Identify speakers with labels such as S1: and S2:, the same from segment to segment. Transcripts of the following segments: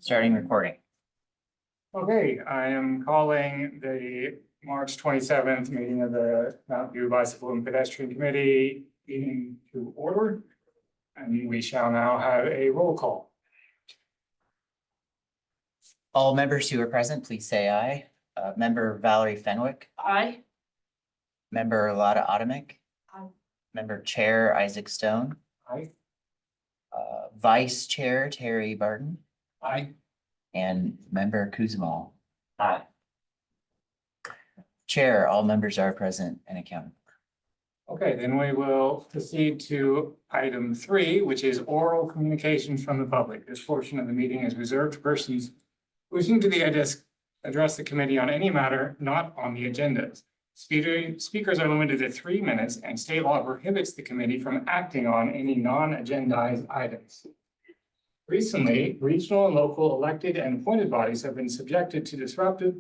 S1: Starting recording.
S2: Okay, I am calling the March 27th meeting of the Mountain View Bicycle and Pedestrian Committee meeting to order. And we shall now have a roll call.
S1: All members who are present, please say aye. Member Valerie Fenwick,
S3: Aye.
S1: member Lada Adamic.
S3: Aye.
S1: Member Chair Isaac Stone,
S2: Aye.
S1: Vice Chair Terry Barton,
S2: Aye.
S1: and member Kuzma. Aye. Chair, all members are present and accounted.
S2: Okay, then we will proceed to item 3, which is oral communications from the public. This portion of the meeting is reserved to persons wishing to address the committee on any matter not on the agendas. Speakers are limited to 3 minutes, and state law prohibits the committee from acting on any non-agendized items. Recently, regional and local elected and appointed bodies have been subjected to disruptive,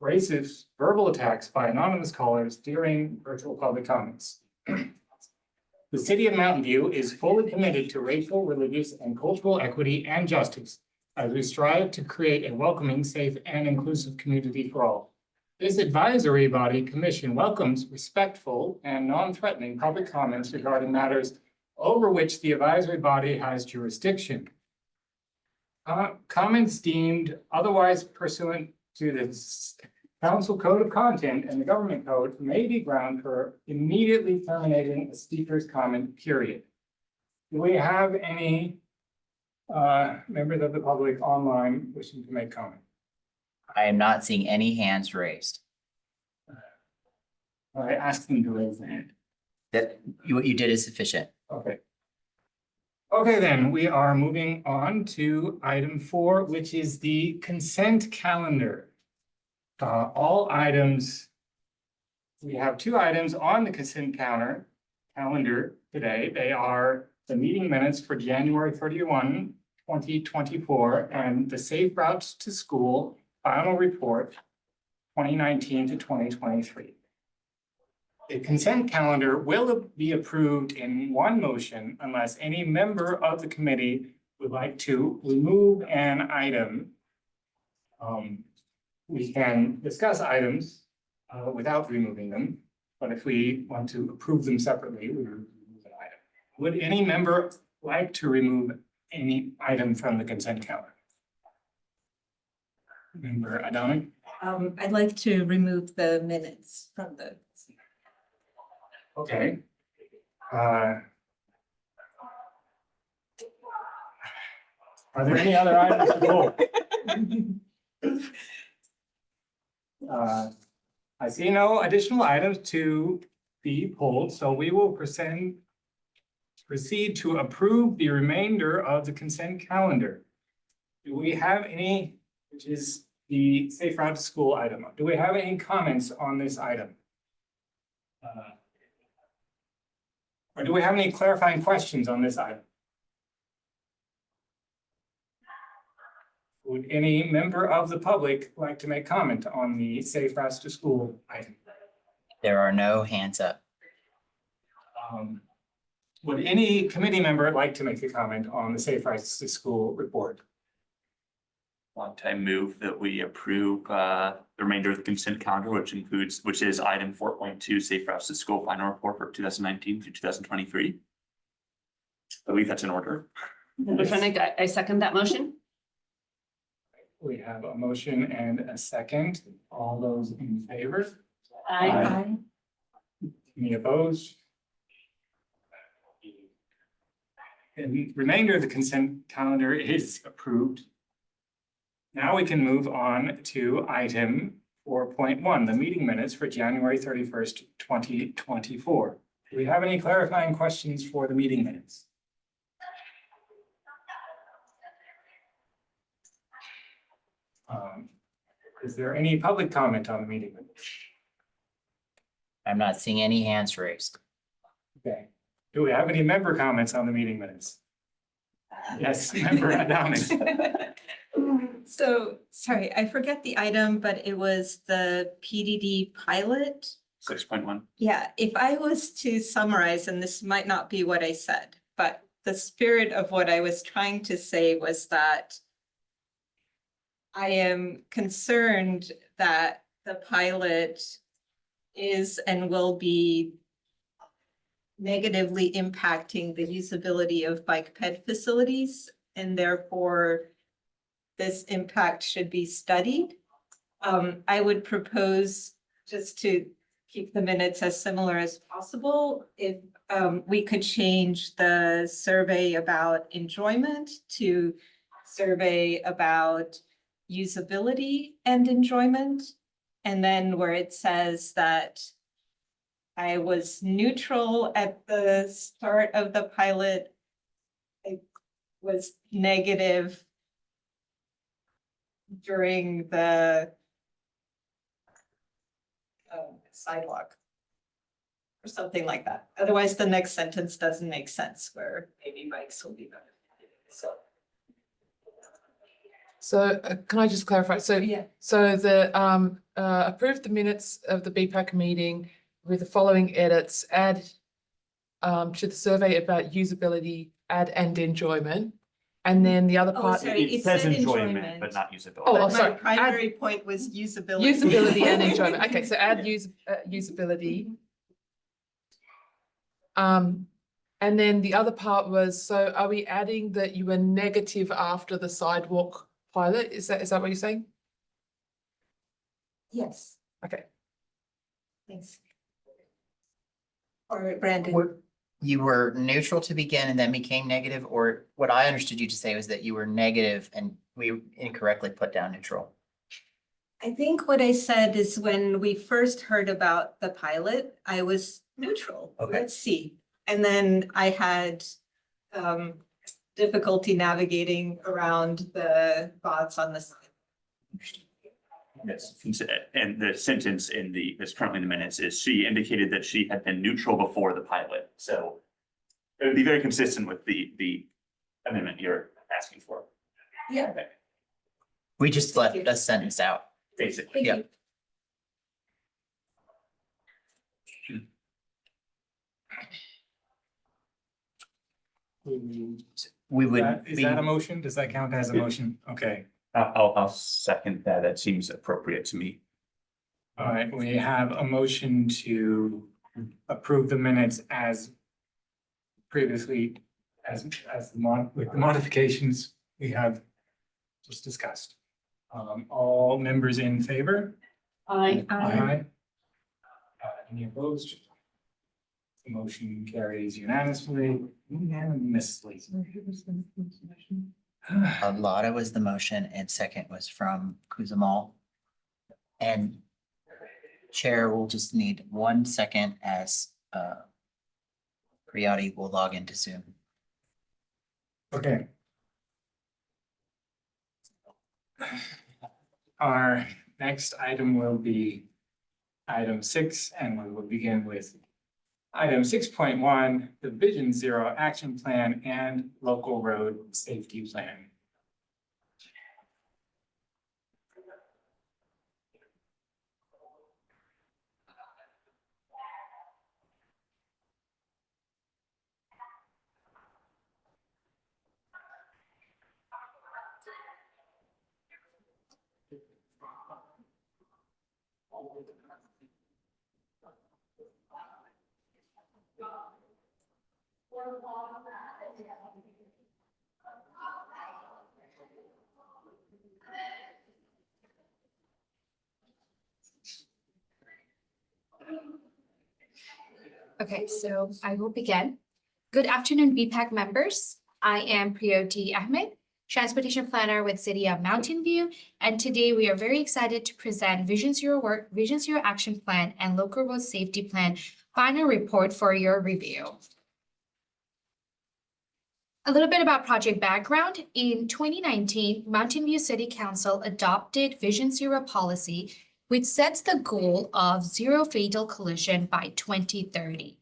S2: racist, verbal attacks by anonymous callers during virtual public comments. The city of Mountain View is fully committed to racial, religious, and cultural equity and justice as we strive to create a welcoming, safe, and inclusive community for all. This advisory body commission welcomes respectful and non-threatening public comments regarding matters over which the advisory body has jurisdiction. Comments deemed otherwise pursuant to the Council Code of Content and the Government Code may be ground for immediately terminating a speaker's comment period. Do we have any members of the public online wishing to make comment?
S1: I am not seeing any hands raised.
S2: I asked them to raise their hand.
S1: What you did is sufficient.
S2: Okay. Okay, then we are moving on to item 4, which is the consent calendar. All items, we have 2 items on the consent calendar today. They are the meeting minutes for January 31, 2024, and the Safe Routes to School Final Report 2019 to 2023. The consent calendar will be approved in one motion unless any member of the committee would like to remove an item. We can discuss items without removing them, but if we want to approve them separately, we would remove an item. Would any member like to remove any item from the consent calendar? Member Adamic?
S3: I'd like to remove the minutes from the.
S2: Okay. Are there any other items to pull? I see no additional items to be pulled, so we will proceed to approve the remainder of the consent calendar. Do we have any, which is the Safe Route to School item, do we have any comments on this item? Or do we have any clarifying questions on this item? Would any member of the public like to make comment on the Safe Routes to School item?
S1: There are no hands up.
S2: Would any committee member like to make a comment on the Safe Routes to School report?
S4: Long-time move that we approve the remainder of the consent calendar, which is item 4.2, Safe Routes to School Final Report for 2019 to 2023. I believe that's in order.
S3: I second that motion.
S2: We have a motion and a second. All those in favor?
S3: Aye.
S2: Any opposed? And the remainder of the consent calendar is approved. Now we can move on to item 4.1, the meeting minutes for January 31st, 2024. Do we have any clarifying questions for the meeting minutes? Is there any public comment on the meeting minutes?
S1: I'm not seeing any hands raised.
S2: Okay. Do we have any member comments on the meeting minutes? Yes, member Adamic.
S5: So, sorry, I forget the item, but it was the PDD pilot.
S4: 6.1.
S5: Yeah, if I was to summarize, and this might not be what I said, but the spirit of what I was trying to say was that I am concerned that the pilot is and will be negatively impacting the usability of bike ped facilities, and therefore this impact should be studied. I would propose, just to keep the minutes as similar as possible, if we could change the survey about enjoyment to survey about usability and enjoyment. And then where it says that I was neutral at the start of the pilot, I was negative during the sidewalk or something like that. Otherwise, the next sentence doesn't make sense, where maybe bikes will be better.
S6: So can I just clarify? So
S5: Yeah.
S6: so the approve the minutes of the BPAC meeting with the following edits, add to the survey about usability, add and enjoyment. And then the other
S5: Oh,
S6: part,
S5: sorry.
S4: It
S5: it
S4: says
S5: said
S4: enjoyment,
S5: enjoyment.
S4: but not usability.
S6: Oh,
S5: But my
S6: sorry.
S5: primary point was usability.
S6: usability and enjoyment. Okay, so add usability. And then the other part was, so are we adding that you were negative after the sidewalk pilot? Is that what you're saying?
S5: Yes,
S6: Okay.
S5: thanks. Or Brandon.
S1: You were neutral to begin and then became negative, or what I understood you to say was that you were negative and we incorrectly put down neutral.
S5: I think what I said is when we first heard about the pilot, I was neutral.
S1: Okay.
S5: Let's see. And then I had difficulty navigating around the thoughts on the side.
S4: Yes, and the sentence in that's currently in the minutes is she indicated that she had been neutral before the pilot. So it would be very consistent with the amendment you're asking for.
S5: Yeah.
S1: We just left a sentence out.
S4: Basically,
S5: Thank
S1: Yeah.
S5: you.
S1: We would
S2: Is
S1: be,
S2: that a motion? Does that count as a motion? Okay.
S4: I'll second that. That seems appropriate to me.
S2: All right, we have a motion to approve the minutes as previously, with the modifications we have just discussed. All members in favor?
S3: I,
S2: Aye. Any opposed? The motion carries unanimously.
S1: Lotta was the motion and second was from Kuzamal. And Chair will just need 1 second as Priyati will log into Zoom.
S2: Okay. Our next item will be item 6, and we will begin with item 6.1, the Vision Zero Action Plan and Local Road Safety Plan.
S7: Okay, so I will begin. Good afternoon, BPAC members. I am Priyoti Ahmed, Transportation Planner with City of Mountain View, and today we are very excited to present Vision Zero Action Plan and Local Road Safety Plan final report for your review. A little bit about project background. In 2019, Mountain View City Council adopted Vision Zero policy, which sets the goal of zero fatal collision by 2030.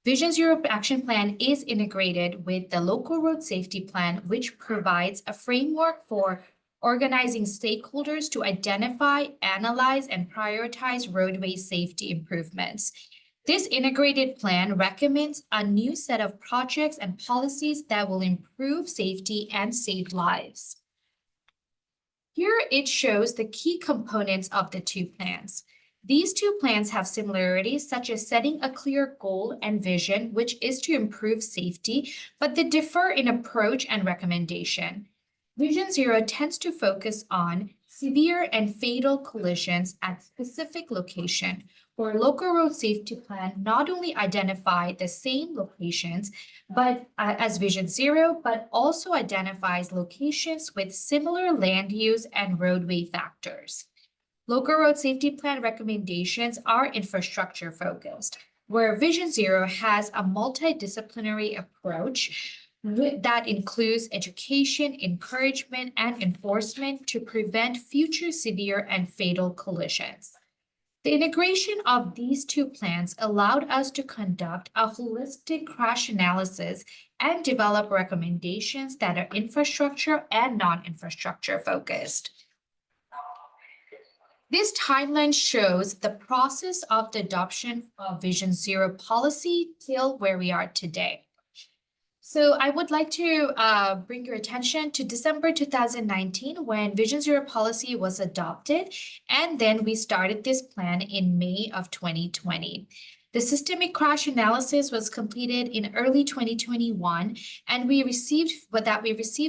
S7: Vision Zero Action Plan is integrated with the Local Road Safety Plan, which provides a framework for organizing stakeholders to identify, analyze, and prioritize roadway safety improvements. This integrated plan recommends a new set of projects and policies that will improve safety and save lives. Here it shows the key components of the two plans. These two plans have similarities such as setting a clear goal and vision, which is to improve safety, but they differ in approach and recommendation. Vision Zero tends to focus on severe and fatal collisions at specific location, where local road safety plan not only identify the same locations but as Vision Zero, but also identifies locations with similar land use and roadway factors. Local road safety plan recommendations are infrastructure focused, where Vision Zero has a multidisciplinary approach that includes education, encouragement, and enforcement to prevent future severe and fatal collisions. The integration of these two plans allowed us to conduct a holistic crash analysis and develop recommendations that are infrastructure and non-infrastructure focused. This timeline shows the process of the adoption of Vision Zero policy till where we are today. So I would like to bring your attention to December 2019 when Vision Zero policy was adopted, and then we started this plan in May of 2020. The systemic crash analysis was completed in early 2021, and we received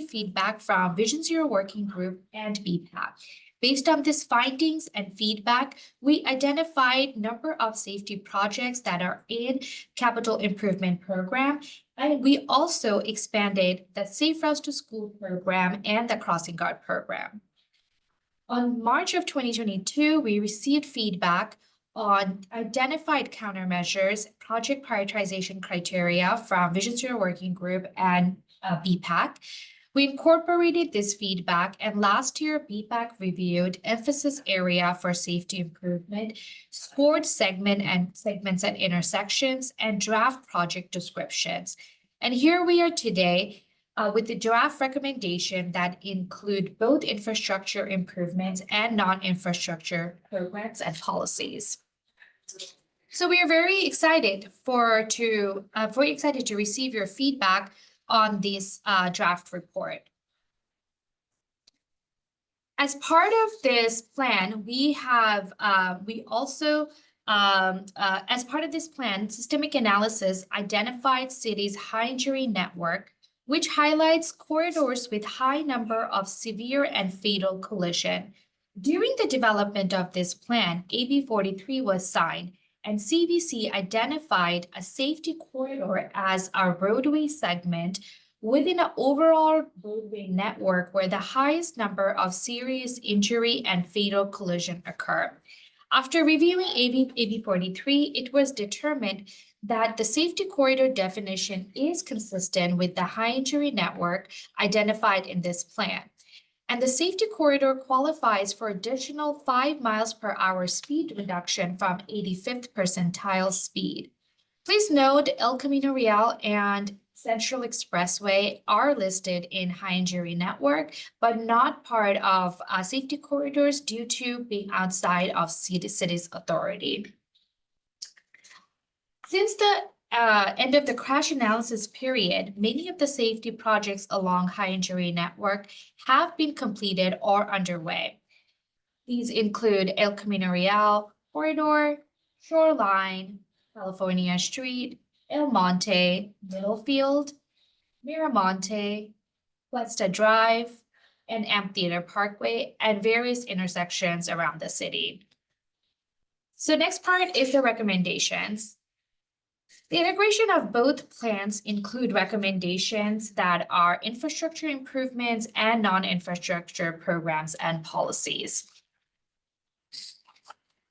S7: feedback from Vision Zero Working Group and BPAP. Based on these findings and feedback, we identified number of safety projects that are in capital improvement program, and we also expanded the Safe Routes to School program and the Crossing Guard program. On March of 2022, we received feedback on identified countermeasures, project prioritization criteria from Vision Zero Working Group and BPAC. We incorporated this feedback, and last year, BPAC reviewed emphasis area for safety improvement, scored segments and intersections, and draft project descriptions. And here we are today with the draft recommendation that include both infrastructure improvements and non-infrastructure programs and policies. So we are very excited to receive your feedback on this draft report. As part of this plan, as part of this plan, systemic analysis identified cities' high injury network, which highlights corridors with high number of severe and fatal collision. During the development of this plan, AB 43 was signed, and CBC identified a safety corridor as a roadway segment within an overall roadway network where the highest number of serious injury and fatal collision occur. After reviewing AB 43, it was determined that the safety corridor definition is consistent with the high injury network identified in this plan. And the safety corridor qualifies for additional 5 miles per hour speed reduction from 85th percentile speed. Please note El Camino Real and Central Expressway are listed in high injury network, but not part of safety corridors due to being outside of city's authority. Since the end of the crash analysis period, many of the safety projects along high injury network have been completed or underway. These include El Camino Real Corridor, Shoreline, California Street, El Monte, Middlefield, Miramonte, Cuesta Drive, and Amphitheater Parkway, and various intersections around the city. So next part is the recommendations. The integration of both plans include recommendations that are infrastructure improvements and non-infrastructure programs and policies.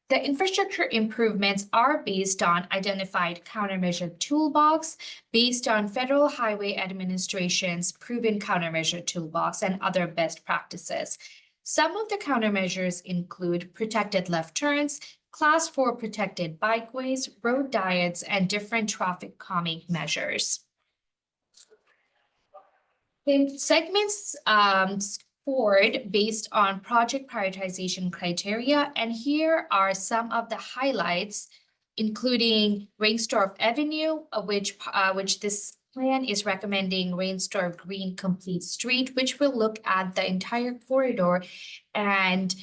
S7: The infrastructure improvements are based on identified countermeasure toolbox based on Federal Highway Administration's proven countermeasure toolbox and other best practices. Some of the countermeasures include protected left turns, Class 4 protected bikeways, road diets, and different traffic calming measures. The segments scored based on project prioritization criteria, and here are some of the highlights, including Reinsdorf Avenue, which this plan is recommending Rainstorm Green Complete Street, which will look at the entire corridor and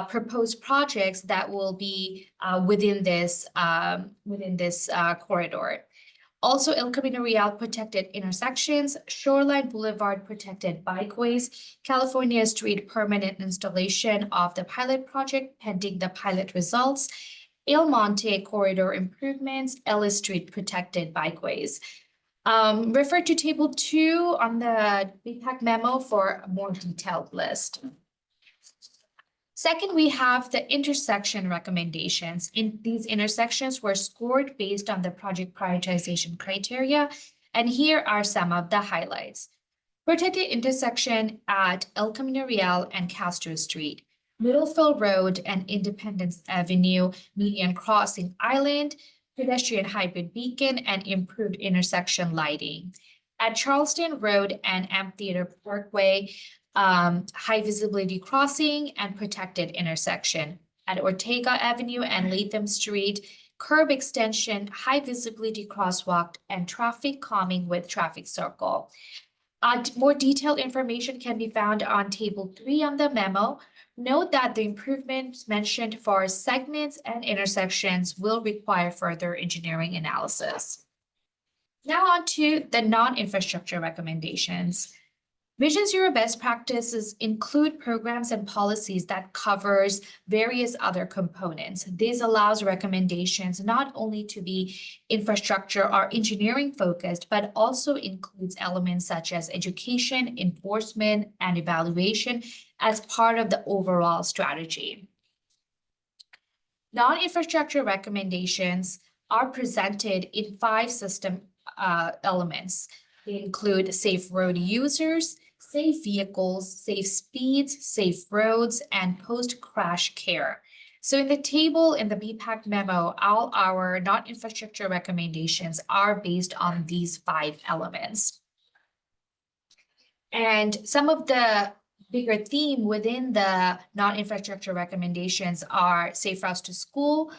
S7: propose projects that will be within this corridor. Also, El Camino Real protected intersections, Shoreline Boulevard protected bikeways, California Street permanent installation of the pilot project pending the pilot results, El Monte corridor improvements, Ellis Street protected bikeways. Refer to table 2 on the BPAC memo for a more detailed list. Second, we have the intersection recommendations. These intersections were scored based on the project prioritization criteria, and here are some of the highlights. Protected intersection at El Camino Real and Castro Street, Middlefield Road and Independence Avenue, median crossing island, pedestrian hybrid beacon, and improved intersection lighting. At Charleston Road and Amphitheater Parkway, high visibility crossing and protected intersection. At Ortega Avenue and Latham Street, curb extension, high visibility crosswalk, and traffic calming with traffic circle. More detailed information can be found on table 3 on the memo. Note that the improvements mentioned for segments and intersections will require further engineering analysis. Now on to the non-infrastructure recommendations. Vision Zero best practices include programs and policies that covers various other components. This allows recommendations not only to be infrastructure or engineering focused, but also includes elements such as education, enforcement, and evaluation as part of the overall strategy. Non-infrastructure recommendations are presented in 5 system elements. They include safe road users, safe vehicles, safe speeds, safe roads, and post-crash care. So in the table in the BPAC memo, all our non-infrastructure recommendations are based on these 5 elements. And some of the bigger theme within the non-infrastructure recommendations are safe routes to school,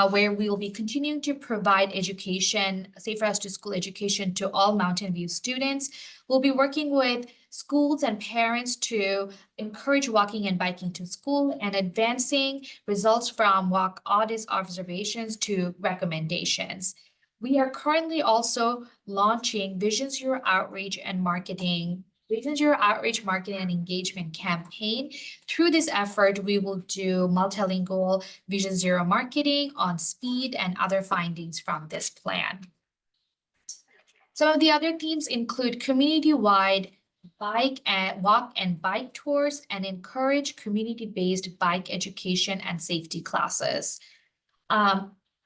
S7: where we will be continuing to provide education, safe routes to school education to all Mountain View students. We'll be working with schools and parents to encourage walking and biking to school and advancing results from walk audit observations to recommendations. We are currently also launching Vision Zero outreach and marketing and engagement campaign. Through this effort, we will do multilingual Vision Zero marketing on speed and other findings from this plan. Some of the other themes include community-wide bike and walk and bike tours and encourage community-based bike education and safety classes.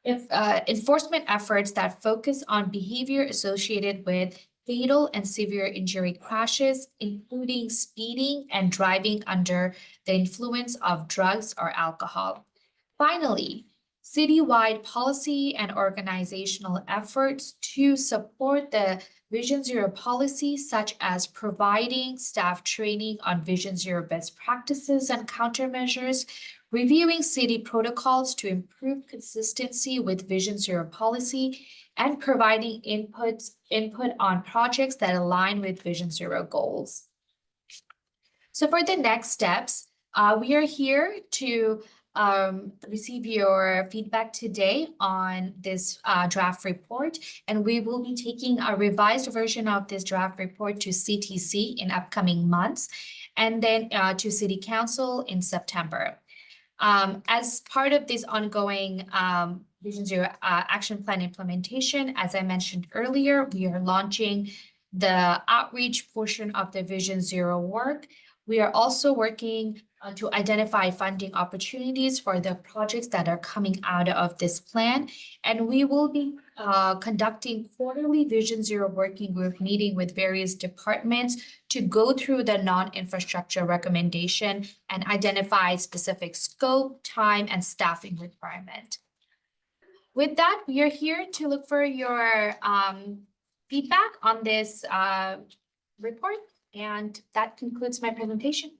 S7: Enforcement efforts that focus on behavior associated with fatal and severe injury crashes, including speeding and driving under the influence of drugs or alcohol. Finally, citywide policy and organizational efforts to support the Vision Zero policy, such as providing staff training on Vision Zero best practices and countermeasures, reviewing city protocols to improve consistency with Vision Zero policy, and providing input on projects that align with Vision Zero goals. So for the next steps, we are here to receive your feedback today on this draft report, and we will be taking a revised version of this draft report to CTC in upcoming months, and then to City Council in September. As part of this ongoing Vision Zero action plan implementation, as I mentioned earlier, we are launching the outreach portion of the Vision Zero work. We are also working to identify funding opportunities for the projects that are coming out of this plan. And we will be conducting quarterly Vision Zero working group meeting with various departments to go through the non-infrastructure recommendation and identify specific scope, time, and staffing requirement. With that, we are here to look for your feedback on this report, and that concludes my presentation.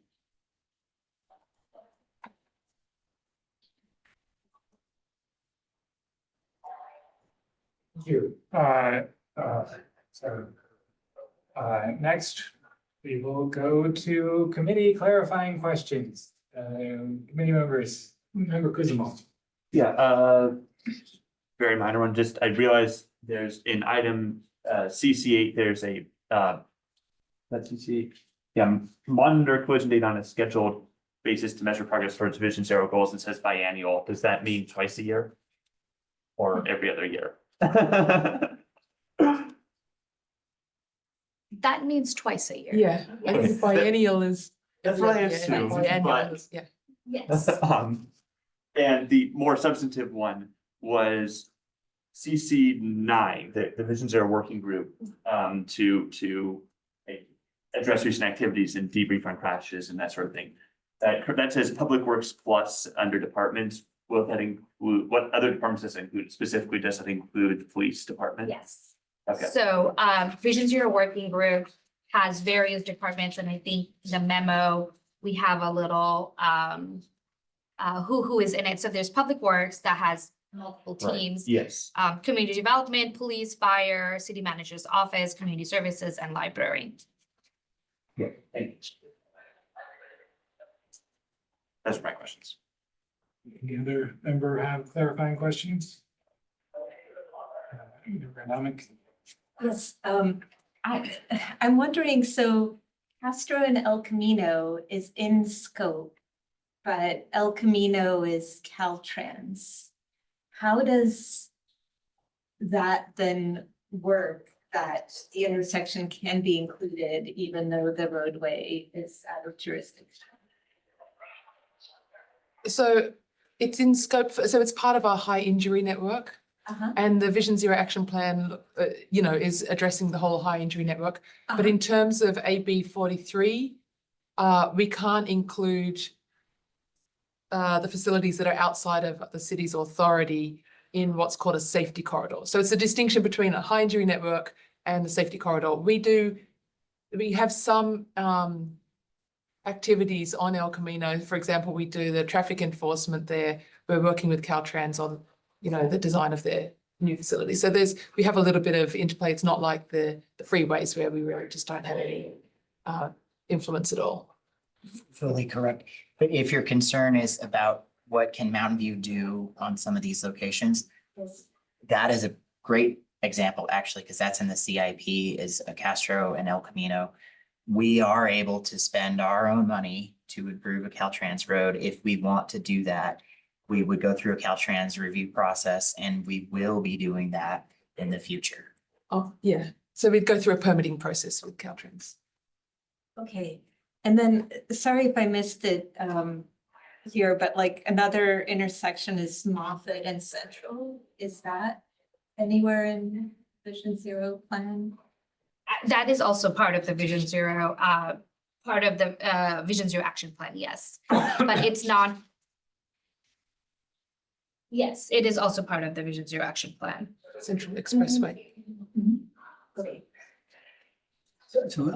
S2: Thank you. So Next, we will go to committee clarifying questions. Committee members, member Kuzma.
S4: Yeah, very minor one, just I realized there's in item CC8, there's a let's see, yeah, monitor collision data on a scheduled basis to measure progress towards Vision Zero goals. It says biannual. Does that mean twice a year? Or every other year?
S7: That means twice a year.
S6: Yeah, I think biennial is.
S4: That's what I
S6: every other year,
S4: assumed,
S6: biennial
S4: but-
S6: is- Yeah.
S7: Yes.
S4: And the more substantive one was CC9, the Vision Zero Working Group, to address recent activities and debrief on crashes and that sort of thing. That says Public Works plus under departments. Will that include, what other departments does it include? Specifically, does it include the police department?
S7: Yes.
S4: Okay,
S7: So Vision Zero Working Group has various departments, and I think the memo, we have a little who is in it. So there's Public Works that has multiple
S4: right,
S7: teams.
S4: yes,
S7: Community Development, Police, Fire, City Manager's Office, Community Services, and Library.
S4: yeah, thank you. Those are my questions.
S2: Any other member have clarifying questions? Economic.
S5: Yes, I'm wondering, so Castro and El Camino is in scope, but El Camino is Caltrans. How does that then work, that the intersection can be included even though the roadway is out of jurisdiction?
S6: So it's in scope, so it's part of our high injury network.
S5: Uh-huh.
S6: And the Vision Zero Action Plan, is addressing the whole high injury network. But in terms of AB 43, we can't include the facilities that are outside of the city's authority in what's called a safety corridor. So it's a distinction between a high injury network and the safety corridor. We have some activities on El Camino. For example, we do the traffic enforcement there. We're working with Caltrans on the design of their new facility. So we have a little bit of interplay. It's not like the freeways where we really just don't have any influence at all.
S1: Fully correct. But if your concern is about what can Mountain View do on some of these locations,
S5: Yes.
S1: that is a great example, actually, because that's in the CIP is a Castro and El Camino. We are able to spend our own money to improve a Caltrans road. If we want to do that, we would go through a Caltrans review process, and we will be doing that in the future.
S6: Oh, yeah. So we'd go through a permitting process with Caltrans.
S5: Okay, and then, sorry if I missed it here, but like another intersection is Moffett and Central. Is that anywhere in Vision Zero plan?
S7: That is also part of the Vision Zero, part of the Vision Zero Action Plan, yes. But it's not. Yes, it is also part of the Vision Zero Action Plan.
S6: Central Expressway.
S5: Okay,
S8: So,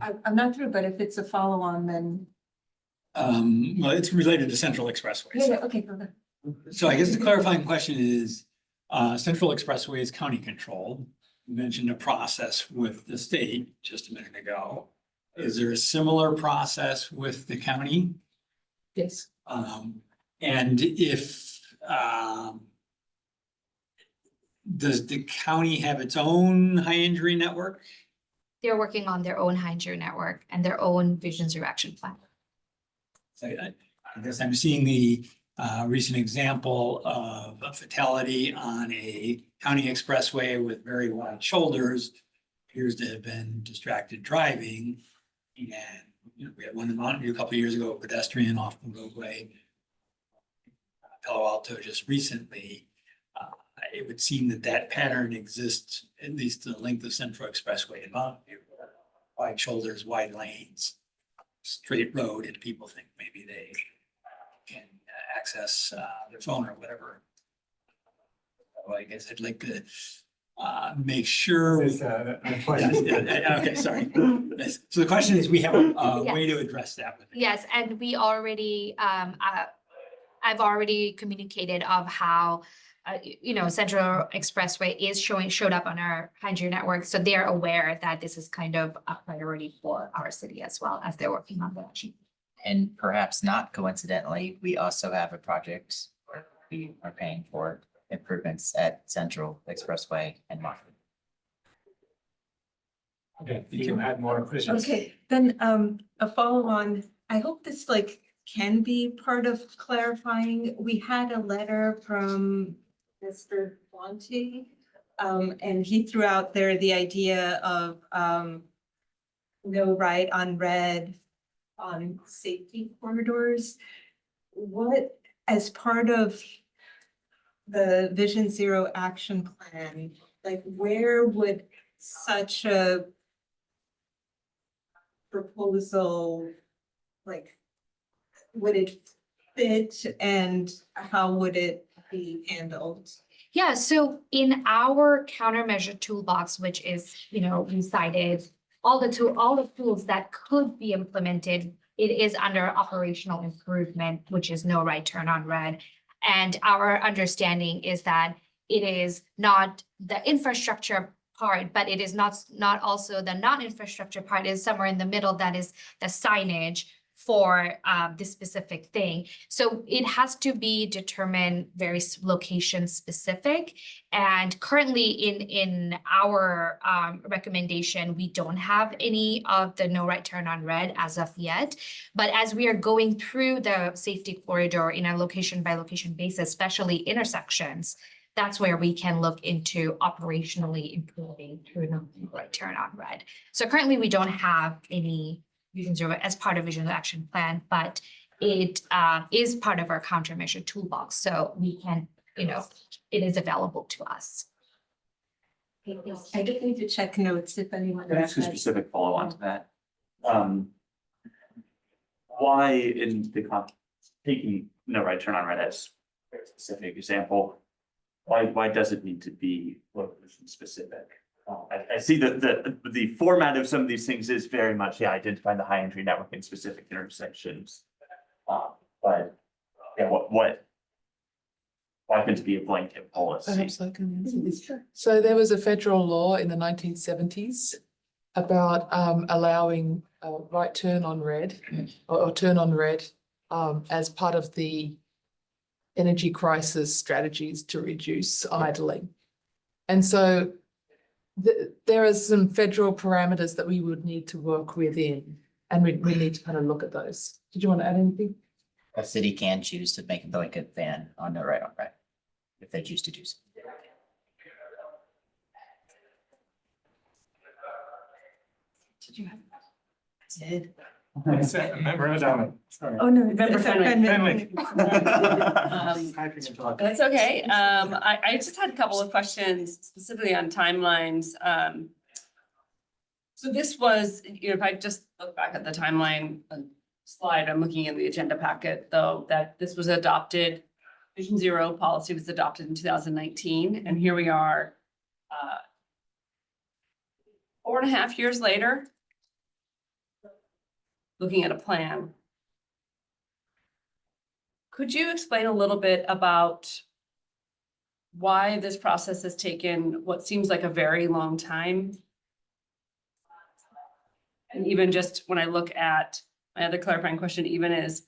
S5: I'm not sure, but if it's a follow-on, then.
S8: well, it's related to Central Expressway.
S5: Yeah, okay, go ahead.
S8: So I guess the clarifying question is, Central Expressway is county controlled. You mentioned a process with the state just a minute ago. Is there a similar process with the county?
S6: Yes.
S8: And if, does the county have its own high injury network?
S7: They're working on their own high injury network and their own Vision Zero Action Plan.
S8: I guess I'm seeing the recent example of a fatality on a county expressway with very wide shoulders. Appears to have been distracted driving. And we had one in Mountain View a couple of years ago, a pedestrian off the roadway. Palo Alto just recently. It would seem that pattern exists at least the length of Central Expressway in Mountain View. Wide shoulders, wide lanes, straight road, and people think maybe they can access their phone or whatever. Well, I guess I'd like to make sure.
S2: Is this a question?
S8: Yeah, okay, sorry. So the question is, we have a way to
S7: Yes.
S8: address that. with it.
S7: Yes, and we already, I've already communicated of how Central Expressway showed up on our Hydro network. So they're aware that this is kind of a priority for our city as well as they're working on that.
S1: And perhaps not coincidentally, we also have a project where we are paying for improvements at Central Expressway and Market.
S2: Okay, you had more questions.
S5: Okay, then a follow on, I hope this like can be part of clarifying. We had a letter from Mr. Bonte. And he threw out there the idea of no right on red on safety corridors. What, as part of the Vision Zero action plan, like where would such a proposal, like, would it fit and how would it be handled?
S7: Yeah, so in our countermeasure toolbox, which is, we cited all the tools that could be implemented. It is under operational improvement, which is no right turn on red. And our understanding is that it is not the infrastructure part, but it is not also the non-infrastructure part is somewhere in the middle that is the signage for this specific thing. So it has to be determined very location specific. And currently in our recommendation, we don't have any of the no right turn on red as of yet. But as we are going through the safety corridor in a location by location basis, especially intersections, that's where we can look into operationally improving through no right turn on red. So currently we don't have any Vision Zero as part of Vision Action Plan, but it is part of our countermeasure toolbox. So we can, it is available to us.
S5: I just need to check notes if anyone.
S4: Can I ask a specific follow-on to that? Why in the taking no right turn on red as a specific example, why does it need to be location specific? I see that the format of some of these things is very much, identifying the high entry network in specific intersections. But yeah, why couldn't it be a blanket policy?
S6: Perhaps I can answer this. So there was a federal law in the 1970s about allowing right turn on red or turn on red as part of the energy crisis strategies to reduce idling. And so there are some federal parameters that we would need to work within, and we need to kind of look at those. Did you want to add anything?
S1: A city can choose to make a blanket ban on no right on red if they choose to do so.
S5: Did you have? I did.
S2: Member O'Donnell, sorry.
S5: Oh, no.
S9: Member
S5: it's
S9: Fenwick.
S2: Fenwick.
S9: That's okay. I just had a couple of questions specifically on timelines. So this was, if I just look back at the timeline slide, I'm looking in the agenda packet, though, that this was adopted, Vision Zero policy was adopted in 2019, and here we are 4.5 years later, looking at a plan. Could you explain a little bit about why this process has taken what seems like a very long time? And even just when I look at my other clarifying question, even is,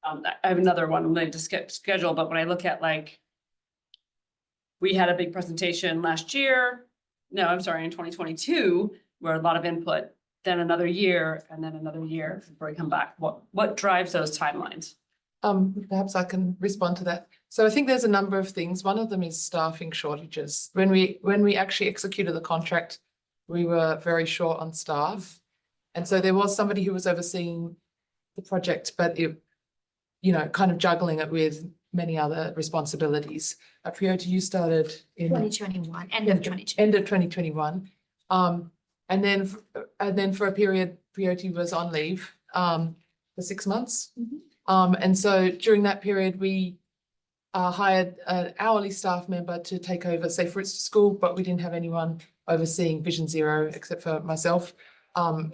S9: I have another one I'm going to schedule, but when I look at we had a big presentation last year. No, I'm sorry, in 2022, where a lot of input, then another year, and then another year before we come back. What drives those timelines?
S6: Perhaps I can respond to that. So I think there's a number of things. One of them is staffing shortages. When we actually executed the contract, we were very short on staff. And so there was somebody who was overseeing the project, but it, kind of juggling it with many other responsibilities. Priota, you started in
S7: 2021, end of 2022.
S6: End of 2021. And then for a period, Priota was on leave for 6 months. And so during that period, we hired an hourly staff member to take over Safe Routes to School, but we didn't have anyone overseeing Vision Zero except for myself,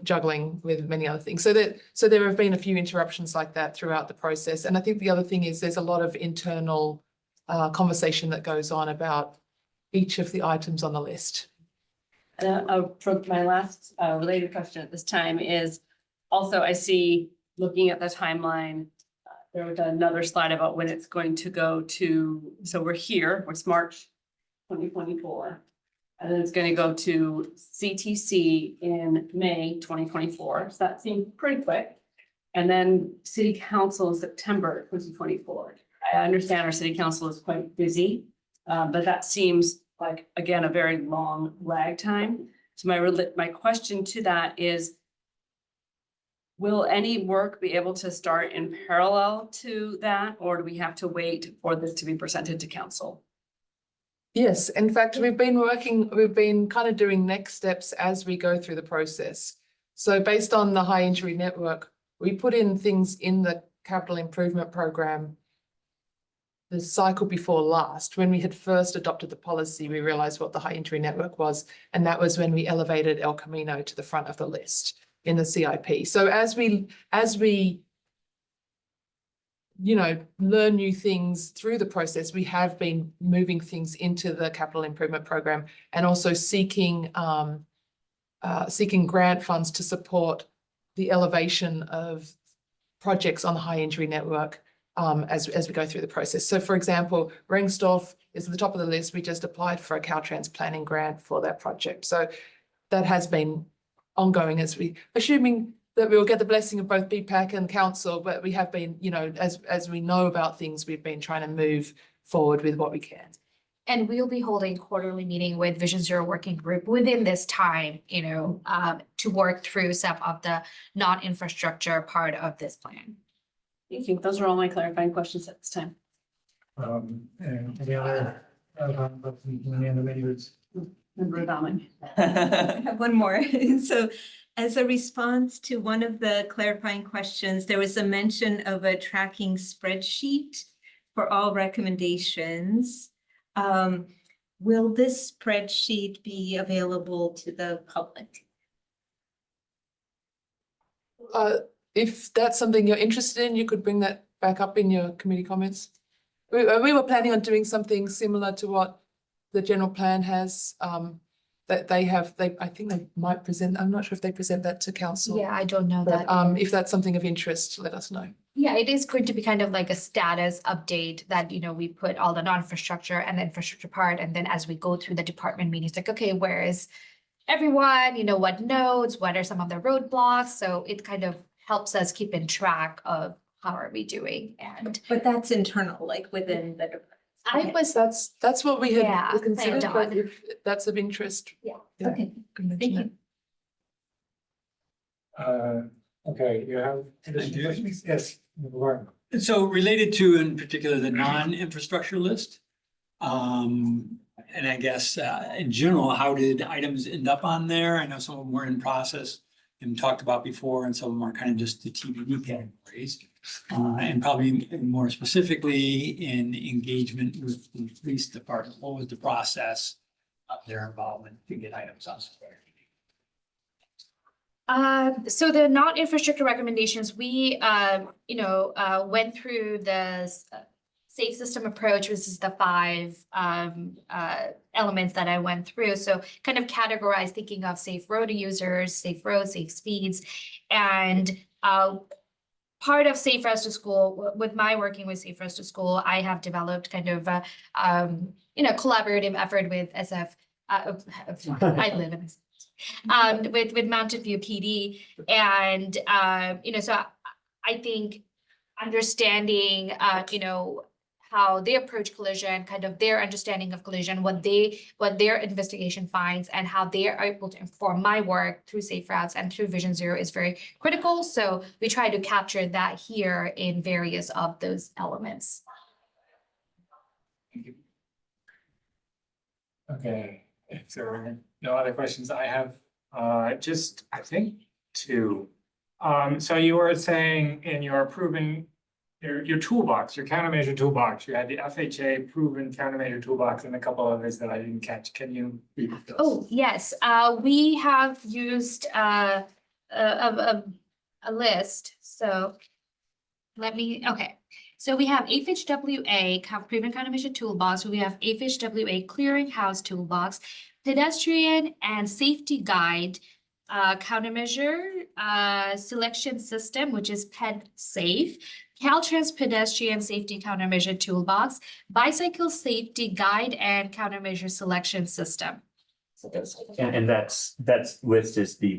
S6: juggling with many other things. So there have been a few interruptions like that throughout the process. And I think the other thing is there's a lot of internal conversation that goes on about each of the items on the list.
S9: For my last related question at this time is, also I see, looking at the timeline, there was another slide about when it's going to go to, so we're here, it's March 2024. And then it's going to go to CTC in May 2024. So that seems pretty quick. And then city council in September 2024. I understand our city council is quite busy, but that seems like, again, a very long lag time. So my question to that is, will any work be able to start in parallel to that, or do we have to wait for this to be presented to council?
S6: Yes, in fact, we've been kind of doing next steps as we go through the process. So based on the high injury network, we put in things in the capital improvement program the cycle before last. When we had first adopted the policy, we realized what the high injury network was, and that was when we elevated El Camino to the front of the list in the CIP. So as we learn new things through the process, we have been moving things into the capital improvement program and also seeking grant funds to support the elevation of projects on the high injury network as we go through the process. So for example, Rengstorff is at the top of the list. We just applied for a Caltrans planning grant for that project. So that has been ongoing assuming that we will get the blessing of both BPAC and council, but we have been, as we know about things, we've been trying to move forward with what we can.
S7: And we'll be holding quarterly meeting with Vision Zero Working Group within this time, to work through some of the non-infrastructure part of this plan.
S9: Thank you. Those are all my clarifying questions at this time.
S2: And any other,
S9: Member Adame.
S5: I have one more. So as a response to one of the clarifying questions, there was a mention of a tracking spreadsheet for all recommendations. Will this spreadsheet be available to the public?
S6: If that's something you're interested in, you could bring that back up in your committee comments. We were planning on doing something similar to what the general plan has, that I think they might present. I'm not sure if they present that to council.
S7: Yeah, I don't know
S6: But
S7: that.
S6: if that's something of interest, let us know.
S7: Yeah, it is going to be kind of like a status update that, we put all the non-infrastructure and the infrastructure part. And then as we go through the department meetings, like, okay, where is everyone, what nodes, what are some of the roadblocks? So it kind of helps us keep in track of how are we doing. And
S5: But that's internal, like within the department.
S7: I was,
S6: That's what we
S7: Yeah,
S6: had considered,
S7: thank
S6: but
S7: God.
S6: if that's of interest.
S7: Yeah,
S6: yeah,
S5: okay,
S6: can mention
S5: thank
S6: it.
S2: Okay, you have
S8: Thank
S2: additional
S8: you.
S2: questions? Yes. Lauren.
S8: So related to, in particular, the non-infrastructure list. And I guess in general, how did items end up on there? I know some of them were in process and talked about before, and some of them are kind of just the TBD categories. And probably more specifically in engagement with the police department, what was the process of their involvement to get items on?
S7: so the non-infrastructure recommendations, we, went through the safe system approach, which is the 5 elements that I went through. So kind of categorize thinking of safe road users, safe roads, safe speeds. And part of Safe Routes to School, with my working with Safe Routes to School, I have developed kind of a, collaborative effort with SF. I live in this. With Mountain View PD. And, so I think understanding, how they approach collision, kind of their understanding of collision, what their investigation finds, and how they are able to inform my work through Safe Routes and through Vision Zero is very critical. So we try to capture that here in various of those elements.
S2: Thank you. Okay, if there are no other questions, I have just, I think, 2. So you were saying in your proven, your toolbox, your countermeasure toolbox, you had the FHA proven countermeasure toolbox and a couple others that I didn't catch. Can you repeat those?
S7: Oh, yes, we have used a list, so okay. So we have AFHWA, Preventive Countermeasure Toolbox, we have AFHWA Clearinghouse Toolbox, Pedestrian and Safety Guide, Countermeasure Selection System, which is PedSafe, Caltrans Pedestrian Safety Countermeasure Toolbox, Bicycle Safety Guide and Countermeasure Selection System. So those are the
S4: And that's list is the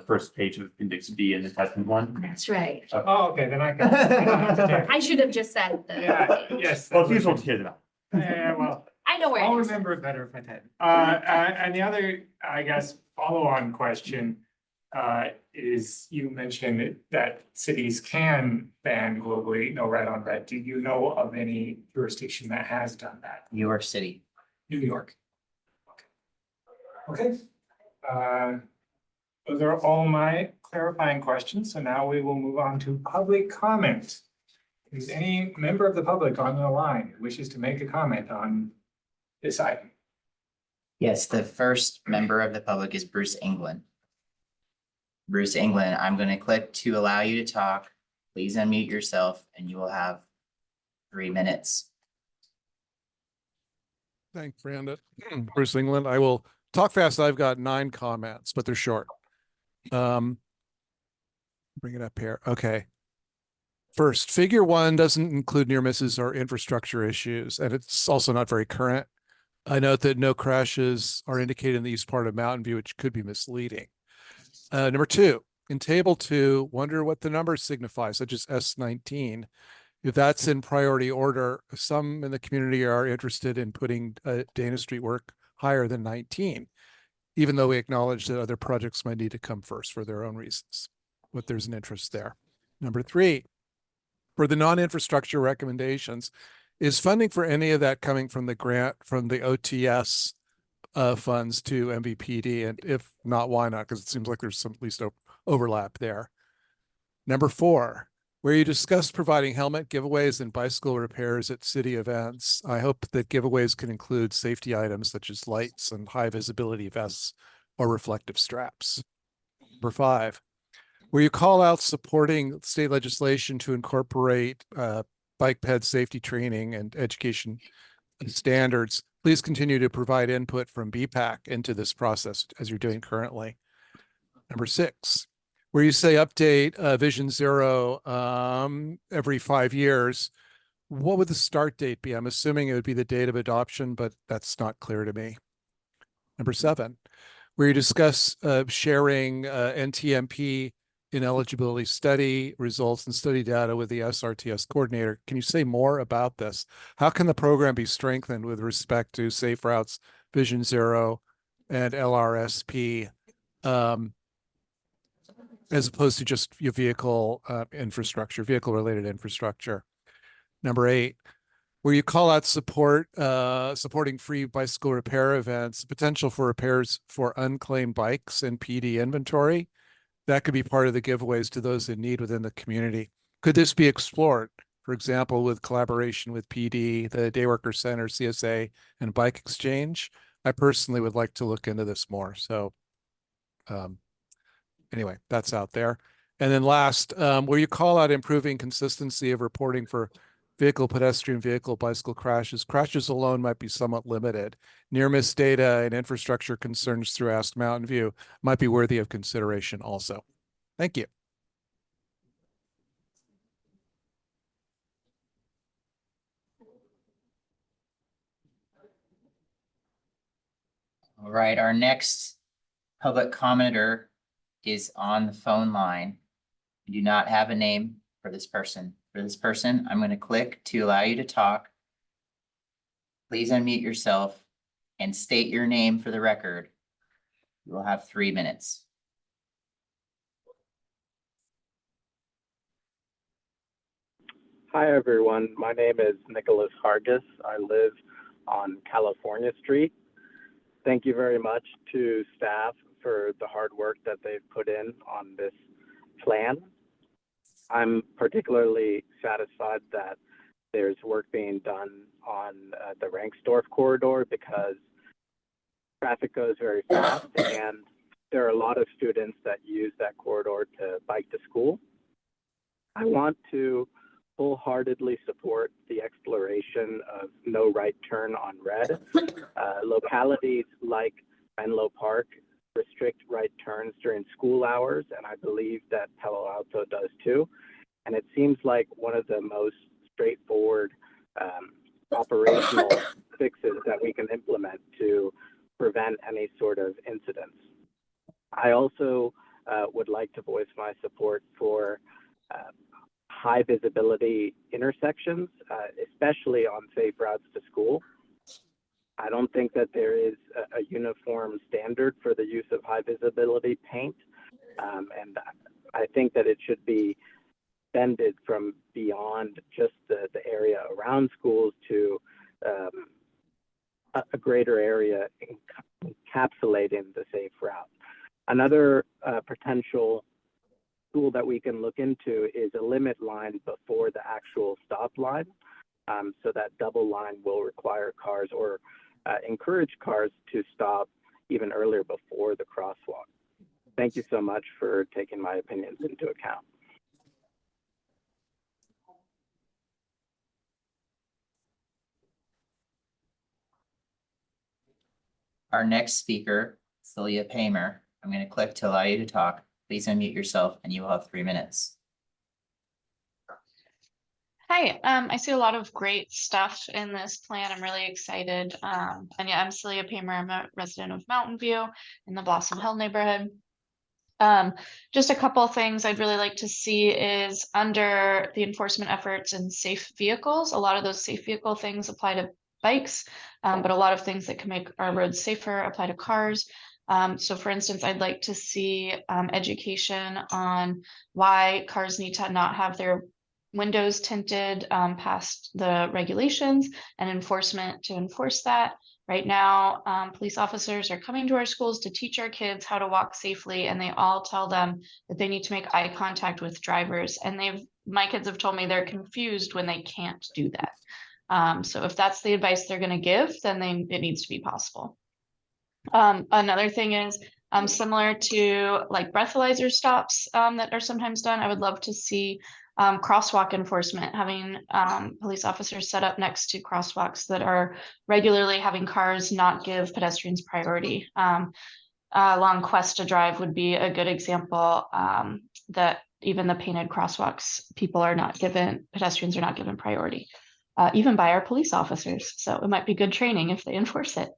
S4: first page of appendix B in the attachment one.
S7: That's right.
S2: Oh, okay, then I don't have to check.
S7: I should have just said the.
S2: Yeah, yes.
S4: Well, it's useful to hear that.
S2: Yeah, well,
S7: I know where
S2: I'll
S7: it is.
S2: remember it better if I did. And the other, I guess, follow-on question is you mentioned that cities can ban globally, no red on red. Do you know of any jurisdiction that has done that?
S1: New York City.
S2: New York. Okay. Those are all my clarifying questions. So now we will move on to public comment. Is any member of the public on the line who wishes to make a comment on this item?
S1: Yes, the first member of the public is Bruce England. Bruce England, I'm going to click to allow you to talk. Please unmute yourself and you will have 3 minutes.
S10: Thanks, Brandon. Bruce England. I will talk fast. I've got 9 comments, but they're short. Bring it up here. Okay. First, figure 1 doesn't include near misses or infrastructure issues, and it's also not very current. I note that no crashes are indicated in the east part of Mountain View, which could be misleading. Number 2, in table 2, wonder what the number signifies, such as S19. If that's in priority order, some in the community are interested in putting Dana Street work higher than 19, even though we acknowledge that other projects might need to come first for their own reasons, but there's an interest there. Number 3, for the non-infrastructure recommendations, is funding for any of that coming from the grant from the OTS funds to MVPD? And if not, why not? Because it seems like there's some at least overlap there. Number 4, where you discussed providing helmet giveaways and bicycle repairs at city events, I hope that giveaways can include safety items such as lights and high visibility vests or reflective straps. Number 5, where you call out supporting state legislation to incorporate bike ped safety training and education standards, please continue to provide input from BPAC into this process as you're doing currently. Number 6, where you say update Vision Zero every 5 years, what would the start date be? I'm assuming it would be the date of adoption, but that's not clear to me. Number 7, where you discuss sharing NTMP ineligibility study results and study data with the SRTS coordinator. Can you say more about this? How can the program be strengthened with respect to Safe Routes, Vision Zero, and LRSP, as opposed to just your vehicle infrastructure, vehicle-related infrastructure? Number 8, where you call out supporting free bicycle repair events, potential for repairs for unclaimed bikes and PD inventory. That could be part of the giveaways to those in need within the community. Could this be explored, for example, with collaboration with PD, the Day Worker Center, CSA, and Bike Exchange? I personally would like to look into this more. So anyway, that's out there. And then last, where you call out improving consistency of reporting for vehicle, pedestrian vehicle, bicycle crashes. Crashes alone might be somewhat limited. Near miss data and infrastructure concerns through Ask Mountain View might be worthy of consideration also. Thank you.
S1: All right, our next public commenter is on the phone line. We do not have a name for this person. For this person, I'm going to click to allow you to talk. Please unmute yourself and state your name for the record. You will have 3 minutes.
S11: Hi, everyone. My name is Nicholas Hargis. I live on California Street. Thank you very much to staff for the hard work that they've put in on this plan. I'm particularly satisfied that there's work being done on the Ranksdorf corridor because traffic goes very fast and there are a lot of students that use that corridor to bike to school. I want to wholeheartedly support the exploration of no right turn on red. Localities like Menlo Park restrict right turns during school hours, and I believe that Palo Alto does too. And it seems like one of the most straightforward operational fixes that we can implement to prevent any sort of incidents. I also would like to voice my support for high visibility intersections, especially on safe routes to school. I don't think that there is a uniform standard for the use of high visibility paint. And I think that it should be extended from beyond just the area around schools to a greater area encapsulating the safe route. Another potential tool that we can look into is a limit line before the actual stop line. So that double line will require cars or encourage cars to stop even earlier before the crosswalk. Thank you so much for taking my opinions into account.
S1: Our next speaker, Celia Paymer. I'm going to click to allow you to talk. Please unmute yourself and you will have 3 minutes.
S12: Hi, I see a lot of great stuff in this plan. I'm really excited. And yeah, I'm Celia Paymer. I'm a resident of Mountain View in the Blossom Hill neighborhood. Just a couple of things I'd really like to see is under the enforcement efforts in safe vehicles. A lot of those safe vehicle things apply to bikes, but a lot of things that can make our roads safer apply to cars. So for instance, I'd like to see education on why cars need to not have their windows tinted past the regulations and enforcement to enforce that. Right now, police officers are coming to our schools to teach our kids how to walk safely, and they all tell them that they need to make eye contact with drivers. And my kids have told me they're confused when they can't do that. So if that's the advice they're going to give, then it needs to be possible. Another thing is similar to like breathalyzer stops that are sometimes done. I would love to see crosswalk enforcement, having police officers set up next to crosswalks that are regularly having cars not give pedestrians priority. Along Cuesta Drive would be a good example that even the painted crosswalks, pedestrians are not given priority, even by our police officers. So it might be good training if they enforce it.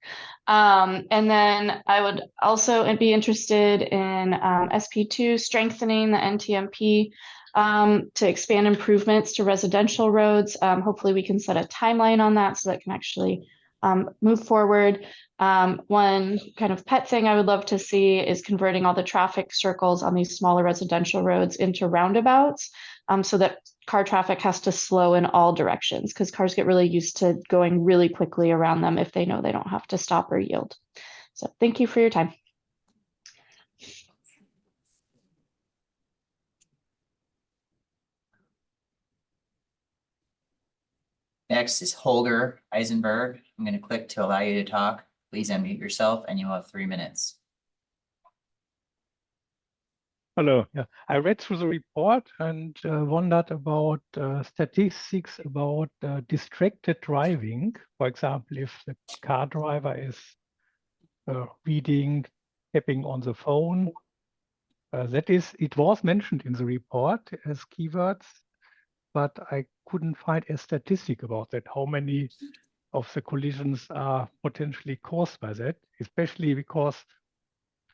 S12: And then I would also be interested in SP2 strengthening the NTMP to expand improvements to residential roads. Hopefully we can set a timeline on that so that can actually move forward. One kind of pet thing I would love to see is converting all the traffic circles on these smaller residential roads into roundabouts so that car traffic has to slow in all directions, because cars get really used to going really quickly around them if they know they don't have to stop or yield. So thank you for your time.
S1: Next is Holger Eisenberg. I'm going to click to allow you to talk. Please unmute yourself and you will have 3 minutes.
S13: Hello. Yeah, I read through the report and wondered about statistics about distracted driving. For example, if the car driver is reading, tapping on the phone, it was mentioned in the report as keywords, but I couldn't find a statistic about that. How many of the collisions are potentially caused by that, especially because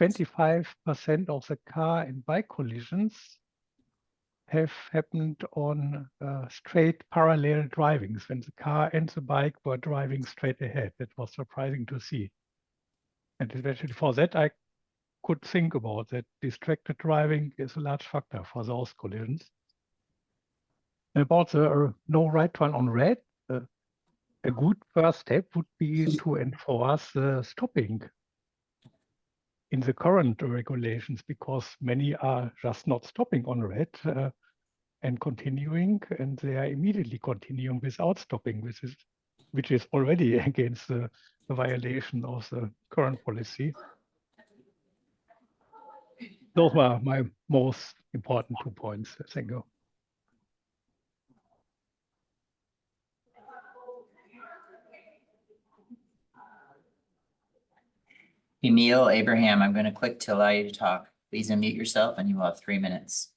S13: 25% of the car and bike collisions have happened on straight parallel drivings when the car and the bike were driving straight ahead. That was surprising to see. And especially for that, I could think about that distracted driving is a large factor for those collisions. And about the no right turn on red, a good first step would be to enforce stopping in the current regulations, because many are just not stopping on red and continuing, and they are immediately continuing without stopping, which is already against the violation of the current policy. Those were my most important 2 points. Thank you.
S1: Emil Abraham, I'm going to click to allow you to talk. Please unmute yourself and you will have 3 minutes.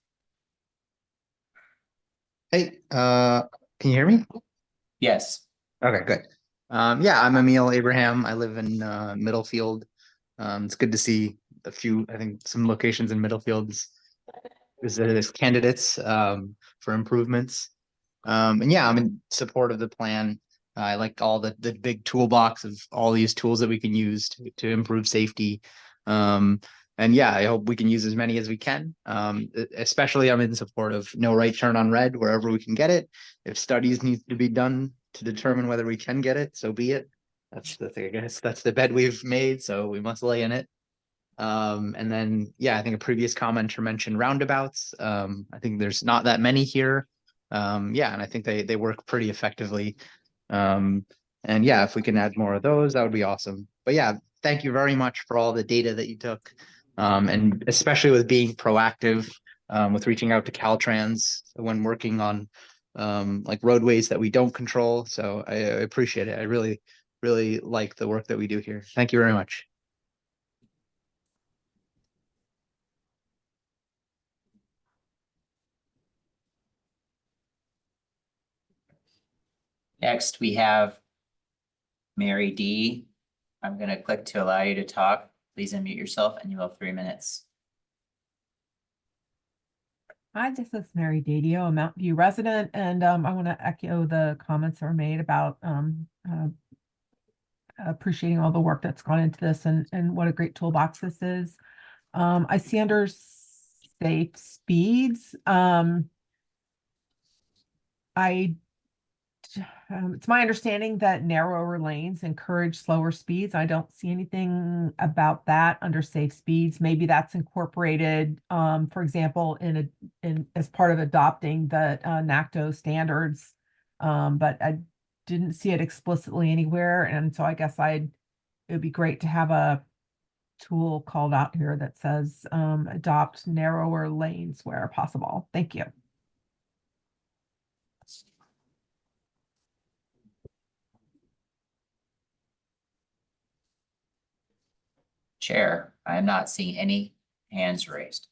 S14: Hey, can you hear me?
S1: Yes.
S14: Okay, good. Yeah, I'm Emil Abraham. I live in Middlefield. It's good to see a few, I think some locations in Middlefield's as candidates for improvements. And yeah, I'm in support of the plan. I like all the big toolbox of all these tools that we can use to improve safety. And yeah, I hope we can use as many as we can. Especially I'm in support of no right turn on red wherever we can get it. If studies need to be done to determine whether we can get it, so be it. That's the thing, I guess that's the bed we've made, so we must lay in it. And then, yeah, I think a previous commenter mentioned roundabouts. I think there's not that many here. Yeah, and I think they work pretty effectively. And yeah, if we can add more of those, that would be awesome. But yeah, thank you very much for all the data that you took. And especially with being proactive, with reaching out to Caltrans when working on like roadways that we don't control. So I appreciate it. I really, really like the work that we do here. Thank you very much.
S1: Next, we have Mary D. I'm going to click to allow you to talk. Please unmute yourself and you have 3 minutes.
S15: Hi, this is Mary Dadio, a Mountain View resident, and I want to echo the comments that were made about appreciating all the work that's gone into this and what a great toolbox this is. I see under safe speeds. It's my understanding that narrower lanes encourage slower speeds. I don't see anything about that under safe speeds. Maybe that's incorporated, for example, in as part of adopting the NACTO standards, but I didn't see it explicitly anywhere. And so I guess it would be great to have a tool called out here that says adopt narrower lanes where possible. Thank you.
S1: Chair, I am not seeing any hands raised.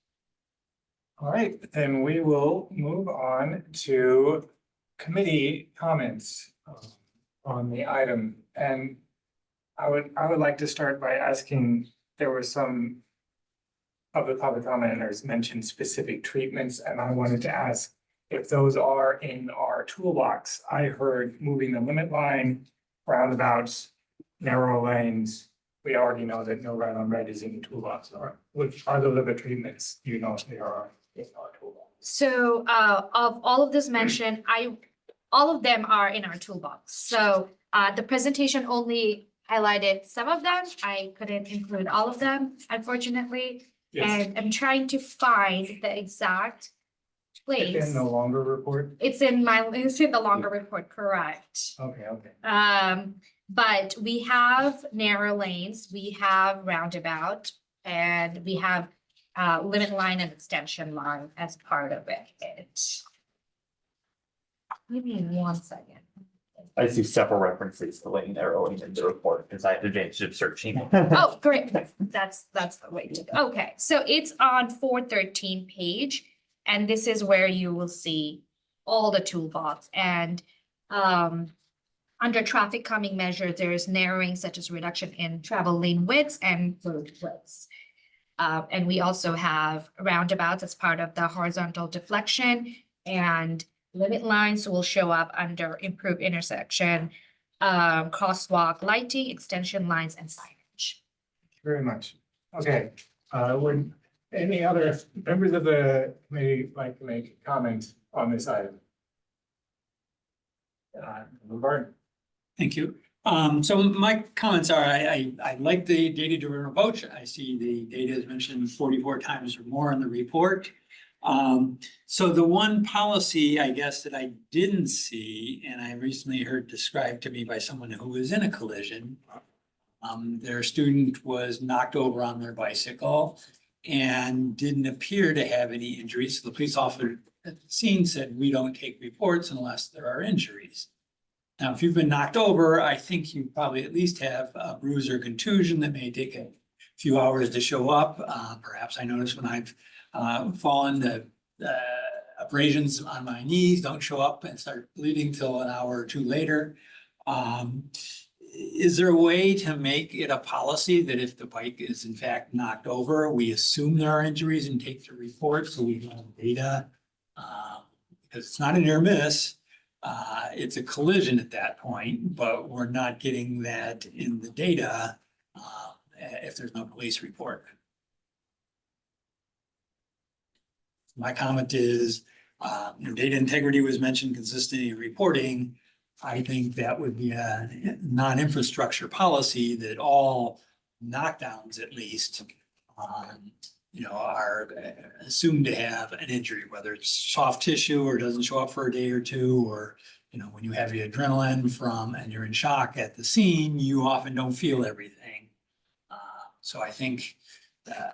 S2: All right, then we will move on to committee comments on the item. And I would like to start by asking, there were some of the public commenters mentioned specific treatments, and I wanted to ask if those are in our toolbox. I heard moving the limit line, roundabouts, narrow lanes. We already know that no right on red is in the toolbox. Which are those other treatments? You know, they are in our toolbox.
S7: So of all of this mentioned, all of them are in our toolbox. So the presentation only highlighted some of them. I couldn't include all of them, unfortunately.
S2: Yes.
S7: And I'm trying to find the exact place.
S2: It's in the longer report?
S7: It's in the longer report, correct.
S2: Okay, okay.
S7: But we have narrow lanes, we have roundabout, and we have limit line and extension line as part of it. Give me 1 second.
S4: I see several references to lane narrowing in the report because I have the advantage of searching.
S7: Oh, great. That's the way to go. Okay, so it's on 413 page, and this is where you will see all the toolbox. And under traffic calming measures, there is narrowing such as reduction in travel lane widths and road widths. And we also have roundabouts as part of the horizontal deflection, and limit lines will show up under improved intersection, crosswalk lighting, extension lines, and signage.
S2: Thank you very much. Okay, would any other members of the committee like to make a comment on this item? Bart.
S8: Thank you. So my comments are, I like the data-driven approach. I see the data is mentioned 44 times or more in the report. So the one policy, I guess, that I didn't see, and I recently heard described to me by someone who was in a collision, their student was knocked over on their bicycle and didn't appear to have any injuries. So the police officer at the scene said, we don't take reports unless there are injuries. Now, if you've been knocked over, I think you probably at least have a bruise or contusion that may take a few hours to show up. Perhaps I notice when I've fallen, the abrasions on my knees don't show up and start bleeding till an hour or two later. Is there a way to make it a policy that if the bike is in fact knocked over, we assume there are injuries and take the report so we have data? Because it's not a near miss. It's a collision at that point, but we're not getting that in the data if there's no police report. My comment is, data integrity was mentioned, consistency in reporting. I think that would be a non-infrastructure policy that all knockdowns at least, are assumed to have an injury, whether it's soft tissue or doesn't show up for a day or two, or, when you have the adrenaline from and you're in shock at the scene, you often don't feel everything. So I think, a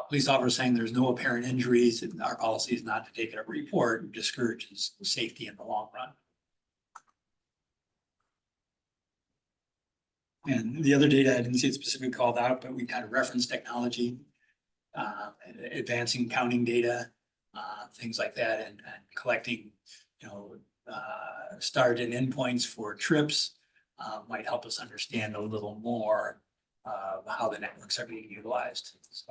S8: police officer saying there's no apparent injuries, and our policy is not to take it a report, discourages safety in the long run. And the other data, I didn't see it specifically called out, but we kind of referenced technology, advancing counting data, things like that, and collecting, start and endpoints for trips might help us understand a little more how the networks are being utilized. So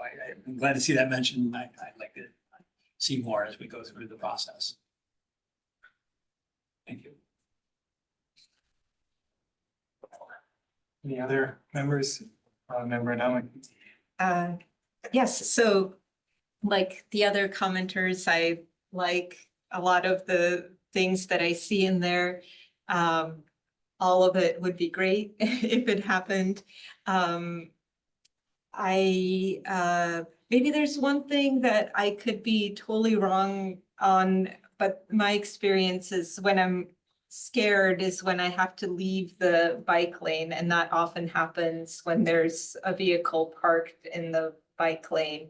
S8: I'm glad to see that mentioned. I'd like to see more as we go through the process. Thank you.
S2: Any other members? Member Adama?
S5: Yes, so like the other commenters, I like a lot of the things that I see in there. All of it would be great if it happened. Maybe there's one thing that I could be totally wrong on, but my experience is when I'm scared is when I have to leave the bike lane, and that often happens when there's a vehicle parked in the bike lane.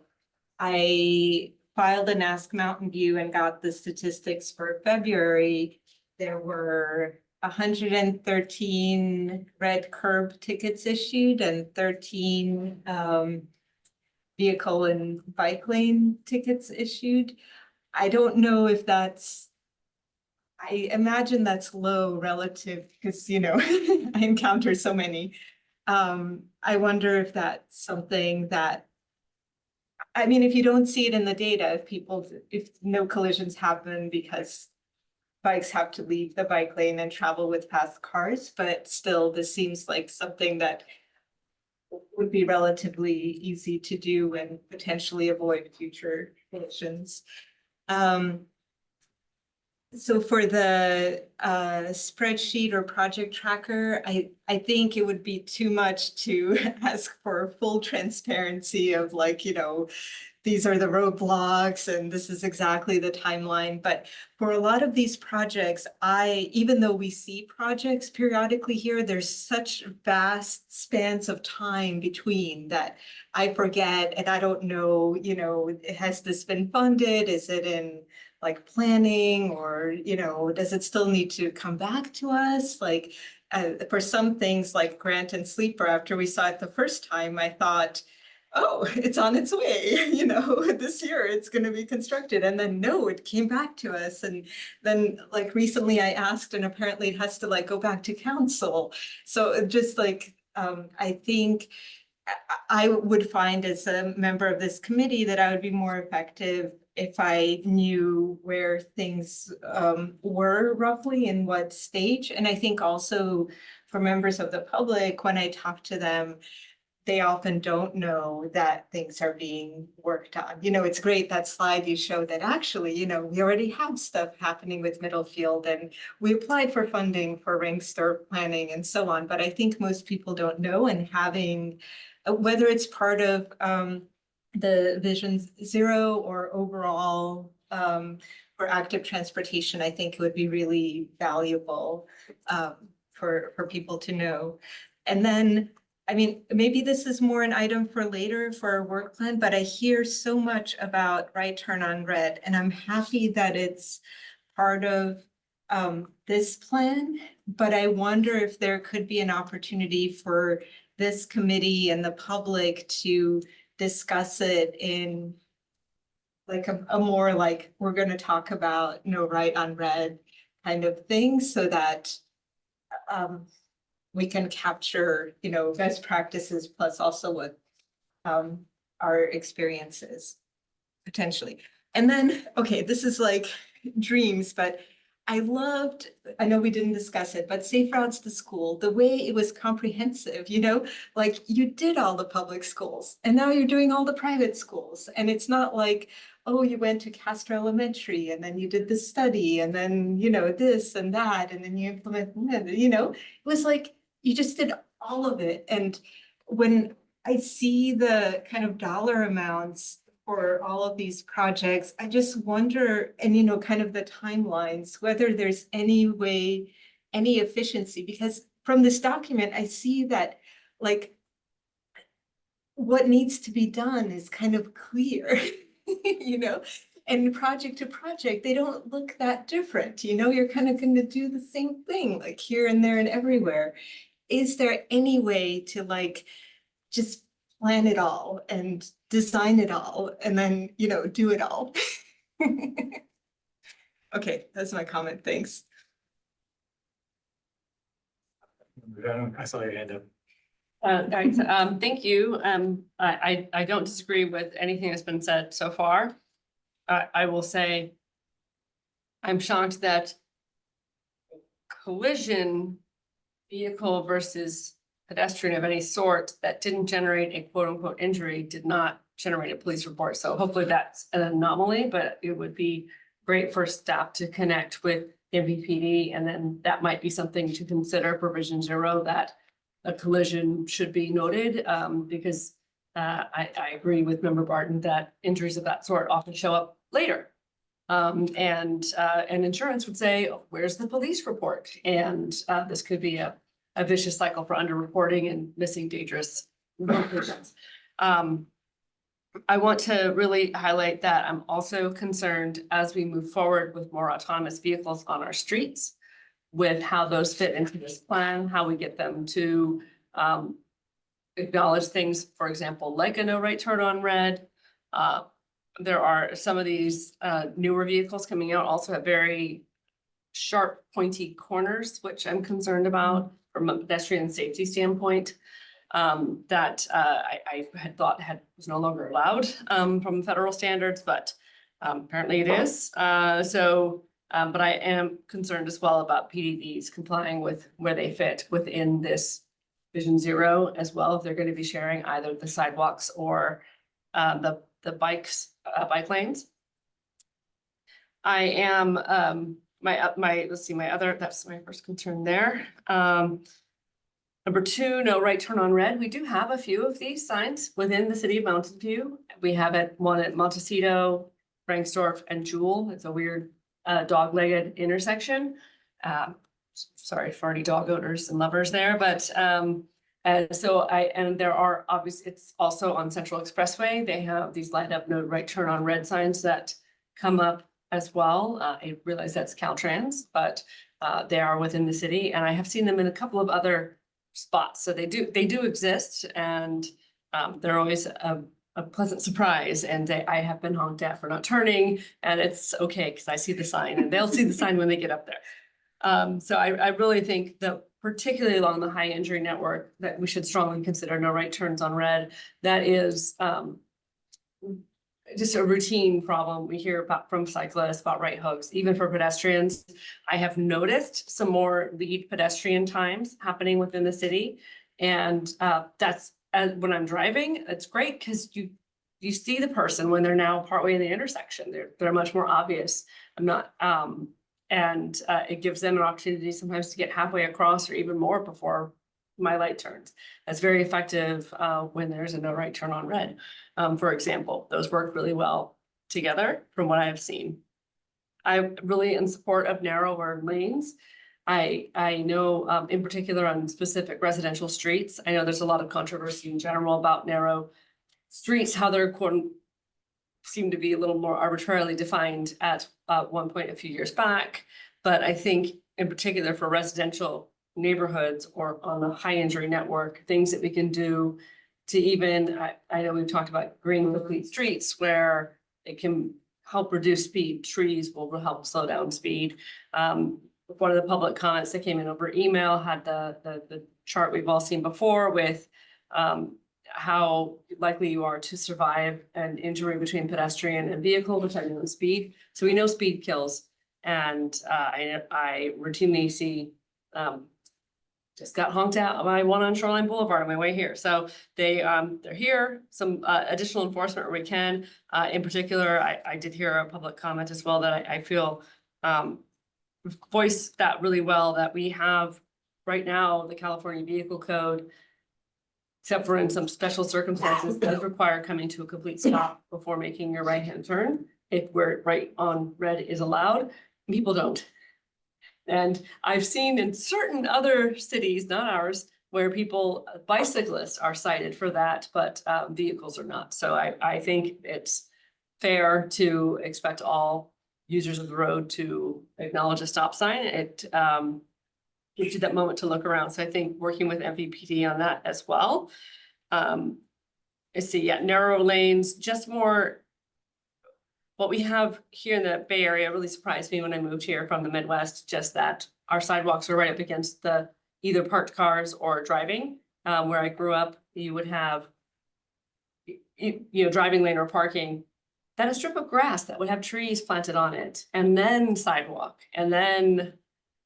S5: I filed an Ask Mountain View and got the statistics for February. There were 113 red curb tickets issued and 13 vehicle and bike lane tickets issued. I don't know if that's, I imagine that's low relative because, I encounter so many. I wonder if that's something that, if you don't see it in the data, if no collisions happen because bikes have to leave the bike lane and travel with fast cars, but still this seems like something that would be relatively easy to do and potentially avoid future collisions. So for the spreadsheet or project tracker, I think it would be too much to ask for full transparency of these are the roadblocks and this is exactly the timeline. But for a lot of these projects, even though we see projects periodically here, there's such vast spans of time between that I forget, and I don't know, has this been funded? Is it in planning, or, does it still need to come back to us? For some things like Grant and Sleeper, after we saw it the first time, I thought, oh, it's on its way, this year it's going to be constructed. And then no, it came back to us. And then recently I asked, and apparently it has to go back to council. So just I think I would find as a member of this committee that I would be more effective if I knew where things were roughly in what stage. And I think also for members of the public, when I talk to them, they often don't know that things are being worked on. It's great that slide you showed that actually, we already have stuff happening with Middlefield, and we applied for funding for ring store planning and so on. But I think most people don't know, and having, whether it's part of the Vision Zero or overall for active transportation, I think it would be really valuable for people to know. And then, maybe this is more an item for later for our work plan, but I hear so much about right turn on red, and I'm happy that it's part of this plan, but I wonder if there could be an opportunity for this committee and the public to discuss it in like a more like, we're gonna talk about no right on red kind of thing, so that we can capture, you know, best practices plus also what our experiences potentially. And then, okay, this is like dreams, but I loved, I know we didn't discuss it, but Safe Routes to School, the way it was comprehensive, you know, like you did all the public schools and now you're doing all the private schools. And it's not like, oh, you went to Castro Elementary and then you did the study and then, you know, this and that, and then you implement, you know, it was like, you just did all of it. And when I see the kind of dollar amounts for all of these projects, I just wonder, and you know, kind of the timelines, whether there's any way, any efficiency, because from this document, I see that like what needs to be done is kind of clear, you know, and project to project, they don't look that different, you know, you're kind of going to do the same thing, like here and there and everywhere. Is there any way to like just plan it all and design it all and then, you know, do it all? Okay, that's my comment. Thanks.
S2: I saw your hand up.
S9: Thank you. I don't disagree with anything that's been said so far. I will say I'm shocked that collision vehicle versus pedestrian of any sort that didn't generate a quote unquote injury did not generate a police report. So hopefully that's an anomaly, but it would be great for staff to connect with MVPD, and then that might be something to consider for Vision Zero, that a collision should be noted, because I agree with Member Barton that injuries of that sort often show up later. And insurance would say, oh, where's the police report? And this could be a vicious cycle for underreporting and missing dangerous locations. I want to really highlight that I'm also concerned as we move forward with more autonomous vehicles on our streets, with how those fit into this plan, how we get them to acknowledge things, for example, like a no right turn on red. There are some of these newer vehicles coming out also have very sharp, pointy corners, which I'm concerned about from a pedestrian safety standpoint. That I had thought was no longer allowed from federal standards, but apparently it is. But I am concerned as well about PDDs complying with where they fit within this Vision Zero as well, if they're going to be sharing either the sidewalks or the bike lanes. I am let's see, that's my first concern there. Number two, no right turn on red. We do have a few of these signs within the city of Mountain View. We have one at Montecito, Franksdorf, and Jewel. It's a weird dog-legged intersection. Sorry for any dog owners and lovers there, but and there are obviously, it's also on Central Expressway. They have these light up no right turn on red signs that come up as well. I realize that's Caltrans, but they are within the city, and I have seen them in a couple of other spots. So they do exist, and they're always a pleasant surprise. And I have been honked at for not turning, and it's okay because I see the sign, and they'll see the sign when they get up there. So I really think that particularly along the high injury network that we should strongly consider no right turns on red. That is just a routine problem we hear about from cyclists, about right hooks, even for pedestrians. I have noticed some more lead pedestrian times happening within the city. And that's when I'm driving, it's great because you see the person when they're now partway in the intersection. They're much more obvious. It gives them an opportunity sometimes to get halfway across or even more before my light turns. That's very effective when there's a no right turn on red. For example, those work really well together from what I have seen. I'm really in support of narrower lanes. I know in particular on specific residential streets, I know there's a lot of controversy in general about narrow streets, how they're seem to be a little more arbitrarily defined at one point a few years back. But I think in particular for residential neighborhoods or on the high injury network, things that we can do to even, I know we've talked about green complete streets where it can help reduce speed. Trees will help slow down speed. One of the public comments that came in over email had the chart we've all seen before with how likely you are to survive an injury between pedestrian and vehicle depending on speed. So we know speed kills. And I routinely see just got honked out by one on Shoreline Boulevard on my way here. So they're here, some additional enforcement where we can. In particular, I did hear a public comment as well that I feel voiced that really well, that we have right now, the California Vehicle Code, except for in some special circumstances, does require coming to a complete stop before making your right-hand turn. If where right on red is allowed, people don't. And I've seen in certain other cities, not ours, where bicyclists are cited for that, but vehicles are not. So I think it's fair to expect all users of the road to acknowledge a stop sign. It gives you that moment to look around. So I think working with MVPD on that as well. Let's see, yeah, narrow lanes, just more. What we have here in the Bay Area really surprised me when I moved here from the Midwest, just that our sidewalks are right up against the either parked cars or driving. Where I grew up, you would have, driving lane or parking, then a strip of grass that would have trees planted on it, and then sidewalk, and then,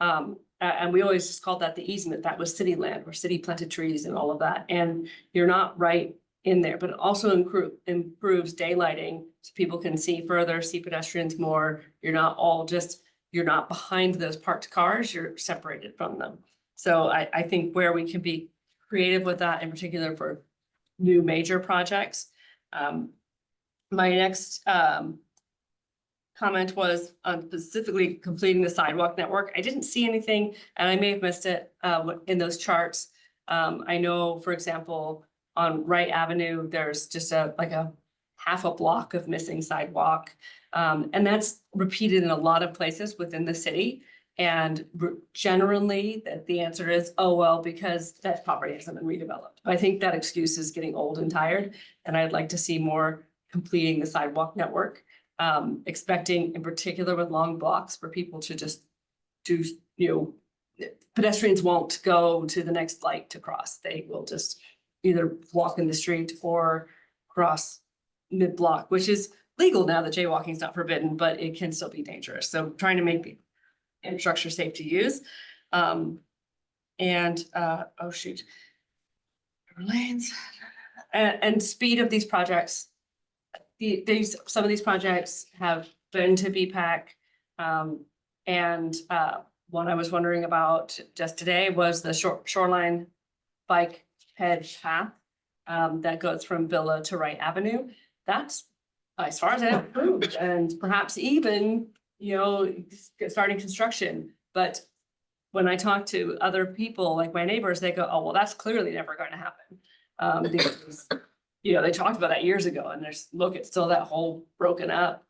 S9: and we always just called that the easement. That was city land where city planted trees and all of that. And you're not right in there, but it also improves daylighting so people can see further, see pedestrians more. You're not behind those parked cars, you're separated from them. So I think where we can be creative with that, in particular for new major projects. My next comment was on specifically completing the sidewalk network. I didn't see anything, and I may have missed it in those charts. I know, for example, on Wright Avenue, there's just like a half a block of missing sidewalk. And that's repeated in a lot of places within the city. And generally, the answer is, oh, well, because that property hasn't been redeveloped. I think that excuse is getting old and tired, and I'd like to see more completing the sidewalk network. Expecting, in particular with long blocks, for people to just do, pedestrians won't go to the next light to cross. They will just either walk in the street or cross mid-block, which is legal now that jaywalking is not forbidden, but it can still be dangerous. So trying to make the infrastructure safe to use. Oh shoot. Lanes and speed of these projects. Some of these projects have been to BPAC. One I was wondering about just today was the shoreline bike ped path that goes from Villa to Wright Avenue. That's, as far as I know, approved, and perhaps even, starting construction. But when I talk to other people, like my neighbors, they go, oh, well, that's clearly never going to happen. Because, they talked about that years ago, and it's still that whole broken up,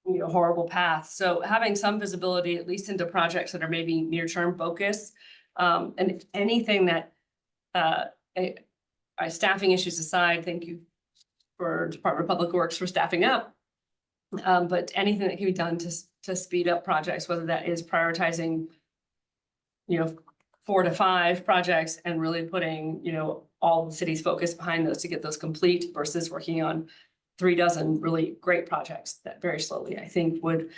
S9: horrible path. So having some visibility, at least into projects that are maybe near-term focus, and if anything that, staffing issues aside, thank you for Department of Public Works for staffing up. But anything that can be done to speed up projects, whether that is prioritizing, 4 to 5 projects and really putting, all the city's focus behind those to get those complete versus working on 3 dozen really great projects that very slowly, I think, would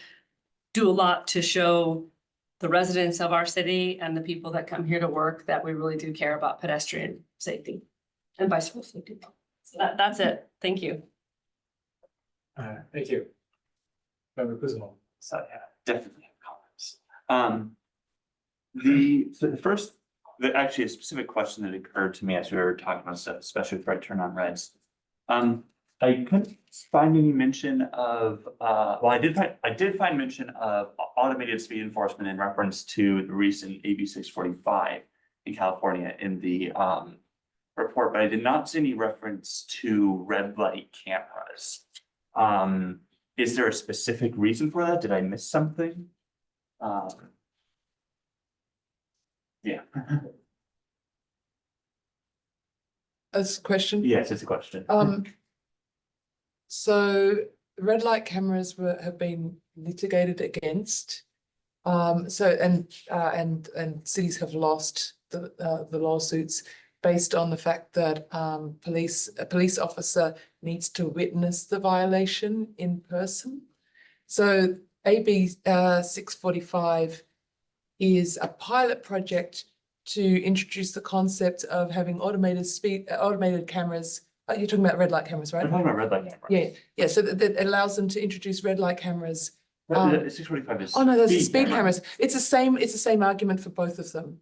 S9: do a lot to show the residents of our city and the people that come here to work that we really do care about pedestrian safety and bicycle safety. So that's it. Thank you.
S2: Thank you. Member Kuzma.
S4: So yeah, definitely have comments. Actually a specific question that occurred to me as we were talking about stuff, especially with right turn on reds. I couldn't find any mention of, I did find mention of automated speed enforcement in reference to the recent AB 645 in California in the report, but I did not see any reference to red light cameras. Is there a specific reason for that? Did I miss something? Yeah.
S6: As a question?
S4: Yes, it's a question.
S6: So red light cameras have been litigated against. And cities have lost the lawsuits based on the fact that a police officer needs to witness the violation in person. So AB 645 is a pilot project to introduce the concept of having automated cameras. You're talking about red light cameras, right?
S4: I'm talking about red light cameras.
S6: Yeah. So that allows them to introduce red light cameras.
S4: 645 is.
S6: Oh no, those are
S4: speed
S6: speed
S4: camera.
S6: cameras. It's the same argument for both of them.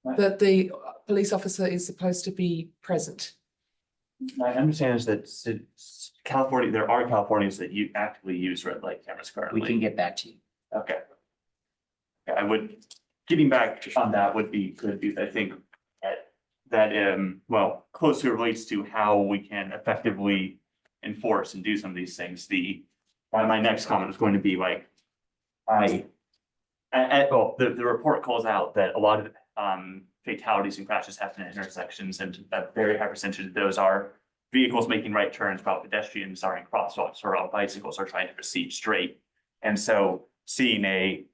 S4: Right.
S6: That the police officer is supposed to be present.
S4: My understanding is that California, there are Californians that you actively use red light cameras currently.
S1: We can get back to you.
S4: Okay. I would, getting back on that would be good, because I think that closely relates to how we can effectively enforce and do some of these things. My next comment was going to be like, the report calls out that a lot of fatalities and crashes happen at intersections, and a very high percentage of those are vehicles making right turns while pedestrians are in crosswalks or while bicycles are trying to proceed straight. And so seeing a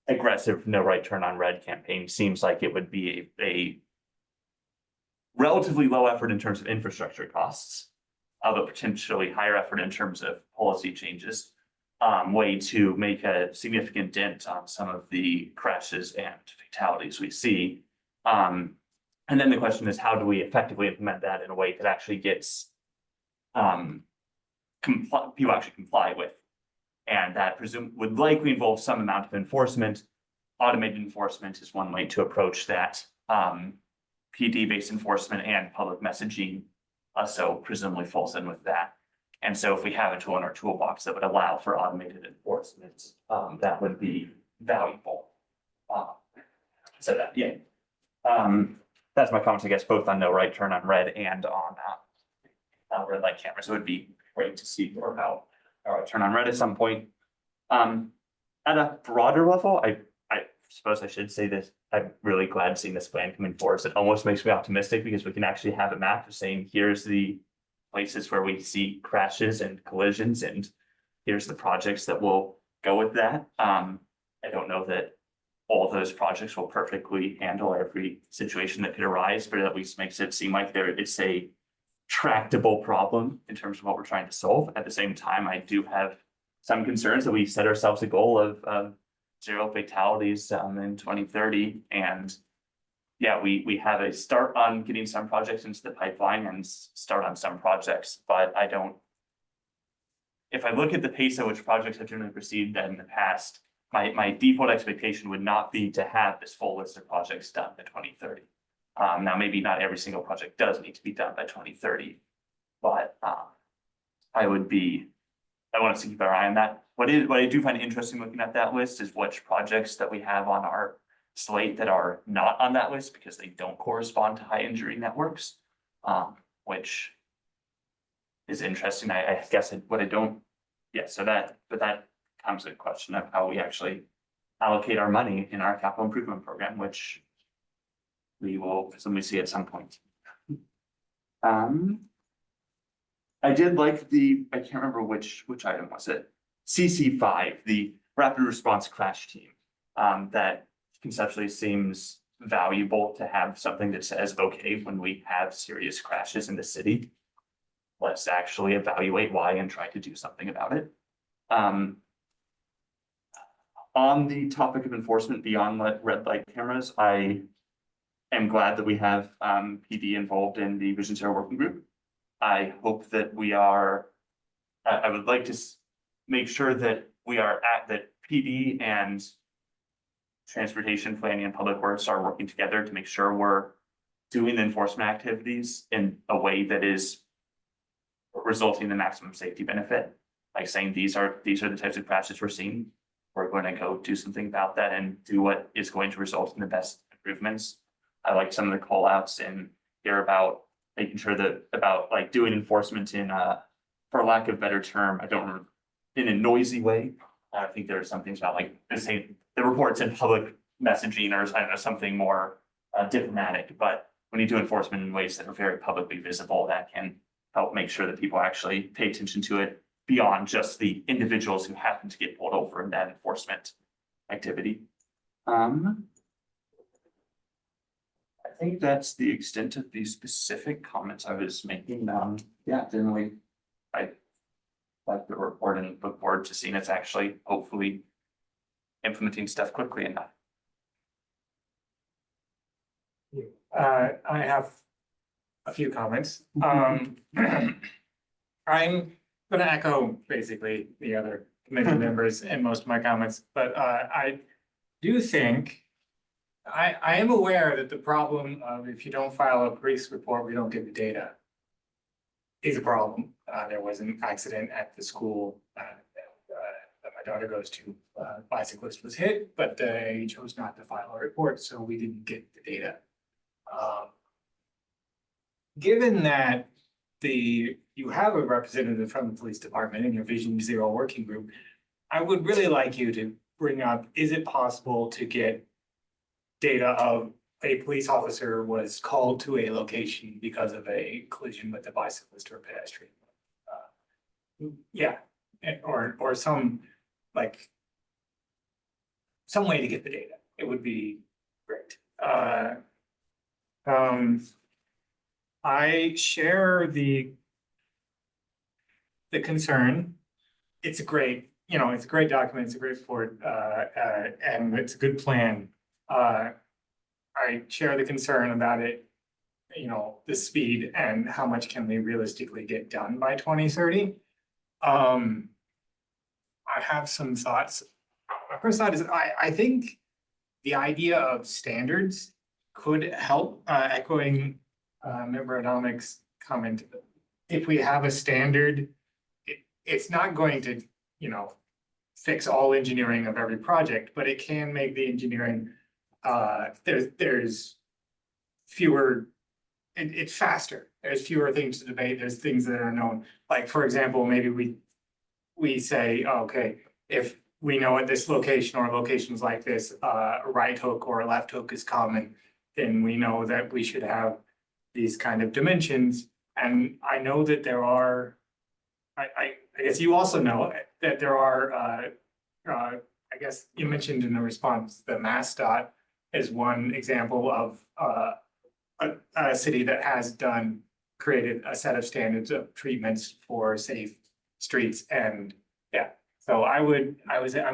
S4: aggressive no right turn on red campaign seems like it would be a relatively low effort in terms of infrastructure costs, but potentially higher effort in terms of policy changes, way to make a significant dent on some of the crashes and fatalities we see. And then the question is, how do we effectively implement that in a way that actually gets people actually comply with? And that would likely involve some amount of enforcement. Automated enforcement is one way to approach that. PD-based enforcement and public messaging also presumably falls in with that. And so if we have a tool in our toolbox that would allow for automated enforcement, that would be valuable. That's my comments, I guess, both on no right turn on red and on red light cameras. It would be great to see more about right turn on red at some point. At a broader level, I suppose I should say this. I'm really glad seeing this plan come in force. It almost makes me optimistic because we can actually have a map of saying, here's the places where we see crashes and collisions, and here's the projects that will go with that. I don't know that all those projects will perfectly handle every situation that could arise, but it at least makes it seem like it's a tractable problem in terms of what we're trying to solve. At the same time, I do have some concerns that we set ourselves a goal of 0 fatalities in 2030. And yeah, we have a start on getting some projects into the pipeline and start on some projects, but if I look at the pace at which projects have generally proceeded in the past, my default expectation would not be to have this full list of projects done by 2030. Now, maybe not every single project does need to be done by 2030, but I want us to keep our eye on that. What I do find interesting looking at that list is which projects that we have on our slate that are not on that list because they don't correspond to high injury networks, which is interesting. I guess but that comes to the question of how we actually allocate our money in our capital improvement program, which we will presumably see at some point. I did like I can't remember which item was it, CC5, the rapid response crash team, that conceptually seems valuable to have something that says, okay, when we have serious crashes in the city, let's actually evaluate why and try to do something about it. On the topic of enforcement beyond red light cameras, I am glad that we have PD involved in the Vision Zero working group. I hope that I would like to make sure that that PD and transportation planning and public works are working together to make sure we're doing the enforcement activities in a way that is resulting in the maximum safety benefit. Like saying these are the types of crashes we're seeing. We're going to go do something about that and do what is going to result in the best improvements. I like some of the call outs in here about making sure about doing enforcement in for lack of better term, I don't remember, in a noisy way. I think there are some things about the reports in public messaging or I don't know, something more diplomatic, but we need to enforcement in ways that are very publicly visible that can help make sure that people actually pay attention to it beyond just the individuals who happen to get pulled over in that enforcement activity. I think that's the extent of the specific comments I was making. Yeah, generally, I like the report and look forward to seeing it's actually hopefully implementing stuff quickly enough.
S2: I have a few comments. I'm gonna echo basically the other committee members in most of my comments, but I do think I am aware that the problem of if you don't file a police report, we don't get the data is a problem. There was an accident at the school that my daughter goes to. Bicyclist was hit, but they chose not to file a report, so we didn't get the data. Given that you have a representative from the police department in your Vision Zero working group, I would really like you to bring up, is it possible to get data of a police officer was called to a location because of a collision with a bicyclist or a pedestrian? Yeah, or some, like, some way to get the data. It would be great. I share the concern. It's a great, it's a great document, it's a great report, and it's a good plan. I share the concern about it, the speed and how much can we realistically get done by 2030. I have some thoughts. My first thought is I think the idea of standards could help, echoing Member Adamic's comment. If we have a standard, it's not going to, fix all engineering of every project, but it can make the engineering, there's fewer, it's faster. There's fewer things to debate. There's things that are known. Like, for example, maybe we say, okay, if we know at this location or locations like this, a right hook or a left hook is common, then we know that we should have these kind of dimensions. And I know that there are, I guess you also know that there are, I guess you mentioned in the response, the MassDOT is one example of a city that has created a set of standards of treatments for safe streets. And yeah, so I'm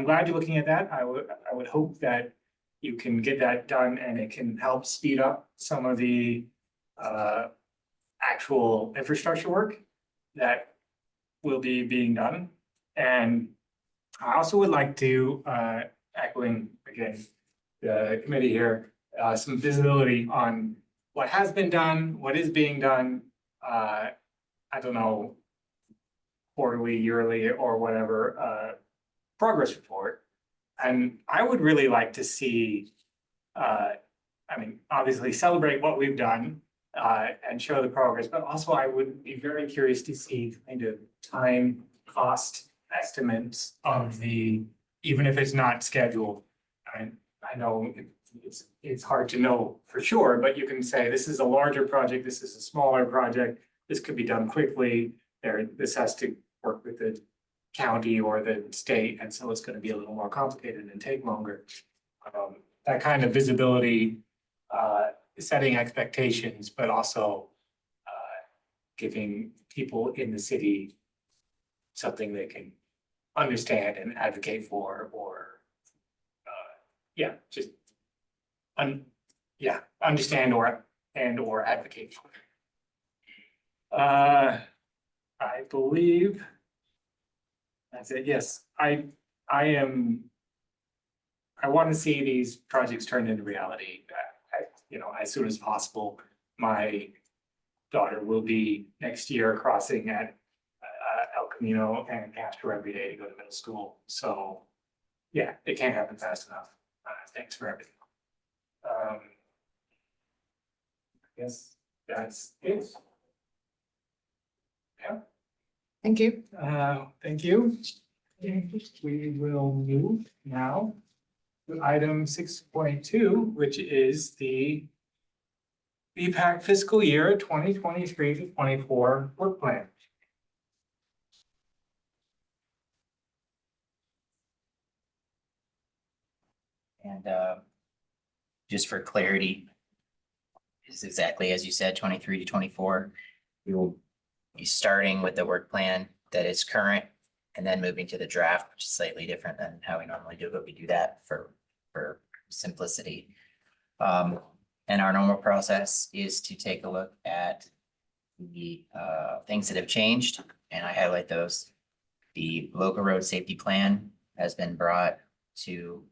S2: glad you're looking at that. I would hope that you can get that done and it can help speed up some of the actual infrastructure work that will be being done. And I also would like to, echoing again, the committee here, some visibility on what has been done, what is being done. I don't know, quarterly, yearly, or whatever, progress report. And I would really like to see, obviously celebrate what we've done and show the progress, but also I would be very curious to see kind of time, cost estimates of even if it's not scheduled. I know it's hard to know for sure, but you can say this is a larger project, this is a smaller project, this could be done quickly. This has to work with the county or the state, and so it's going to be a little more complicated and take longer. That kind of visibility, setting expectations, but also giving people in the city something they can understand and advocate for, or understand or advocate for. I believe that's it. Yes, I want to see these projects turned into reality, as soon as possible. My daughter will be next year crossing at El Camino and Castro every day to go to middle school. So yeah, it can't happen fast enough. Thanks for everything. I guess that's it. Yeah.
S6: Thank you.
S2: Thank you. We will move now to item 6.2, which is the BPAC fiscal year 2023 to 24 work plan.
S1: And just for clarity, is exactly as you said, 23 to 24. We will be starting with the work plan that is current and then moving to the draft, which is slightly different than how we normally do, but we do that for simplicity. And our normal process is to take a look at the things that have changed, and I highlight those. The local road safety plan has been brought to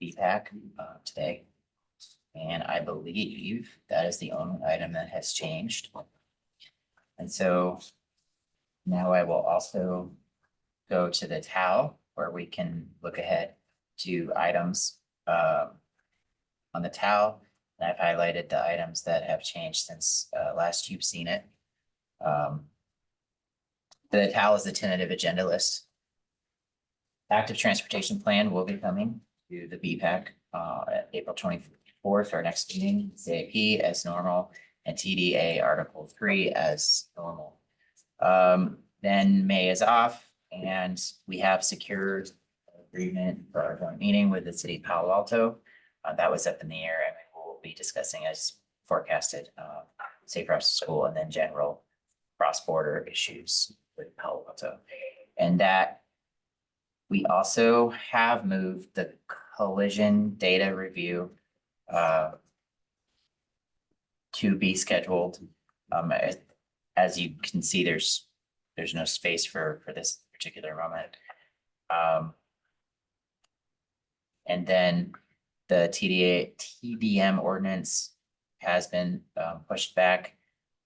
S1: BPAC today. And I believe that is the only item that has changed. And so now I will also go to the TAL where we can look ahead to items on the TAL. And I've highlighted the items that have changed since last you've seen it. The TAL is the tentative agenda list. Active transportation plan will be coming to the BPAC at April 24th, our next meeting, CIP as normal, and TDA Article 3 as normal. Then May is off, and we have secured agreement for our joint meeting with the city of Palo Alto. That was up in the air, and we'll be discussing as forecasted, safe routes to school, and then general cross-border issues with Palo Alto. And that we also have moved the collision data review to be scheduled. As you can see, there's no space for this particular moment. And then the TDM ordinance has been pushed back.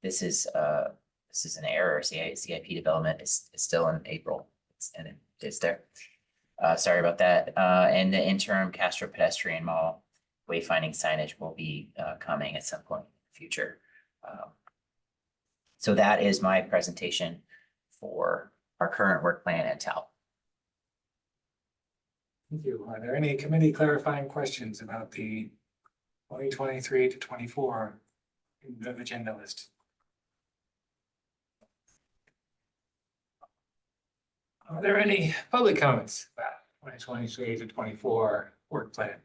S1: This is an error. CIP development is still in April, and it's there. Sorry about that. And the interim Castro Pedestrian Mall wayfinding signage will be coming at some point in the future. So that is my presentation for our current work plan at TAL.
S2: Thank you. Are there any committee clarifying questions about the 2023 to 24 agenda list? Are there any public comments about 2023 to 24 work plan?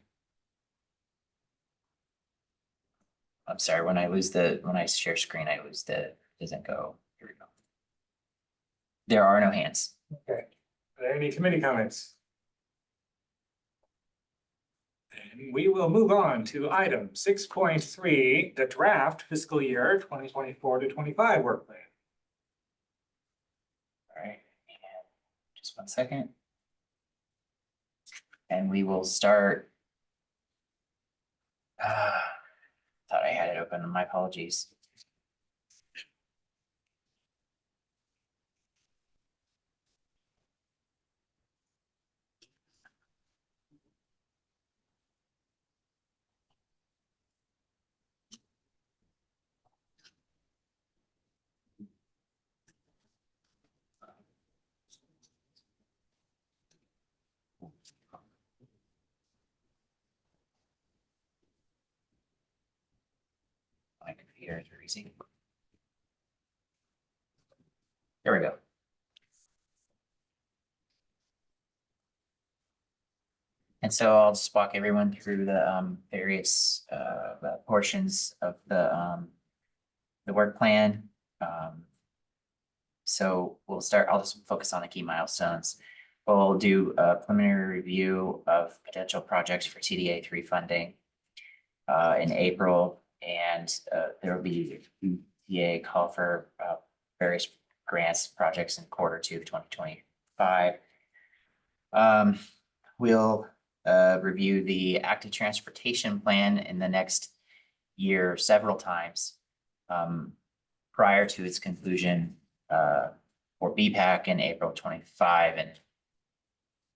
S1: I'm sorry, when I share screen, I lose doesn't go. Here we go. There are no hands.
S2: Okay. Are there any committee comments? Then we will move on to item 6.3, the draft fiscal year 2024 to 25 work plan.
S1: All right, and just 1 second. And we will start. Thought I had it open, my apologies. My computer is freezing. There we go. And so I'll just walk everyone through the various portions of the work plan. So we'll start, I'll just focus on the key milestones. We'll do a preliminary review of potential projects for TDA 3 funding in April, and there will be TDA call for various grants projects in Q2 of 2025. We'll review the active transportation plan in the next year several times prior to its conclusion for BPAC in April 25 and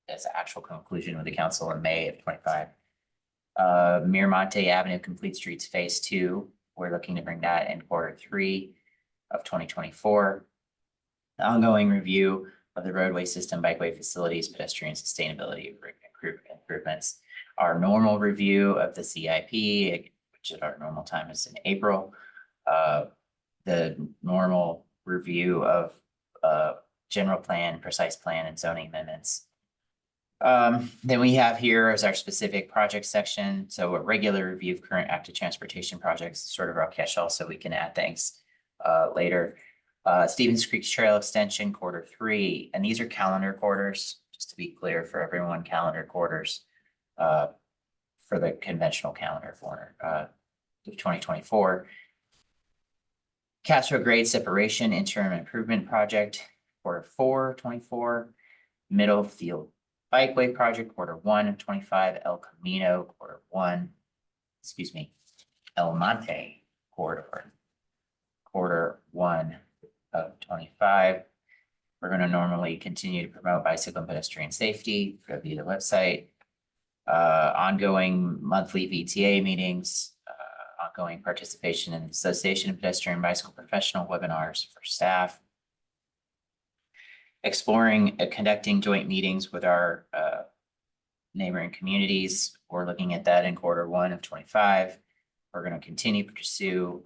S1: as actual conclusion with the council in May of 25. Miramonte Avenue Complete Streets Phase 2, we're looking to bring that in Q3 of 2024. The ongoing review of the roadway system, bikeway facilities, pedestrian sustainability improvements. Our normal review of the CIP, which at our normal time is in April. the normal review of general plan, precise plan, and zoning amendments. Then we have here is our specific project section. So a regular review of current active transportation projects, sort of our catch-all, so we can add things later. Stevens Creek Trail Extension, Q3, and these are calendar quarters, just to be clear for everyone, calendar quarters for the conventional calendar for 2024. Castro Grade Separation Interim Improvement Project, Q4 24. Middle Field Bikeway Project, Q1 of 25. El Camino, Q1. Excuse me, El Monte Corridor, Q1 of 25. We're going to normally continue to promote bicycle and pedestrian safety via the website. Ongoing monthly VTA meetings, ongoing participation in the Association of Pedestrian Bicycle Professional webinars for staff. Exploring conducting joint meetings with our neighboring communities. We're looking at that in Q1 of 25. We're going to continue to pursue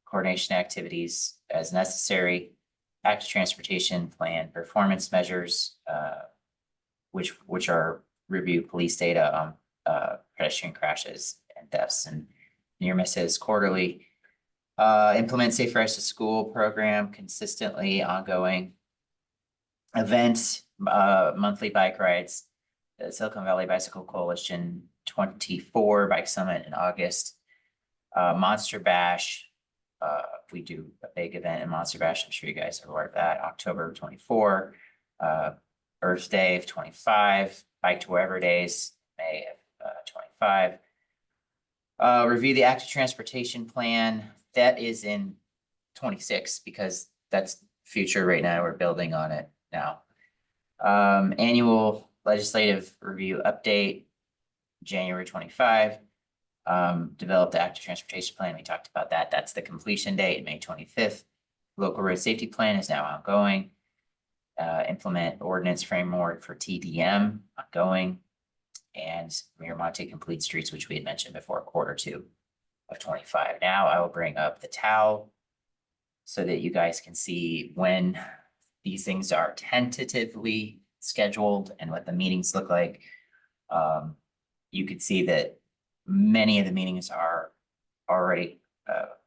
S1: coordination activities as necessary. Active transportation plan performance measures, which are review police data on pedestrian crashes and deaths and near misses quarterly. Implement Safe Routes to School program consistently ongoing. Events, monthly bike rides, the Silicon Valley Bicycle Coalition 24 Bike Summit in August. Monster Bash, we do a big event in Monster Bash. I'm sure you guys are aware of that. October 24, Earth Day of 25, Bike to Wherever Days, May of 25. Review the active transportation plan. That is in 26 because that's future right now. We're building on it now. Annual legislative review update, January 25. Develop the active transportation plan. We talked about that. That's the completion date, May 25th. Local road safety plan is now ongoing. Implement ordinance framework for TDM ongoing. And Miramonte Complete Streets, which we had mentioned before, Q2 of 25. Now I will bring up the TAL so that you guys can see when these things are tentatively scheduled and what the meetings look like. You could see that many of the meetings are already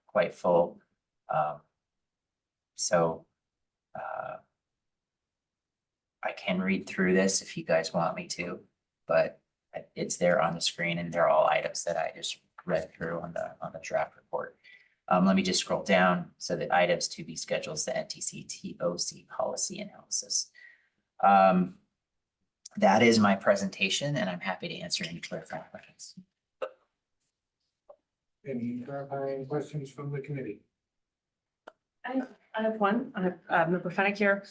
S1: quite full. So I can read through this if you guys want me to, but it's there on the screen and they're all items that I just read through on the draft report. Let me just scroll down. So the items to be scheduled is the NTC TOC policy analysis. That is my presentation and I'm happy to answer any clarifying questions.
S2: Any clarifying questions from the committee?
S9: I have one. I have Member Fennick here.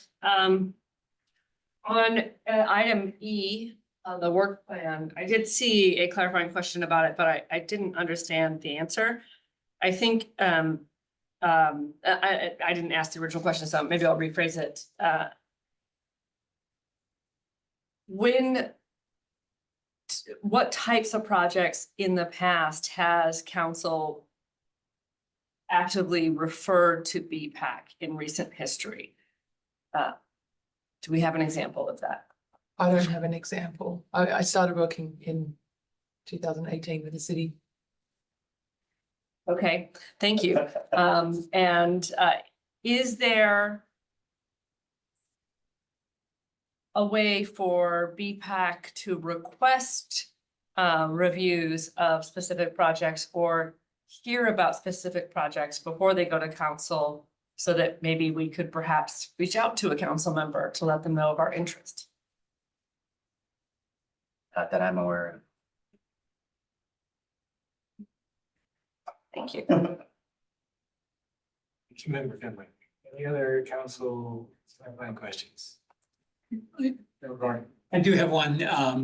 S9: On item E, on the work plan, I did see a clarifying question about it, but I didn't understand the answer. I think I didn't ask the original question, so maybe I'll rephrase it. What types of projects in the past has council actively referred to BPAC in recent history? Do we have an example of that?
S6: I don't have an example. I started working in 2018 with the city.
S9: Okay, thank you. Is there a way for BPAC to request reviews of specific projects or hear about specific projects before they go to council so that maybe we could perhaps reach out to a council member to let them know of our interest?
S1: Not that I'm aware of.
S9: Thank you.
S2: Member Finley, any other council clarifying questions?
S8: I do have one.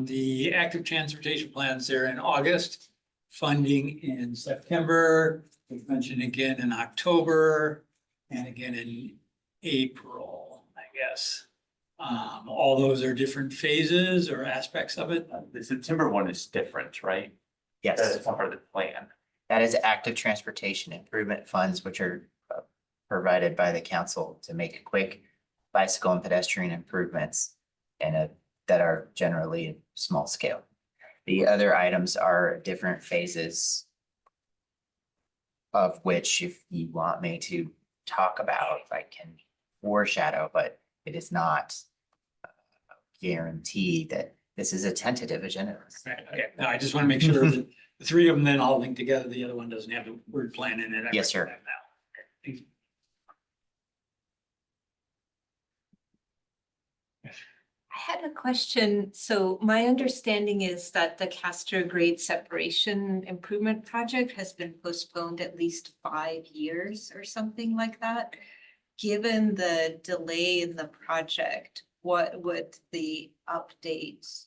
S8: The active transportation plans there in August, funding in September, we mentioned again in October, and again in April, I guess. All those are different phases or aspects of it.
S4: The September one is different, right?
S1: Yes.
S4: It's not part of the plan.
S1: That is active transportation improvement funds, which are provided by the council to make quick bicycle and pedestrian improvements that are generally small scale. The other items are different phases of which, if you want me to talk about, I can foreshadow, but it is not guaranteed that this is a tentative agenda.
S8: Right, okay. No, I just want to make sure that the three of them then all link together. The other one doesn't have the word plan in it. I
S1: Yes, sir.
S8: recognize that now. Okay, thank you.
S5: I had a question. So my understanding is that the Castro grade separation improvement project has been postponed at least 5 years or something like that. Given the delay in the project, what would the update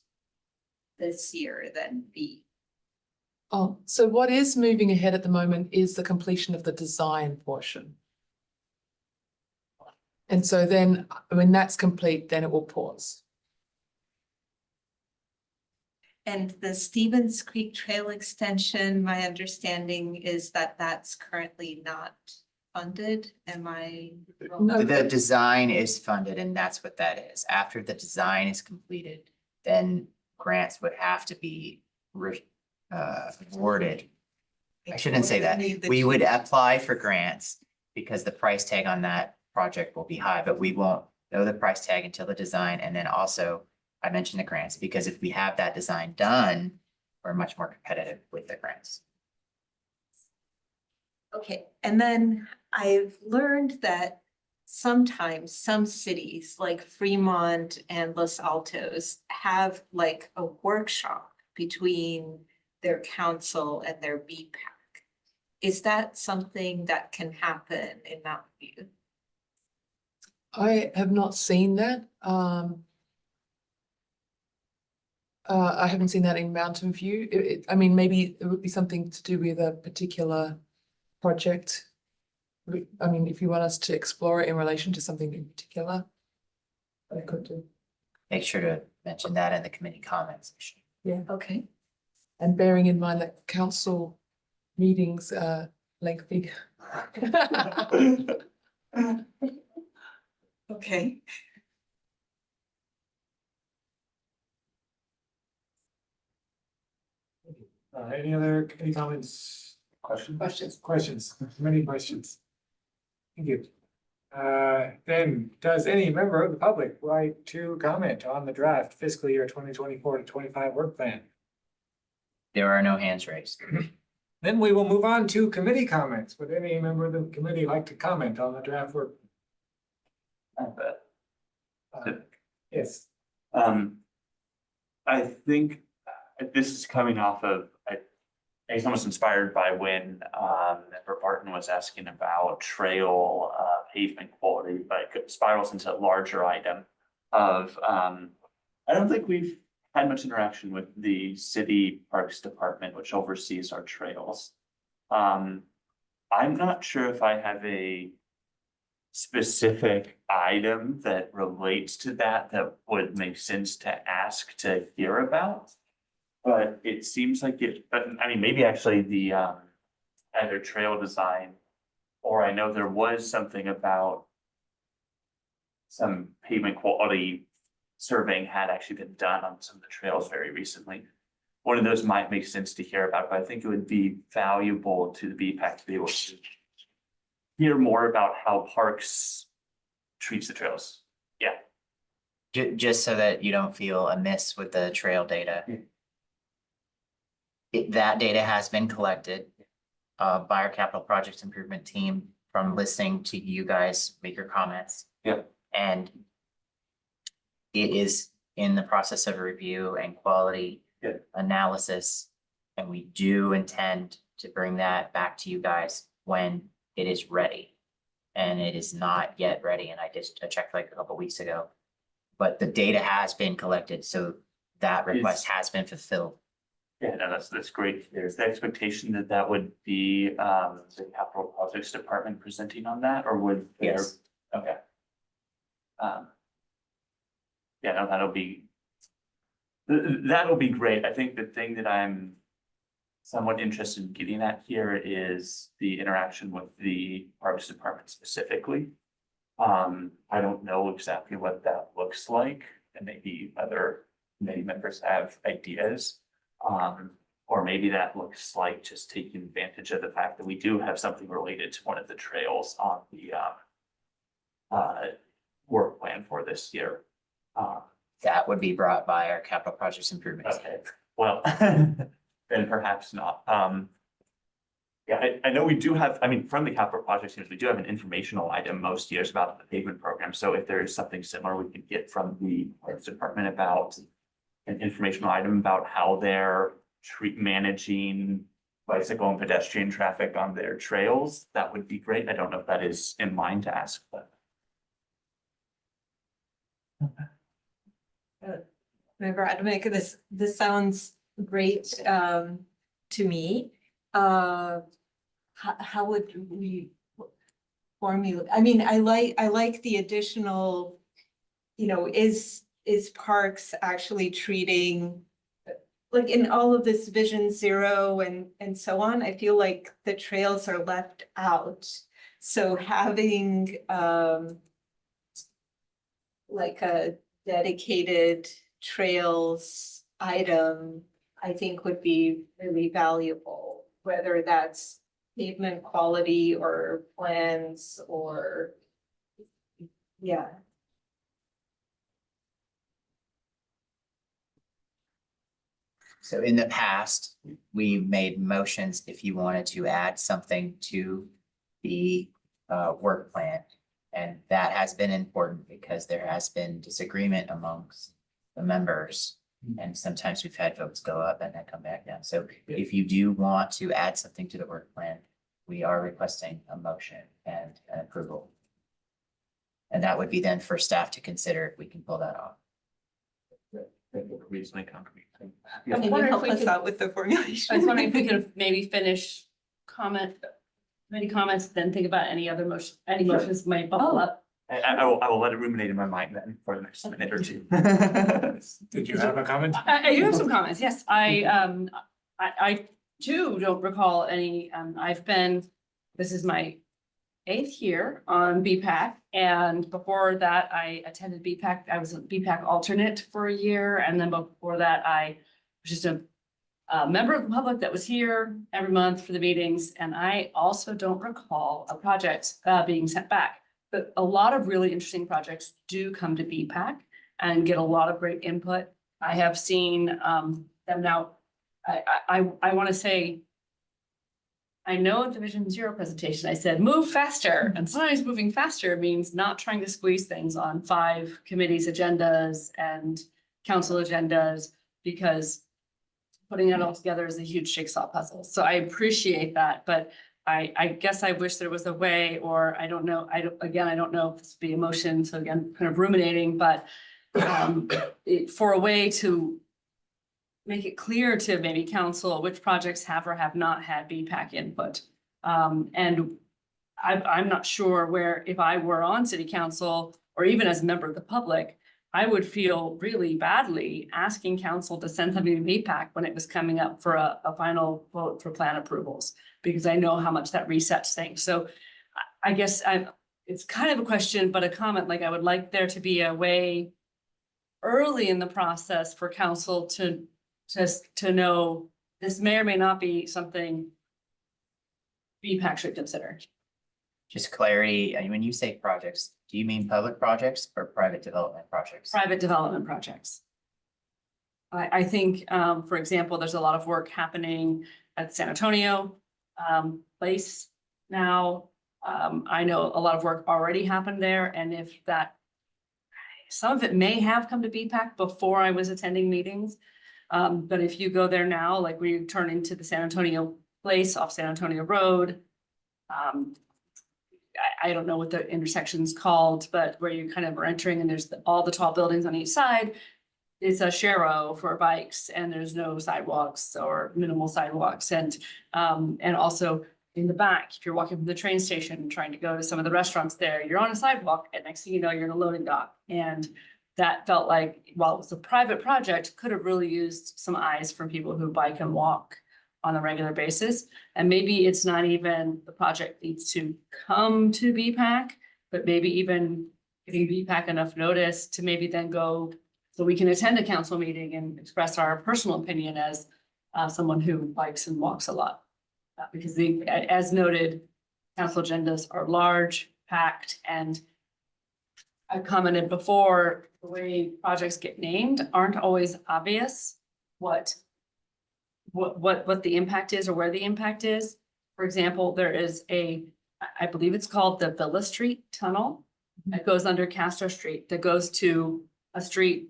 S5: this year then be?
S6: Oh, so what is moving ahead at the moment is the completion of the design portion. And so then when that's complete, then it will pause.
S5: And the Stevens Creek Trail extension, my understanding is that that's currently not funded. Am I wrong?
S6: No.
S1: The design is funded, and that's what that is. After the design is completed, then grants would have to be awarded. I shouldn't say that. We would apply for grants because the price tag on that project will be high, but we won't know the price tag until the design. And then also, I mentioned the grants, because if we have that design done, we're much more competitive with the grants.
S5: Okay, and then I've learned that sometimes some cities like Fremont and Los Altos have like a workshop between their council and their BPAC. Is that something that can happen in Mountain View?
S6: I have not seen that. I haven't seen that in Mountain View. I mean, maybe it would be something to do with a particular project. I mean, if you want us to explore it in relation to something in particular, I could do.
S1: Make sure to mention that in the committee comments section.
S6: Yeah,
S5: Okay.
S6: and bearing in mind that council meetings are lengthy.
S5: Okay.
S2: Any other committee comments? Questions, many questions. Thank you. Then, does any member of the public like to comment on the draft fiscal year 2024 to 25 work plan?
S1: There are no hands raised.
S2: Then we will move on to committee comments. Would any member of the committee like to comment on the draft work? Yes.
S4: I think this is coming off of, it's almost inspired by when Member Barton was asking about trail pavement quality, but it spirals into a larger item of, I don't think we've had much interaction with the city parks department, which oversees our trails. I'm not sure if I have a specific item that relates to that would make sense to ask to hear about. But it seems like but I mean, maybe actually the either trail design, or I know there was something about some pavement quality surveying had actually been done on some of the trails very recently. One of those might make sense to hear about, but I think it would be valuable to the BPAC to be able to hear more about how parks treats the trails. Yeah.
S1: Just so that you don't feel amiss with the trail data. That data has been collected by our capital projects improvement team from listening to you guys make your comments.
S4: Yeah.
S1: And it is in the process of review and quality analysis. And we do intend to bring that back to you guys when it is ready. And it is not yet ready. And I checked like a couple weeks ago. But the data has been collected, so that request has been fulfilled.
S4: Yeah, no, that's great. There's the expectation that that would be the capital projects department presenting on that, or would there?
S1: Yes.
S4: Okay. Yeah, no, that'll be great. I think the thing that I'm somewhat interested in getting at here is the interaction with the Parks Department specifically. I don't know exactly what that looks like, and maybe other committee members have ideas. Or maybe that looks like just taking advantage of the fact that we do have something related to one of the trails on the work plan for this year.
S1: That would be brought by our capital projects improvements.
S4: Okay, well, then perhaps not. Yeah, I know we do have, I mean, from the capital projects, we do have an informational item most years about the pavement program. So if there is something similar, we can get from the Parks Department about an informational item about how they're managing bicycle and pedestrian traffic on their trails. That would be great. I don't know if that is in mind to ask, but.
S5: Member Adamick, this sounds great to me. How would we formulate? I mean, I like the additional, is Parks actually treating, like in all of this Vision Zero and so on, I feel like the trails are left out. So having like a dedicated trails item, I think would be really valuable, whether that's pavement quality or plans or, yeah.
S1: So in the past, we made motions if you wanted to add something to the work plan. And that has been important because there has been disagreement amongst the members. And sometimes we've had votes go up and then come back down. So if you do want to add something to the work plan, we are requesting a motion and an approval. And that would be then for staff to consider if we can pull that off.
S4: Reasonably concrete.
S5: Can you
S9: wonder if
S5: help
S9: we
S5: us
S9: could-
S5: out with the formulation?
S9: I was wondering if we could maybe finish many comments, then think about any motions might bubble up.
S4: I will let it ruminate in my mind then for the next minute or two.
S2: Did you have a comment?
S9: I do have some comments, yes. I too don't recall any, this is my 8th year on BPAC. And before that, I attended BPAC. I was a BPAC alternate for a year. And then before that, I was just a member of the public that was here every month for the meetings. And I also don't recall a project being sent back. But a lot of really interesting projects do come to BPAC and get a lot of great input. I have seen them now. I want to say, I know at the Vision Zero presentation, I said, move faster. And sometimes moving faster means not trying to squeeze things on 5 committees' agendas and council agendas, because putting it all together is a huge jigsaw puzzle. So I appreciate that, but I guess I wish there was a way, or I don't know, I don't know if this would be a motion, so again, kind of ruminating, but for a way to make it clear to maybe council which projects have or have not had BPAC input. And I'm not sure where, if I were on city council or even as a member of the public, I would feel really badly asking council to send something to BPAC when it was coming up for a final vote for plan approvals, because I know how much that resets things. So I guess it's kind of a question, but a comment, like I would like there to be a way early in the process for council to know this may or may not be something BPAC should consider.
S1: Just clarity, when you say projects, do you mean public projects or private development projects?
S9: Private development projects. I think, for example, there's a lot of work happening at San Antonio Place now. I know a lot of work already happened there, and if that, some of it may have come to BPAC before I was attending meetings. But if you go there now, like when you turn into the San Antonio Place off San Antonio Road, I don't know what the intersection's called, but where you kind of are entering and there's all the tall buildings on each side. It's a Shero for bikes, and there's no sidewalks or minimal sidewalks. And also in the back, if you're walking from the train station and trying to go to some of the restaurants there, you're on a sidewalk, and next thing you know, you're in a loading dock. And that felt like, while it was a private project, could have really used some eyes from people who bike and walk on a regular basis. And maybe it's not even the project needs to come to BPAC, but maybe even giving BPAC enough notice to maybe then go, so we can attend a council meeting and express our personal opinion as someone who bikes and walks a lot. Because as noted, council agendas are large, packed, and I commented before, the way projects get named aren't always obvious what the impact is or where the impact is. For example, there is I believe it's called the Villa Street Tunnel that goes under Castro Street, that goes to a street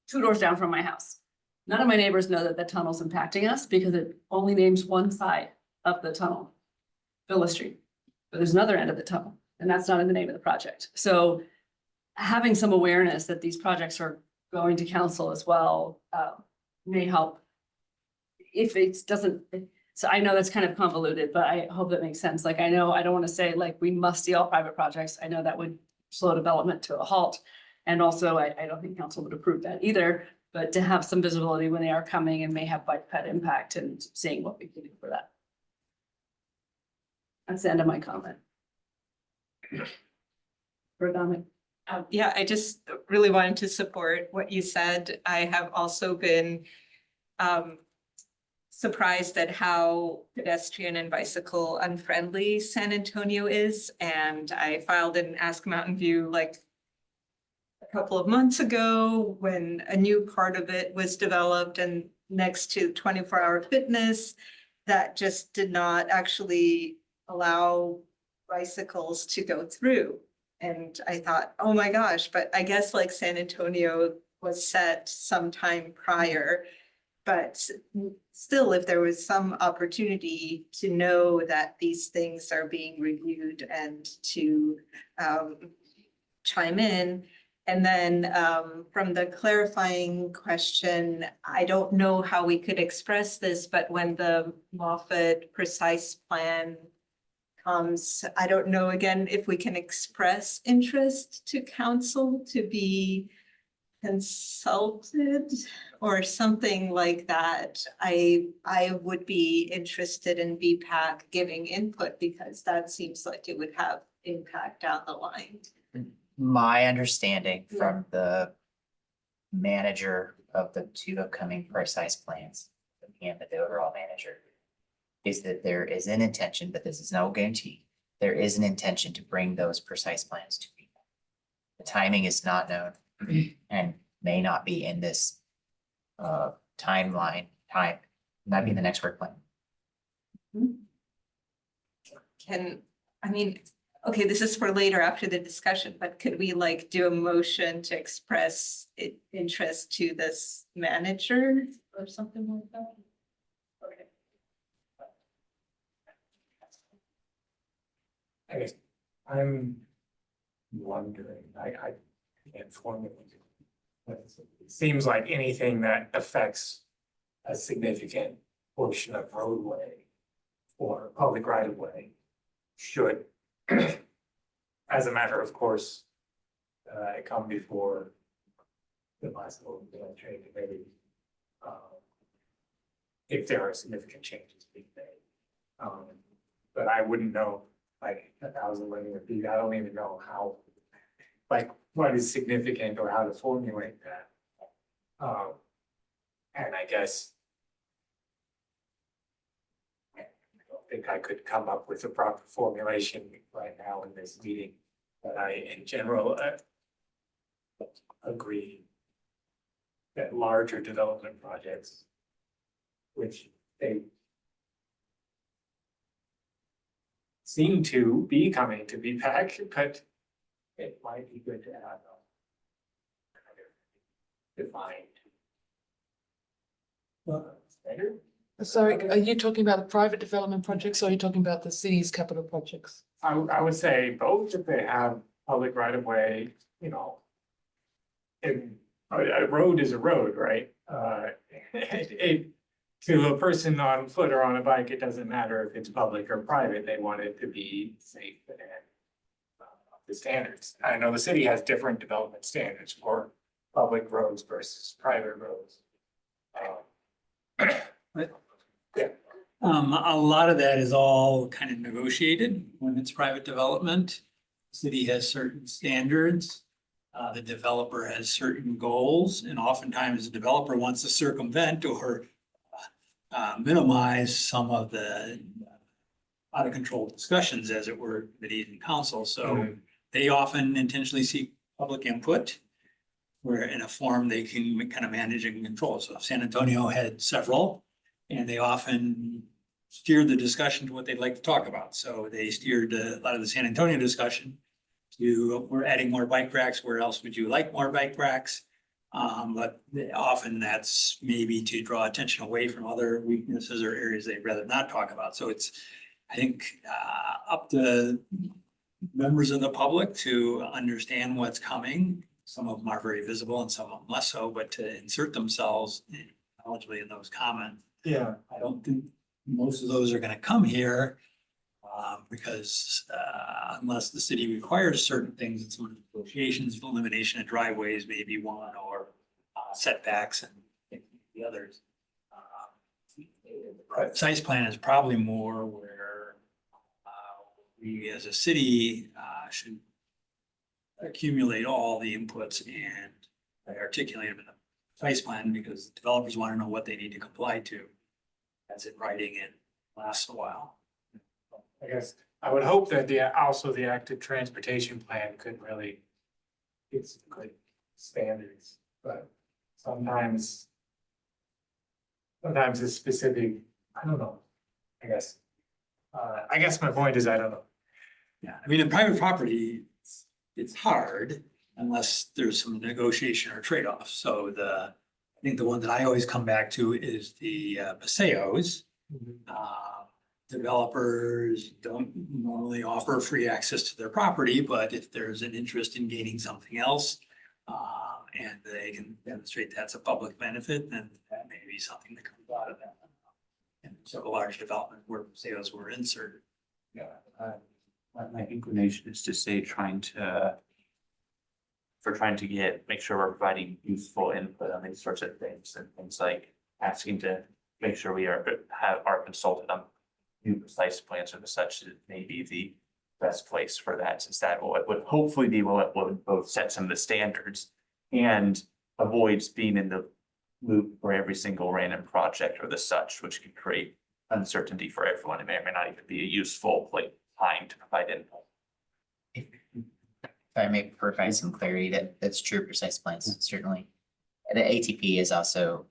S9: 2 doors down from my house. None of my neighbors know that the tunnel's impacting us because it only names one side of the tunnel, Villa Street. But there's another end of the tunnel, and that's not in the name of the project. So having some awareness that these projects are going to council as well may help. If it doesn't, so I know that's kind of convoluted, but I hope that makes sense. Like, I know I don't want to say like we must see all private projects. I know that would slow development to a halt. And also, I don't think council would approve that either, but to have some visibility when they are coming and may have bike ped impact and seeing what we can do for that. That's the end of my comment.
S5: Yeah, I just really wanted to support what you said. I have also been surprised at how pedestrian and bicycle unfriendly San Antonio is. And I filed an Ask Mountain View like a couple of months ago when a new part of it was developed and next to 24-hour fitness that just did not actually allow bicycles to go through. And I thought, oh my gosh, but I guess like San Antonio was set sometime prior. But still, if there was some opportunity to know that these things are being reviewed and to chime in. And then from the clarifying question, I don't know how we could express this, but when the Moffett precise plan comes, I don't know again if we can express interest to council to be consulted or something like that. I would be interested in BPAC giving input because that seems like it would have impact down the line.
S1: My understanding from the manager of the 2 upcoming precise plans, and the overall manager, is that there is an intention, but this is no guarantee. There is an intention to bring those precise plans to people. The timing is not known and may not be in this timeline. Might be in the next work plan.
S5: Okay, this is for later after the discussion, but could we like do a motion to express interest to this manager or something like that? Okay.
S2: I guess I'm wondering, I can't formulate it. But it seems like anything that affects a significant portion of roadway or public right of way should, as a matter of course, come before the bicycle trade committee. If there are significant changes being made. But I wouldn't know, like 1,000 linear feet, I don't even know how, like, what is significant or how to formulate that. And I guess I don't think I could come up with a proper formulation right now in this meeting, but I, in general, agree that larger development projects, which they seem to be coming to BPAC, but it might be good to have defined. Better?
S6: Sorry, are you talking about the private development projects or are you talking about the city's capital projects?
S2: I would say both, if they have public right of way, you know. And a road is a road, right? To a person on foot or on a bike, it doesn't matter if it's public or private, they want it to be safe and the standards. I know the city has different development standards for public roads versus private roads.
S8: A lot of that is all kind of negotiated when it's private development. City has certain standards. The developer has certain goals, and oftentimes the developer wants to circumvent or minimize some of the out of control discussions, as it were, committees and council. So they often intentionally seek public input where in a form they can kind of manage and control. So San Antonio had several, and they often steered the discussion to what they'd like to talk about. So they steered a lot of the San Antonio discussion to, we're adding more bike racks. Where else would you like more bike racks? But often that's maybe to draw attention away from other weaknesses or areas they'd rather not talk about. So it's, I think, up to members of the public to understand what's coming. Some of them are very visible and some of them less so, but to insert themselves knowledgeably in those comments.
S2: Yeah.
S8: I don't think most of those are gonna come here. Because unless the city requires certain things, in some of the negotiations, elimination of driveways may be one, or setbacks and the others. Size plan is probably more where we as a city should accumulate all the inputs and articulate them in the size plan, because developers want to know what they need to comply to. That's in writing and lasts a while.
S2: I guess I would hope that also the active transportation plan could really get some good standards, but sometimes it's specific, I don't know, I guess my point is, I don't know.
S8: Yeah, I mean, in private property, it's hard unless there's some negotiation or trade-off. So I think the one that I always come back to is the Paseos. Developers don't normally offer free access to their property, but if there's an interest in gaining something else, and they can demonstrate that's a public benefit, then that may be something that comes out of that. And so a large development where Paseos were inserted.
S4: Yeah, my inclination is to say trying to make sure we're providing useful input on these sorts of things, and things like asking to make sure we are consulted on new precise plans or the such, that may be the best place for that, since that would hopefully be what would both set some of the standards and avoids being in the loop for every single random project or the such, which can create uncertainty for everyone. It may or may not even be a useful time to provide input.
S1: If I may provide some clarity, that's true, precise plans, certainly. The ATP is also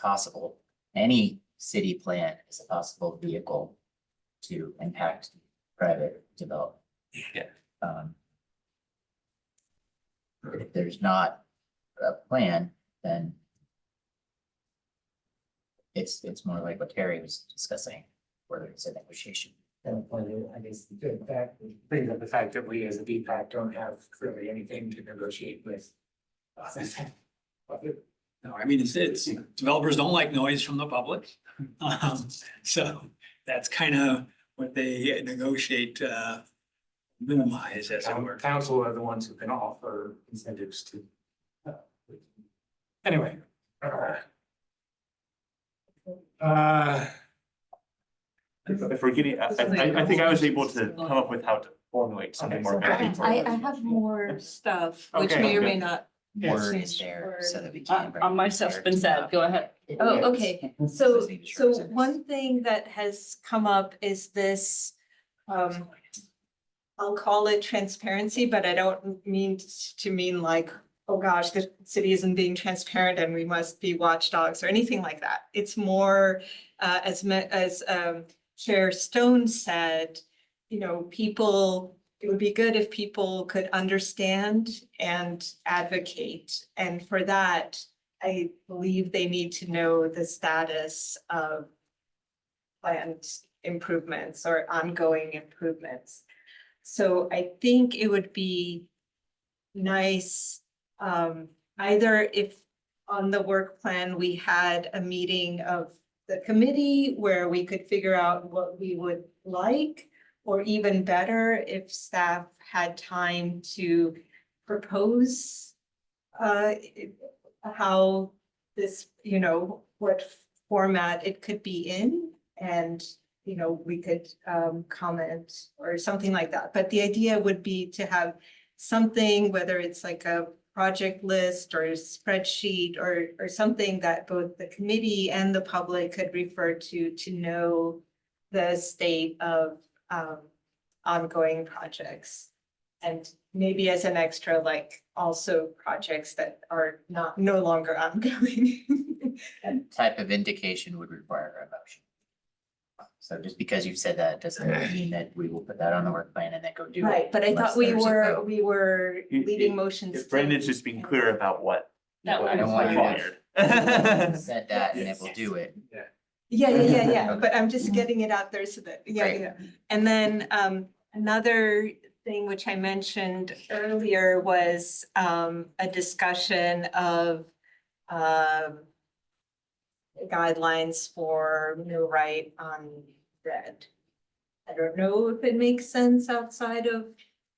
S1: possible. Any city plan is a possible vehicle to impact private development.
S4: Yeah.
S1: If there's not a plan, then it's more like what Terry was discussing, where it's a negotiation.
S2: I guess the fact that we as a BPAC don't have really anything to negotiate with.
S8: No, I mean, it's developers don't like noise from the public. So that's kind of what they negotiate, minimize, as it were.
S2: Council are the ones who can offer incentives to. Anyway.
S4: If we're getting, I think I was able to come up with how to formulate something more.
S5: I have more stuff, which
S2: Okay.
S5: may or may not.
S1: Word is there so that we can. bring
S9: My
S1: it
S9: stuff's
S1: there
S9: been
S1: to
S9: said,
S1: the-
S9: go ahead.
S5: Oh, okay. So,
S1: Just need to show
S5: so
S1: us.
S5: one thing that has come up is this, I'll call it transparency, but I don't mean to mean like, oh gosh, the city isn't being transparent and we must be watchdogs or anything like that. It's more, as Chair Stone said, people, it would be good if people could understand and advocate. And for that, I believe they need to know the status of planned improvements or ongoing improvements. So I think it would be nice, either if on the work plan, we had a meeting of the committee where we could figure out what we would like, or even better, if staff had time to propose how this, what format it could be in, and, you know, we could comment or something like that. But the idea would be to have something, whether it's like a project list or a spreadsheet or something that both the committee and the public could refer to know the state of ongoing projects. And maybe as an extra, like also projects that are no longer ongoing.
S1: That type of indication would require a motion. So just because you've said that doesn't mean that we will put that on the work plan and then go do it.
S5: Right, but I
S1: unless
S5: thought we
S1: there's a
S5: were,
S1: vote.
S5: leaving motions.
S4: If Brendan's just being clear about what.
S9: That
S1: I don't want you to
S4: required.
S1: said that and it will do it.
S5: Yeah, but I'm just getting it out there so that,
S1: Great.
S5: yeah. And then another thing which I mentioned earlier was a discussion of guidelines for no right on red. I don't know if it makes sense outside of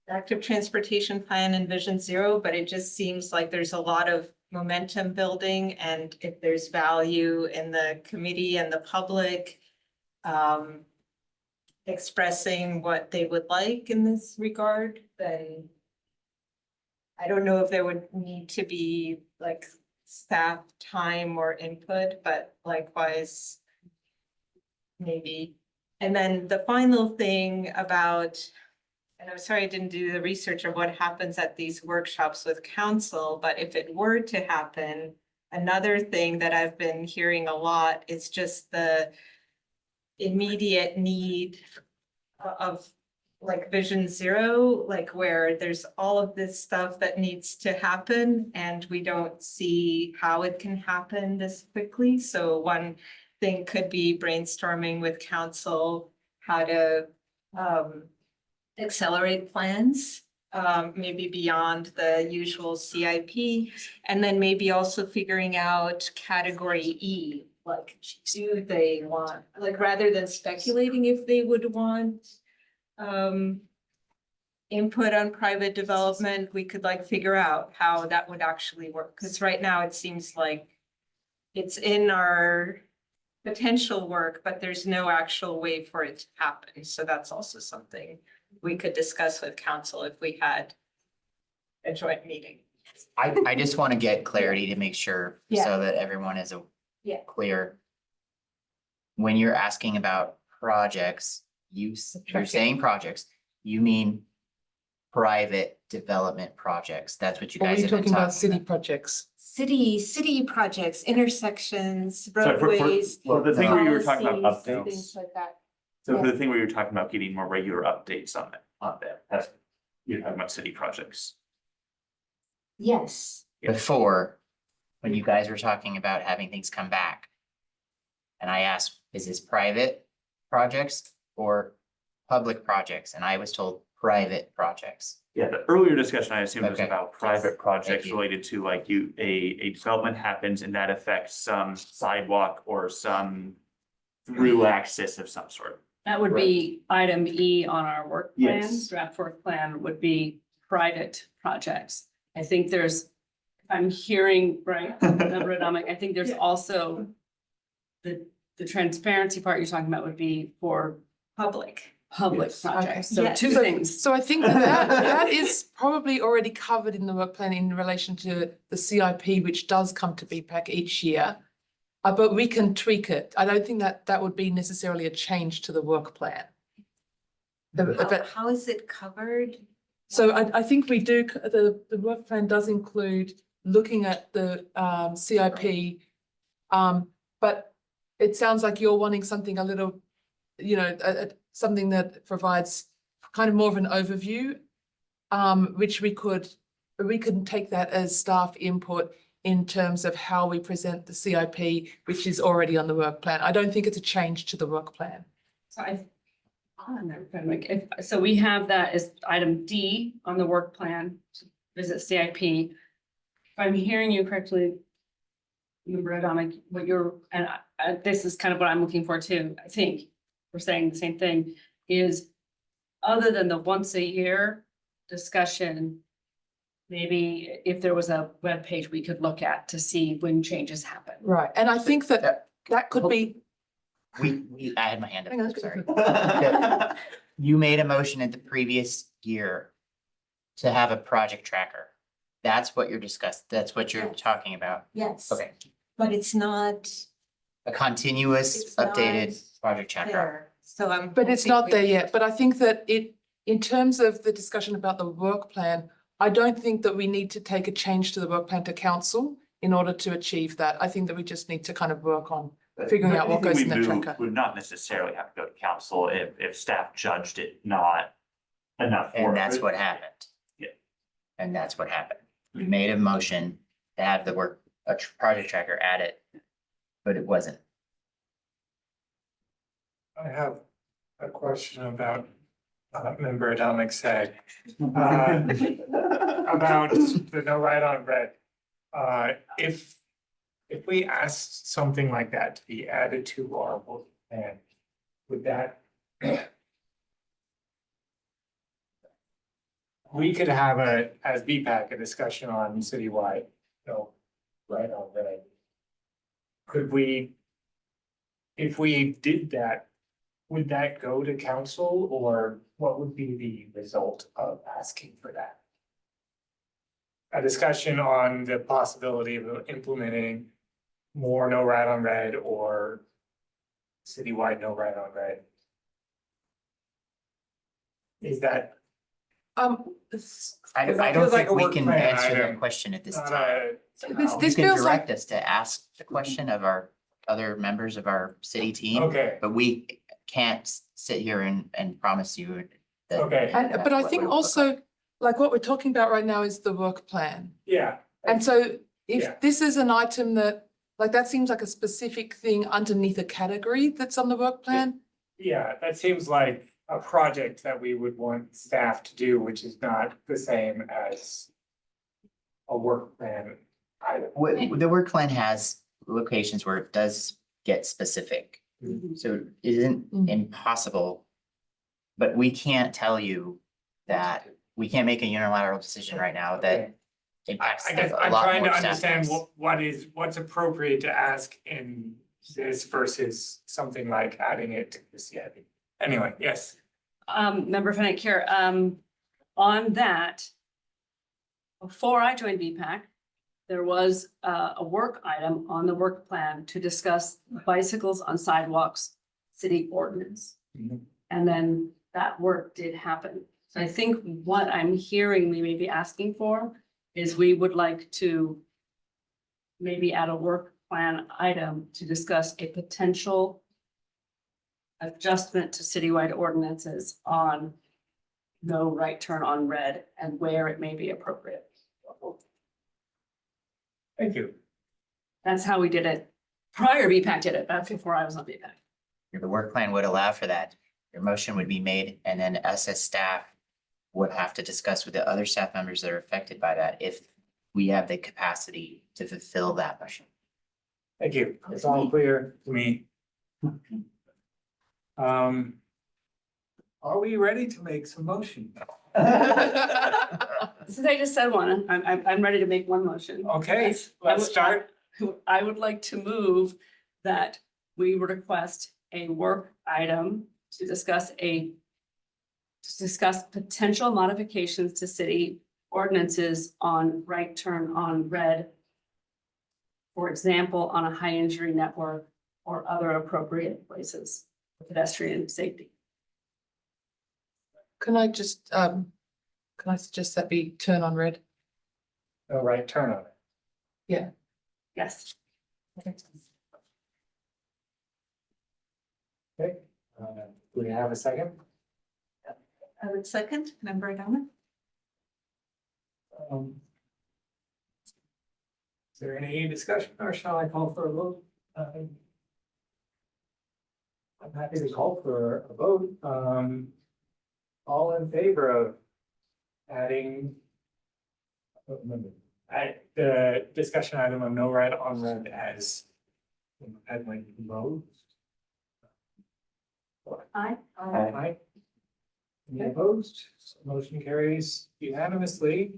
S5: the active transportation plan and Vision Zero, but it just seems like there's a lot of momentum building, and if there's value in the committee and the public expressing what they would like in this regard, then I don't know if there would need to be like staff time or input, but likewise, maybe. And then the final thing about, and I'm sorry I didn't do the research of what happens at these workshops with council, but if it were to happen, another thing that I've been hearing a lot is just the immediate need of like Vision Zero, like where there's all of this stuff that needs to happen and we don't see how it can happen this quickly. So one thing could be brainstorming with council how to accelerate plans, maybe beyond the usual CIP. And then maybe also figuring out category E, like do they want, like rather than speculating if they would want input on private development, we could like figure out how that would actually work. Because right now it seems like it's in our potential work, but there's no actual way for it to happen. So that's also something we could discuss with council if we had a joint meeting.
S1: I just want to get clarity to make sure
S5: Yeah.
S1: so that everyone is
S5: Yeah.
S1: clear. When you're asking about projects, you're saying projects, you mean private development projects. That's what you
S6: Or are
S1: guys
S6: you
S1: have been
S6: talking about
S1: talking
S6: city
S1: about.
S6: projects?
S5: City projects, intersections,
S4: So for
S5: roadways.
S4: the thing where you were talking about
S5: policies,
S4: updates.
S5: Things like that.
S4: So for the thing where you're talking about getting more regular updates on that, that's, you're talking about city projects.
S5: Yes.
S1: Before, when you guys were talking about having things come back. And I asked, is this private projects or public projects? And I was told private projects.
S4: Yeah, the earlier discussion, I assume, was
S1: Okay.
S4: about private projects
S1: you.
S4: related to like a development happens and that affects some sidewalk or some through access of some sort.
S9: That would be item E on our work plan,
S4: Yes.
S9: draft work plan would be private projects. I think there's, if I'm hearing right, Member Adamic, I think there's also the transparency part you're talking about would be for
S5: Public.
S9: public
S4: Yes.
S9: projects.
S5: Okay.
S9: So
S5: Yes.
S9: two things.
S6: So I think that is probably already covered in the work plan in relation to the CIP, which does come to BPAC each year. But we can tweak it. I don't think that would be necessarily a change to the work plan.
S5: How is it covered?
S6: So I think we do, the work plan does include looking at the CIP. But it sounds like you're wanting something a little, something that provides kind of more of an overview, which we can take that as staff input in terms of how we present the CIP, which is already on the work plan. I don't think it's a change to the work plan.
S9: So so we have that as item D on the work plan, visit CIP. If I'm hearing you correctly, Member Adamic, what you're, and this is kind of what I'm looking for too, I think we're saying the same thing, is other than the once a year discussion, maybe if there was a web page we could look at to see when changes happen.
S6: Right, and I think that that could be,
S1: I had my hand
S6: Hang on.
S1: up, sorry. You made a motion at the previous year to have a project tracker. That's what you're that's what you're
S3: Yes.
S1: talking about.
S3: Yes.
S1: Okay,
S3: But it's not
S1: a continuous
S3: It's not
S1: updated project tracker.
S3: there, so I'm.
S6: but it's
S3: hoping
S6: not
S3: we-
S6: there yet. But I think that in terms of the discussion about the work plan, I don't think that we need to take a change to the work plan to council in order to achieve that. I think that we just need to kind of work on figuring out what goes in
S4: Anything
S6: that
S4: we move
S6: tracker.
S4: would not necessarily have to go to council if staff judged it not enough.
S1: And
S4: work.
S1: that's what happened.
S4: Yeah.
S1: And that's what happened. We made a motion to have the project tracker added, but it wasn't.
S2: I have a question about member Atomic said. About the no right on red. If we asked something like that to be added to our work plan, would that? We could have as BPAC, a discussion on citywide, no, right on red. Could we? If we did that, would that go to council, or what would be the result of asking for that? A discussion on the possibility of implementing more no right on red or citywide no right on red. Is that?
S1: I
S2: Because that
S1: don't
S2: feels like
S1: think
S2: a
S1: we
S2: work
S1: can
S2: plan
S1: answer that
S2: item,
S1: question at this
S2: not
S1: time.
S6: This
S1: You can
S6: feels like,
S1: direct us to ask the question of our other members of our city team,
S2: Okay,
S1: but we can't sit here and promise you that.
S2: Okay.
S6: and, but I
S1: what
S6: think
S1: it would look
S6: also, like what we're talking about right now is the work plan.
S2: yeah.
S6: And so
S2: Yeah.
S6: if this is an item that, like, that seems like a specific thing underneath a category that's on the work plan.
S2: Yeah, that seems like a project that we would want staff to do, which is not the same as a work plan item.
S1: The work plan has locations where it does get specific. So it isn't
S6: Mm.
S1: impossible. But we can't tell you that, we can't make a unilateral decision right now that
S2: Okay.
S1: impacts
S2: I guess
S1: a
S2: I'm
S1: lot
S2: trying to
S1: more staff
S2: understand
S1: members.
S2: what's appropriate to ask in this versus something like adding it to the CIP. Anyway, yes.
S9: Member Fennec here, on that. Before I joined BPAC, there was a work item on the work plan to discuss bicycles on sidewalks, city ordinance.
S2: Mhm.
S9: And then that work did happen. So I think what I'm hearing we may be asking for is we would like to maybe add a work plan item to discuss a potential adjustment to citywide ordinances on no right turn on red and where it may be appropriate.
S2: Thank you.
S9: That's how we did it. Prior BPAC did it. That's before I was on BPAC.
S1: The work plan would allow for that. Your motion would be made and then us as staff would have to discuss with the other staff members that are affected by that if we have the capacity to fulfill that motion.
S2: Thank you. It's all clear to me. Are we ready to make some motion?
S9: Since I just said one, I'm ready to make one motion.
S2: Okay,
S9: Yes,
S2: let's start.
S9: I would like to move that we request a work item to discuss potential modifications to city ordinances on right turn on red. For example, on a high injury network or other appropriate places for pedestrian safety.
S6: Can I just, can I suggest that be turn on red?
S2: No right turn on it.
S9: Yes.
S2: Okay, do we have a second?
S3: I would second, member Adamek.
S2: Is there any discussion or shall I call for a vote? I'm happy to call for a vote. All in favor of adding the discussion item of no right on red as like vote?
S9: Aye.
S2: Aye. Any opposed? Motion carries unanimously.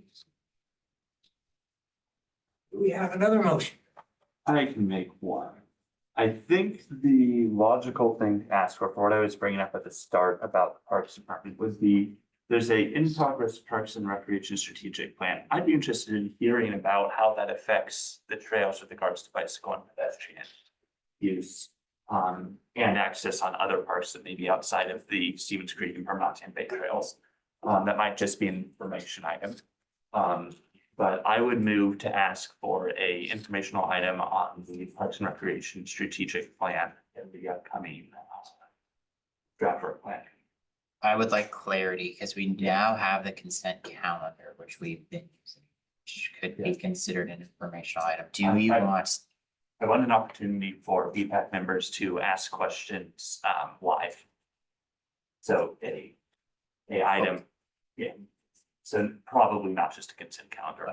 S2: Do we have another motion?
S4: I can make one. I think the logical thing to ask for what I was bringing up at the start about the Parks Department would be, there's a in progress Parks and Recreation strategic plan. I'd be interested in hearing about how that affects the trails with regards to bicycle and pedestrian use. And access on other parts that may be outside of the Stevens Creek and Permonte Bay trails. That might just be an information item. But I would move to ask for a informational item on the Parks and Recreation strategic plan in the upcoming draft work plan.
S1: I would like clarity because we now have the consent calendar, which we've been using, which could be considered an informational item. Do we want?
S4: I want an opportunity for BPAC members to ask questions live. So a item, yeah. So probably not just a consent calendar.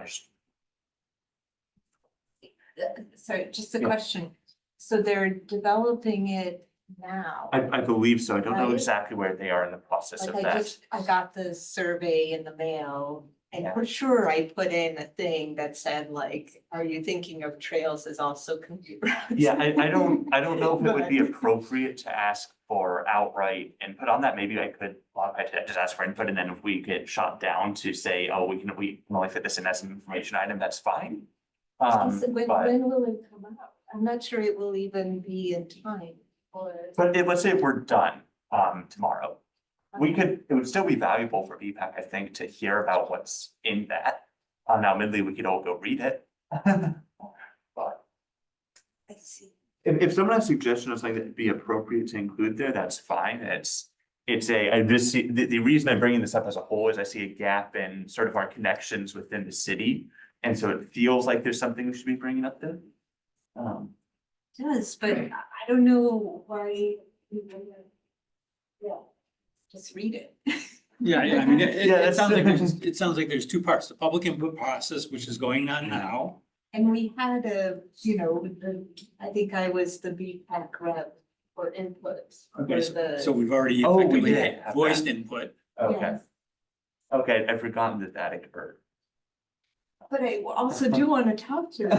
S3: Sorry, just a
S4: Yeah.
S3: question. So they're developing it now?
S4: I believe so. I don't know
S3: Right.
S4: exactly where they are in the process of
S3: Like I
S4: that.
S3: got the survey in the mail and
S1: Yeah.
S3: for sure I put in a thing that said like, are you thinking of trails as also commuter routes?
S4: Yeah, I don't know if it would be
S3: But-
S4: appropriate to ask for outright input on that. Maybe I could, well, I could just ask for input, and then if we get shot down to say, oh, we can only fit this in as an information item, that's fine.
S3: So when
S4: But
S3: will it come out? I'm not sure it will even be in time or.
S4: let's say if we're done tomorrow, it would still be valuable for BPAC, I think, to hear about what's in that. Now, admittedly, we could all go read it. But
S3: I see.
S4: if someone has a suggestion of something that'd be appropriate to include there, that's fine. I just see, the reason I'm bringing this up as a whole is I see a gap in sort of our connections within the city. And so it feels like there's something we should be bringing up there.
S3: Does, but I don't know why. Yeah, just read it.
S8: Yeah, I mean,
S4: Yeah,
S8: it sounds like it sounds like there's two parts, the public input process, which is going on now.
S3: And we had I think I was the BPAC rep for input.
S8: Okay,
S3: for the-
S8: so we've already
S4: Oh, we
S8: effectively
S4: did have
S8: voiced
S4: that.
S8: input.
S4: Okay,
S3: Yes.
S4: okay, I've forgotten that occurred.
S3: But I also do want to talk to you.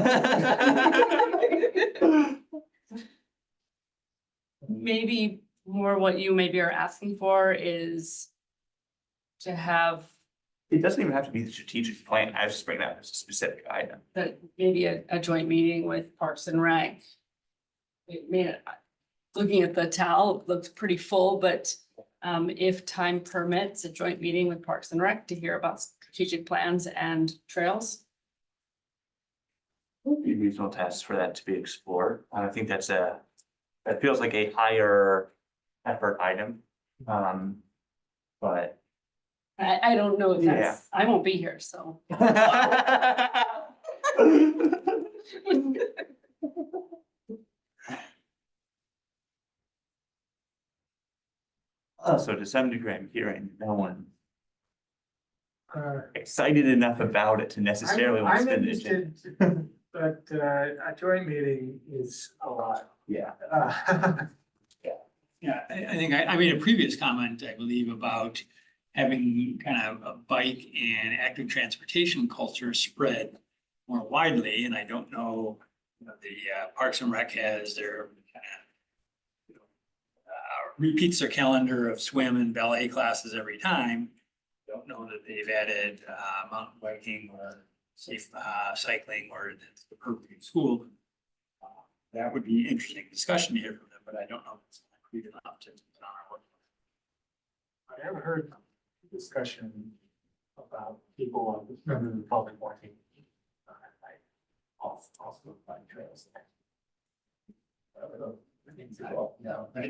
S9: Maybe more what you maybe are asking for is to have
S4: It doesn't even have to be the strategic plan. I was just bringing that as a specific item.
S9: maybe a joint meeting with Parks and Rec. I mean, looking at the towel, it looks pretty full, but if time permits, a joint meeting with Parks and Rec to hear about strategic plans and trails.
S4: Be reasonable tests for that to be explored. I think that feels like a higher effort item. But.
S9: I don't know if that's, I won't be here, so.
S4: So to some degree, I'm hearing no one
S2: Uh,
S4: excited enough about it to necessarily want to
S2: I'm
S4: spend it.
S2: interested, but a joint meeting is a lot.
S4: Yeah.
S8: Yeah, I think I made a previous comment, I believe, about having kind of a bike and active transportation culture spread more widely, and I don't know, the Parks and Rec has their kind of repeats their calendar of swim and ballet classes every time. Don't know that they've added mountain biking or safe cycling or the appropriate school. That would be interesting discussion to hear from them, but I don't know if it's concrete enough to put on our work.
S2: I haven't heard discussion about people, members of the public wanting off the bike trails.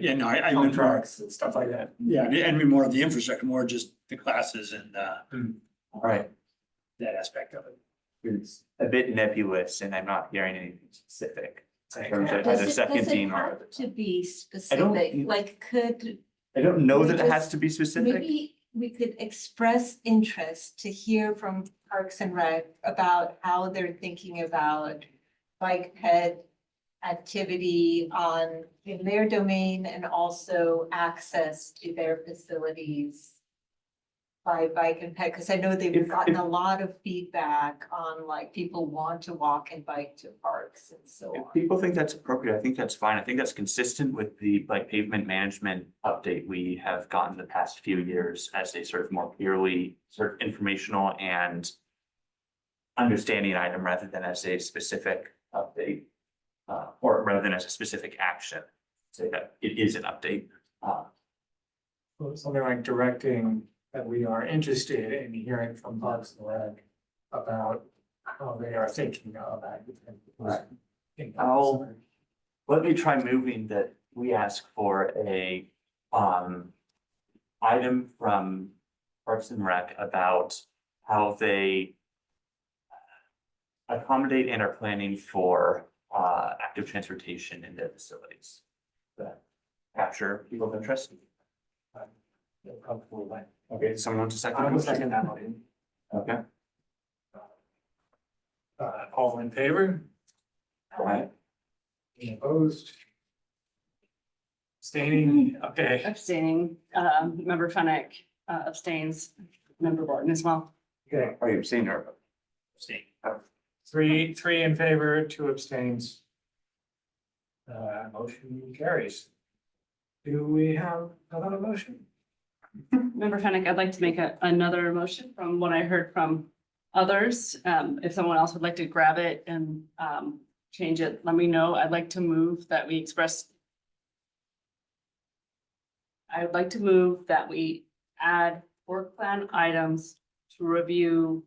S8: Yeah, no, I meant more,
S2: Contracts and stuff like that.
S8: yeah, and more of the infrastructure, more just the classes and
S4: Right.
S8: that aspect of it.
S4: It's a bit nebulous and I'm not hearing anything specific. In terms of
S3: Does
S4: either
S3: it
S4: second team or.
S3: have to be specific? Like
S4: I don't know that it
S3: we
S4: has
S3: just-
S4: to be specific.
S3: maybe we could express interest to hear from Parks and Rec about how they're thinking about bike ped activity in their domain and also access to their facilities. by bike and ped? Because I know they've
S4: If-
S3: gotten
S4: if-
S3: a lot of feedback on like people want to walk and bike to parks and so
S4: If
S3: on.
S4: people think that's appropriate, I think that's fine. I think that's consistent with the like pavement management update we have gotten the past few years as a sort of more purely sort of informational and understanding item rather than as a specific update. Or rather than as a specific action, say that it is an update.
S2: Something like directing that we are interested in hearing from Parks and Rec about how they are thinking of that.
S4: I'll- Let me try moving that we ask for a item from Parks and Rec about how they accommodate and are planning for active transportation in their facilities. That capture people's interest.
S2: Feel comfortable with that.
S4: Okay, someone wants a second?
S2: I will second that motion.
S4: Okay.
S2: All in favor?
S4: Alright.
S2: Any opposed? Abstaining, okay.
S9: Abstaining, member Fennec abstains, member Borton as well.
S2: Okay,
S4: Are you abstaining or?
S2: abstain. Three in favor, 2 abstains. Motion carries. Do we have another motion?
S9: Member Fennec, I'd like to make another motion from what I heard from others. If someone else would like to grab it and change it, let me know. I'd like to move that we I would like to move that we add work plan items to review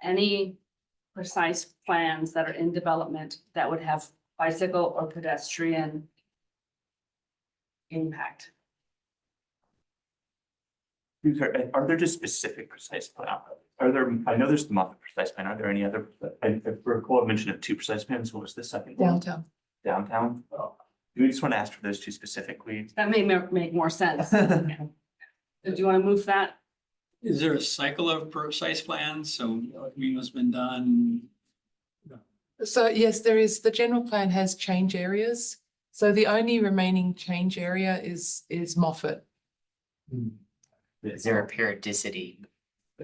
S9: any precise plans that are in development that would have bicycle or pedestrian impact.
S4: Are there just specific precise plan? Are there, I know there's the Muppet precise plan. Are there any other, I recall a mention of 2 precise plans. What was the second one?
S6: Downtown.
S4: Downtown?
S2: Oh.
S4: Do we just want to ask for those 2 specifically?
S9: That may make more sense. Do you want to move that?
S8: Is there a cycle of precise plans? So what's been done?
S6: So yes, there is, the general plan has change areas. So the only remaining change area is Moffat.
S1: Is there a periodicity?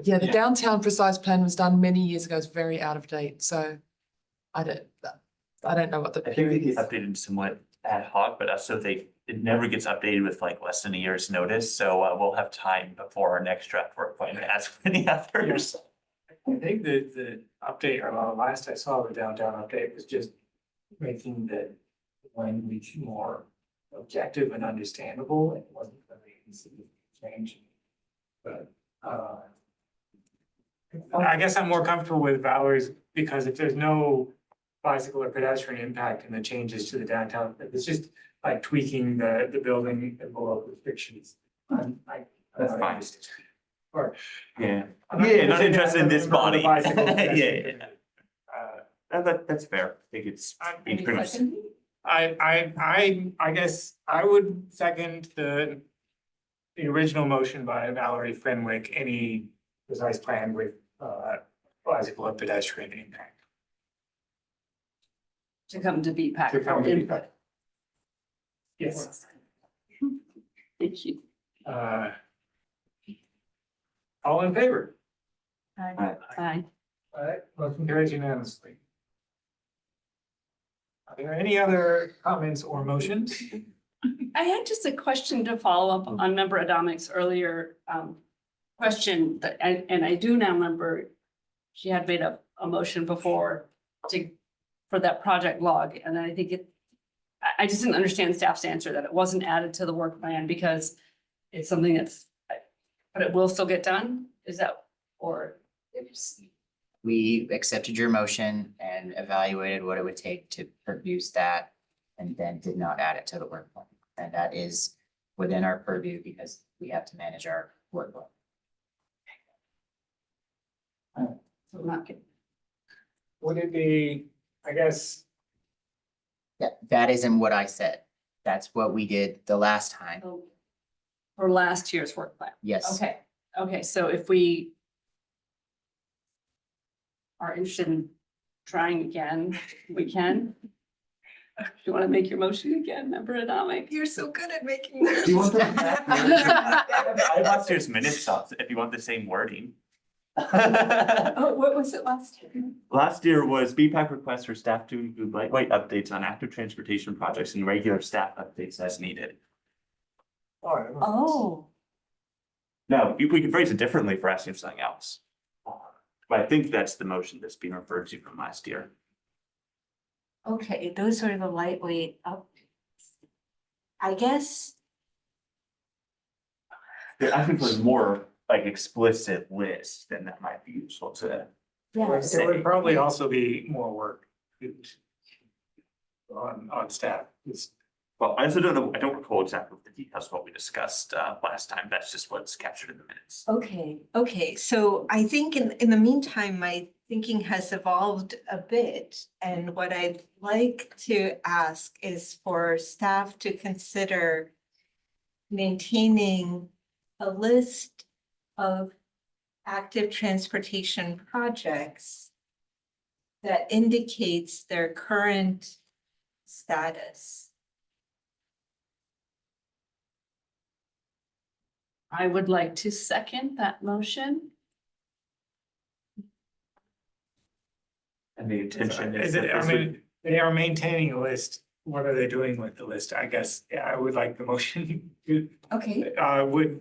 S6: Yeah, the
S8: Yeah.
S6: downtown precise plan was done many years ago. It's very out of date, so I don't know what the
S4: I think
S6: period
S4: they
S6: is.
S4: get updated somewhat ad hoc, but also it never gets updated with like less than a year's notice. So we'll have time before our next draft work plan to ask for any others.
S2: I think that the update, or the last I saw the downtown update was just making the language more objective and understandable. It wasn't really easy to change. But I guess I'm more comfortable with Valerie's, because if there's no bicycle or pedestrian impact in the changes to the downtown, it's just like tweaking the building envelope restrictions.
S4: That's fine.
S2: Or.
S4: Yeah.
S2: I'm not
S4: Yeah,
S2: gonna
S4: not
S2: say
S4: interested
S2: that
S4: in this
S2: I'm a member of the
S4: body.
S2: bicycle
S4: Yeah,
S2: pedestrian.
S4: yeah. That's fair. I think it's.
S9: Any
S4: pretty much-
S9: second?
S2: I guess I would second the original motion by Valerie Fenwick, any precise plan with bicycle or pedestrian impact.
S9: To come to BPAC.
S2: To come
S9: for
S2: to
S9: input.
S2: BPAC. Yes.
S9: Thank you.
S2: All in favor?
S9: Aye.
S2: All right, motion carries unanimously. Are there any other comments or motions?
S9: I had just a question to follow up on member Adamic's earlier question that, and I do now remember she had made a motion before for that project log, and then I think I just didn't understand staff's answer that it wasn't added to the work plan because it's something but it will still get done? Is that, or?
S1: We accepted your motion and evaluated what it would take to produce that, and then did not add it to the work plan. And that is within our purview because we have to manage our workload.
S9: So I'm not kidding.
S2: Would it be, I guess,
S1: That isn't what I said. That's what we did the last time.
S9: For last year's work plan?
S1: Yes.
S9: Okay, so if we are interested in trying again, we can. You want to make your motion again, member Adamic?
S5: You're so good at making.
S4: Do you want that? I have last year's minutes up if you want the same wording.
S5: Oh, what was it last year?
S4: Last year was BPAC requests for staff to include lightweight updates on active transportation projects and regular staff updates as needed.
S3: Oh,
S4: Now, we can phrase it differently for asking for something else. But I think that's the motion that's being referred to from last year.
S3: okay, those are the lightweight updates. I guess,
S4: They're asking for a more like explicit list, then that might be useful to.
S3: yeah,
S2: There would probably also be more work on staff.
S4: Well, I also don't know, I don't recall exactly the details of what we discussed last time. That's just what's captured in the minutes.
S5: Okay, so I think in the meantime, my thinking has evolved a bit. And what I'd like to ask is for staff to consider maintaining a list of active transportation projects that indicates their current status.
S9: I would like to second that motion.
S4: And the intention is
S2: Is
S4: that
S2: it, I
S4: this would,
S2: mean, they are maintaining a list. What are they doing with the list? I guess, yeah, I would like the motion to,
S5: Okay.
S2: would.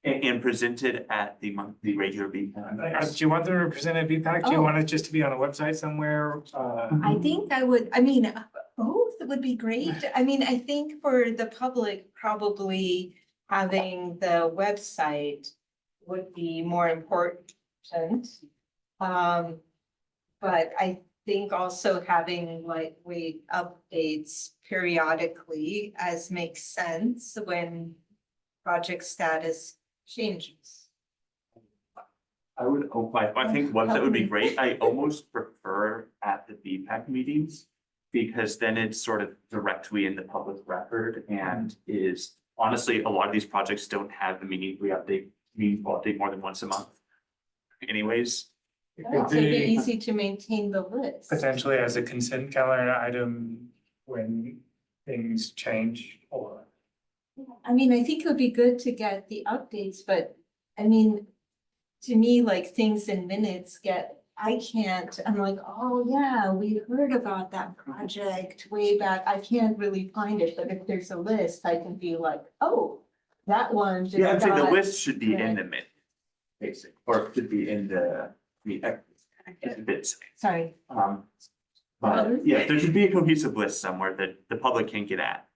S4: and presented at the regular
S2: Do
S4: BPAC.
S2: you want them to present at BPAC? Do you
S5: Oh.
S2: want it just to be on a website somewhere?
S5: I think I would, I mean, both would be great. I mean, I think for the public, probably having the website would be more important. But I think also having lightweight updates periodically as makes sense when project status changes.
S4: I would, I think website would be great. I almost prefer at the BPAC meetings. Because then it's sort of directly in the public record and is, honestly, a lot of these projects don't have the meaningful update more than once a month. Anyways,
S2: It
S5: So
S2: could
S5: it'd be
S2: be
S5: easy to maintain the list.
S2: potentially as a consent calendar item when things change or.
S5: I mean, I think it would be good to get the updates, but I mean, to me, like things in minutes I'm like, oh yeah, we heard about that project way back. I can't really find it, but if there's a list, I can be like, oh, that one. just
S4: yeah, I'd say the
S5: got-"
S4: list should be in the minute. Basic, or it should be in the, bits.
S5: Sorry.
S4: But yeah, there should be a cohesive list somewhere that the public can get at.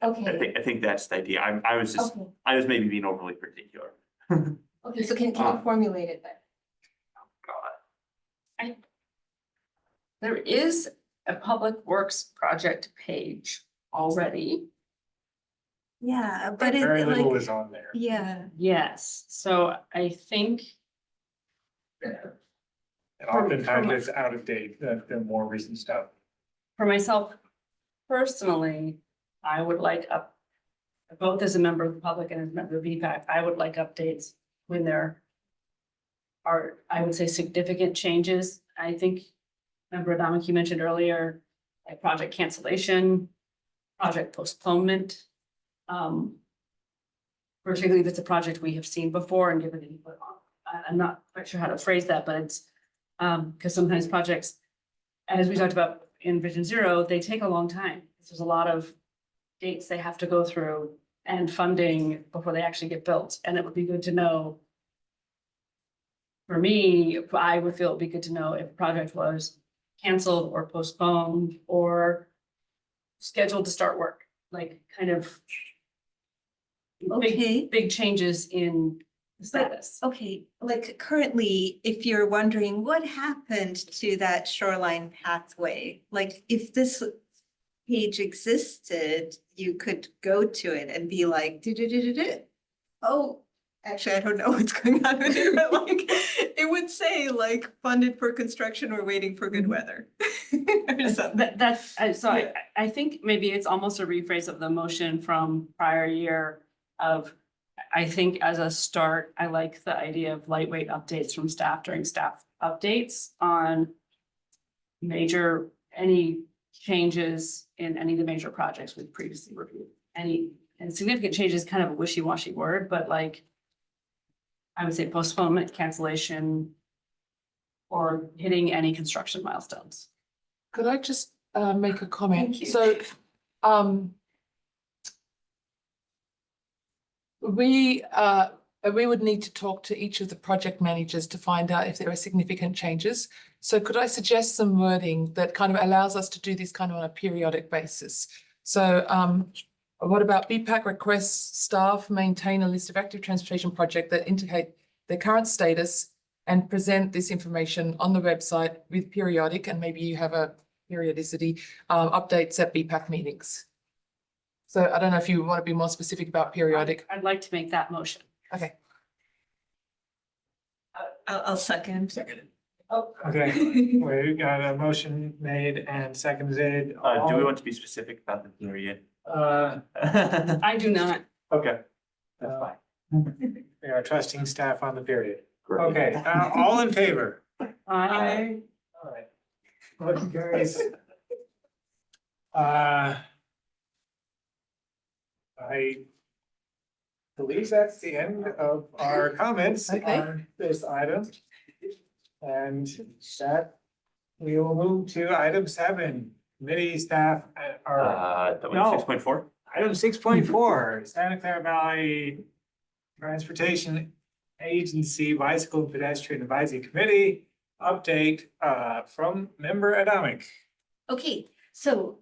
S5: Okay,
S4: I think that's the idea. I was maybe being overly particular.
S5: okay, so can you formulate it then?
S9: There is a public works project page already.
S5: Yeah, but it
S2: Very little
S5: like,
S2: is on there.
S5: yeah,
S9: Yes, so I think
S2: And oftentimes it's out of date, the more recent stuff.
S9: for myself personally, I would like both as a member of the public and as a member of VPAC, I would like updates when there are, I would say, significant changes. I think, Member Adamic, you mentioned earlier, like project cancellation, project postponement. Particularly if it's a project we have seen before and given input on. I'm not quite sure how to phrase that, but it's, because sometimes projects, as we talked about in Vision Zero, they take a long time. There's a lot of dates they have to go through and funding before they actually get built, and it would be good to know. For me, I would feel it'd be good to know if a project was canceled or postponed or scheduled to start work, like kind of
S5: okay.
S9: big changes in the status.
S5: Okay, like currently, if you're wondering what happened to that shoreline pathway, like if this page existed, you could go to it and be like, oh, actually, I don't know what's going on with it, but like, it would say like funded for construction or waiting for good weather. Or something.
S9: I think maybe it's almost a rephrase of the motion from prior year of, I think as a start, I like the idea of lightweight updates from staff during staff updates on major any changes in any of the major projects we've previously reviewed. And significant changes, kind of a wishy-washy word, but like I would say postponement, cancellation, or hitting any construction milestones.
S6: Could I just make a comment?
S9: Thank you.
S6: So, we would need to talk to each of the project managers to find out if there are significant changes. So could I suggest some wording that kind of allows us to do this kind of on a periodic basis? So what about BPAC requests staff maintain a list of active transportation projects that indicate their current status and present this information on the website with periodic, and maybe you have a periodicity updates at BPAC meetings. So I don't know if you want to be more specific about periodic.
S9: I'd like to make that motion.
S6: Okay.
S3: I'll second.
S2: Okay, we got a motion made and seconded.
S4: Do we want to be specific about the period?
S9: I do not.
S2: Okay.
S4: That's fine.
S2: We are trusting staff on the period.
S4: Great.
S2: Okay, all in favor?
S9: I,
S2: All right. Motion carries. I believe that's the end of our comments
S6: Okay.
S2: on this item. And that, we will move to item 7, committee staff are,
S4: That
S2: No.
S4: was 6.4?
S2: item 6.4, Santa Clara Valley Transportation Agency Bicycle and Pedestrian Advisory Committee update from member Adamic.
S3: Okay, so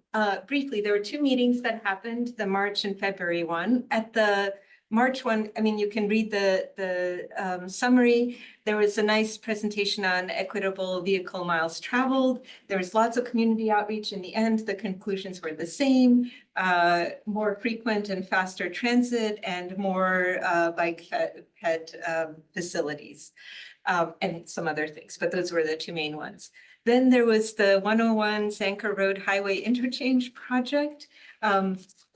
S3: briefly, there were 2 meetings that happened, the March and February one. At the March one, I mean, you can read the summary. There was a nice presentation on equitable vehicle miles traveled. There was lots of community outreach in the end. The conclusions were the same, more frequent and faster transit and more bike ped facilities and some other things, but those were the 2 main ones. Then there was the 101 Sanker Road Highway Interchange Project,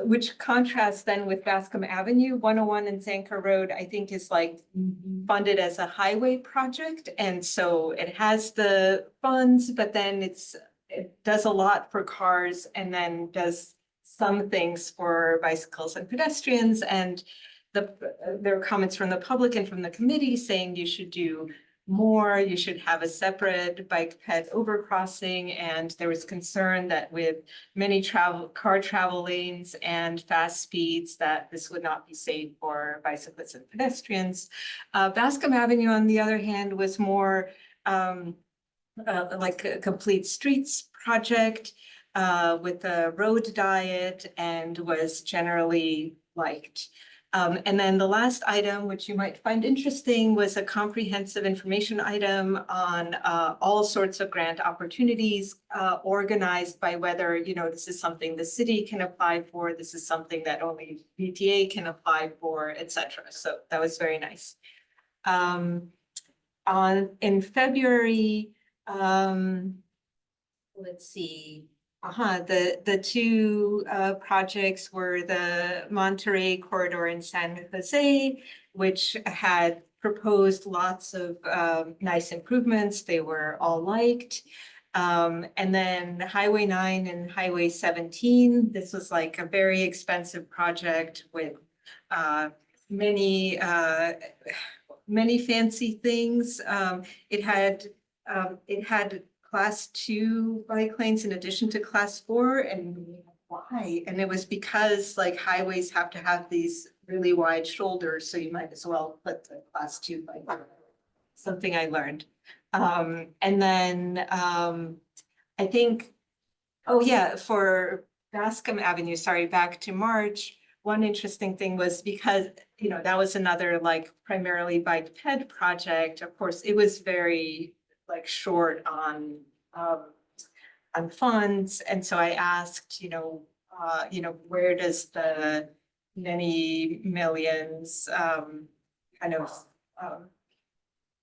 S3: which contrasts then with Bascom Avenue. 101 and Sanker Road, I think, is like funded as a highway project. And so it has the funds, but then it does a lot for cars and then does some things for bicycles and pedestrians. And there are comments from the public and from the committee saying you should do more, you should have a separate bike ped overcrossing, and there was concern that with many car travel lanes and fast speeds that this would not be safe for bicyclists and pedestrians. Bascom Avenue, on the other hand, was more like a complete streets project with a road diet and was generally liked. And then the last item, which you might find interesting, was a comprehensive information item on all sorts of grant opportunities, organized by whether, you know, this is something the city can apply for, this is something that only VTA can apply for, etc. So that was very nice. In February, let's see. The 2 projects were the Monterey corridor in San Jose, which had proposed lots of nice improvements. They were all liked. And then Highway 9 and Highway 17. This was like a very expensive project with many fancy things. It had Class 2 bike lanes in addition to Class 4, and why? And it was because like highways have to have these really wide shoulders, so you might as well put the Class 2 bike lane. Something I learned. And then I think, oh yeah, for Bascom Avenue, sorry, back to March, one interesting thing was because, you know, that was another like primarily bike ped project. Of course, it was very like short on funds. And so I asked, where does the many millions kind of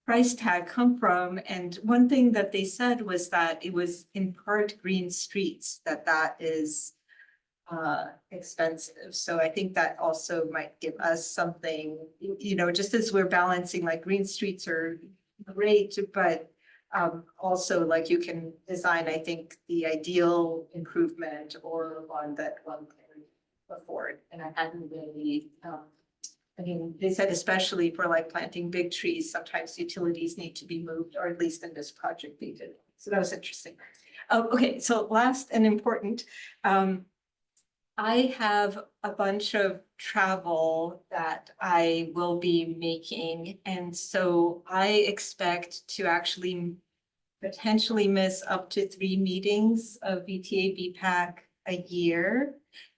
S3: price tag come from? And one thing that they said was that it was in part green streets, that is expensive. So I think that also might give us something, just as we're balancing, like green streets are great, but
S5: Also, like you can design, I think, the ideal improvement or one that one can afford. And I hadn't really, I mean, they said especially for like planting big trees, sometimes utilities need to be moved, or at least in this project they did. So that was interesting. Oh, okay, so last and important, I have a bunch of travel that I will be making, and so I expect to actually potentially miss up to 3 meetings of VTA BPAC a year,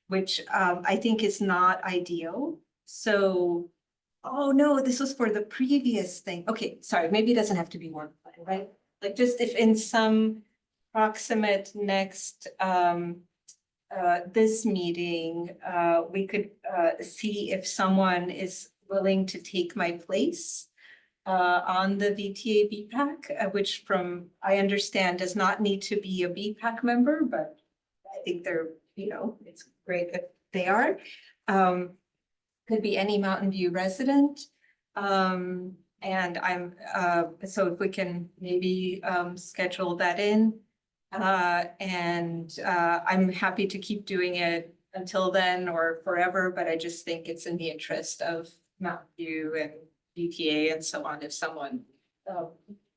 S5: which I think is not ideal. So, oh no, this was for the previous thing. Okay, sorry, maybe it doesn't have to be one plan, right? Like just if in some proximate next this meeting, we could see if someone is willing to take my place on the VTA BPAC, which from, I understand, does not need to be a BPAC member, but I think they're, you know, it's great that they are. Could be any Mountain View resident. And I'm, so if we can maybe schedule that in. I'm happy to keep doing it until then or forever, but I just think it's in the interest of Mountain View and VTA and so on, if someone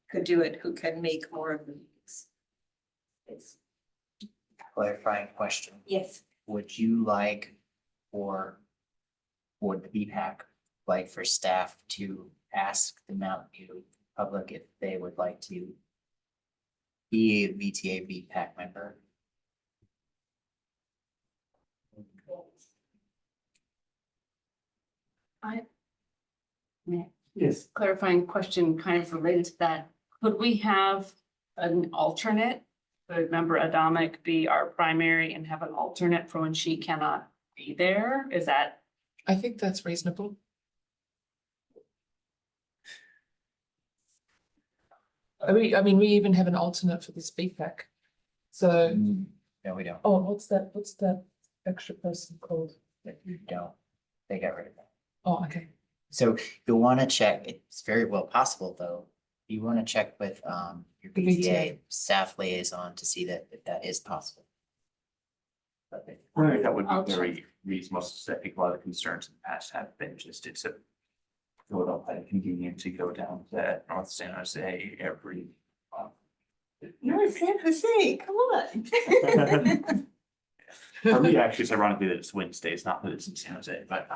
S5: could do it, who can make more of the meetings. Yes.
S1: Clarifying question.
S5: Yes.
S1: Would you like for the BPAC, like for staff to ask the Mountain View public if they would like to be a VTA BPAC member?
S2: Yes.
S9: Clarifying question kind of related to that. Could we have an alternate? Could member Adamic be our primary and have an alternate for when she cannot be there? Is that?
S6: I think that's reasonable. I mean, we even have an alternate for this BPAC. So,
S1: No, we don't.
S6: oh, what's that extra person called?
S1: You don't. They got rid of that.
S6: Oh, okay.
S1: So you'll want to check, it's very well possible though. You want to check with your
S6: The
S1: BTA
S6: VTA.
S1: staff liaison to see that if that is possible. But
S2: Right.
S4: That would
S9: I'll
S4: be very reasonable. I think a lot of the concerns in the past have been just it's a Philadelphia convenient to go down to North San Jose every month.
S5: North San Jose, come on.
S4: For me, actually, it's ironically that it's Wednesdays, not that it's in San Jose, but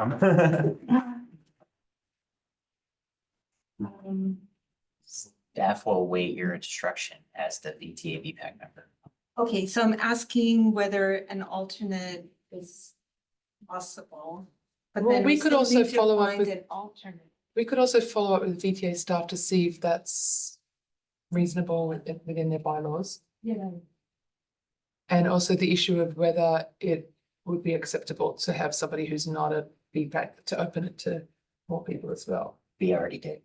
S1: staff will await your instruction as the VTA BPAC member.
S5: Okay, so I'm asking whether an alternate is possible. But
S6: Well,
S5: then
S6: we could
S5: still
S6: also
S5: need to
S6: follow up
S5: find
S6: with-
S5: an alternate.
S6: We could also follow up with VTA staff to see if that's reasonable within their bylaws.
S5: Yeah.
S6: And also the issue of whether it would be acceptable to have somebody who's not a BPAC to open it to more people as well.
S1: We already did.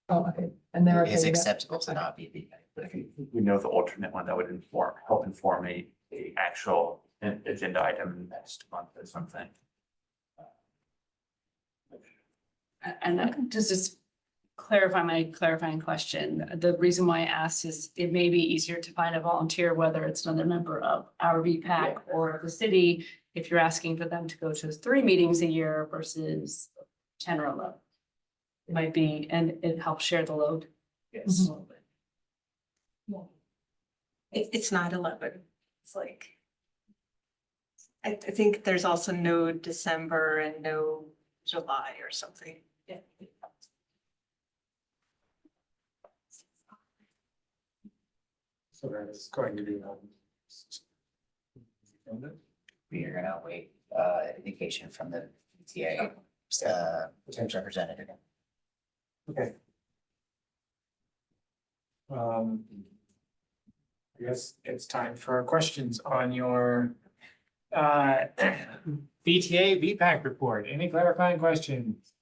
S6: Oh, okay. And they're
S1: It
S6: okay
S1: is
S6: with that?
S1: acceptable to
S6: Okay.
S1: not be a BPAC.
S4: I think we know the alternate one that would help inform a actual agenda item next month or something.
S9: And does this clarify my clarifying question? The reason why I asked is it may be easier to find a volunteer, whether it's another member of our VPAC or the city, if you're asking for them to go to 3 meetings a year versus 10 or 11. It might be, and it helps share the load.
S4: Yes.
S9: a little bit.
S5: It's not 11. It's like. I think there's also no December and no July or something. Yeah.
S2: So that is going to be.
S1: We are gonna wait indication from the VTA representative.
S2: Okay. I guess it's time for questions on your VTA VPAC report. Any clarifying questions?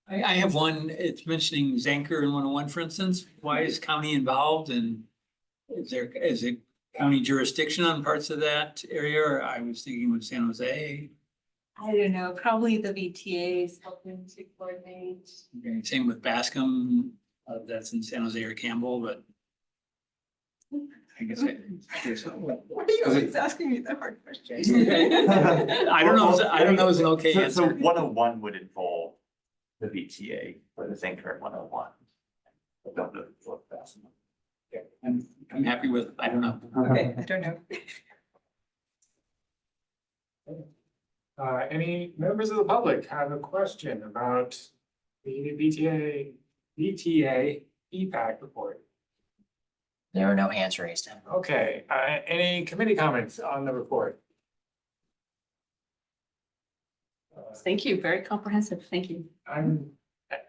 S8: I have one, it's mentioning Zanker in 101, for instance. Why is county involved and is it county jurisdiction on parts of that area? Or I was thinking with San Jose.
S5: I don't know, probably the VTA is helping to coordinate.
S8: Okay, same with Bascom. That's in San Jose or Campbell, but. I guess I guess so.
S5: Why are you always asking me the hard questions?
S8: I don't know, I don't know is an okay
S4: So
S8: answer.
S4: 101 would involve the BTA for the Thinker 101. I don't know. What that's.
S8: I'm happy with, I don't know.
S5: Okay, I don't know.
S2: Any members of the public have a question about the BTA EPAC report?
S1: There are no hands raised.
S2: Okay, any committee comments on the report?
S9: Thank you, very comprehensive, thank you.
S2: I'm,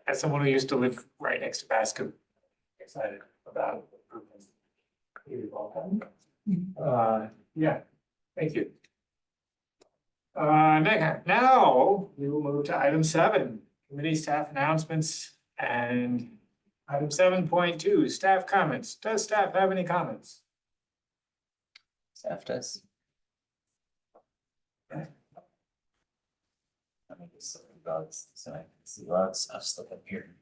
S2: as someone who used to live right next to Bascom, excited about improvements. Yeah, thank you. Now we will move to item 7, committee staff announcements, and item 7.2, staff comments. Does staff have any comments?
S1: Staff does. Let me just look at bugs so I can see lots. I'll just look up here.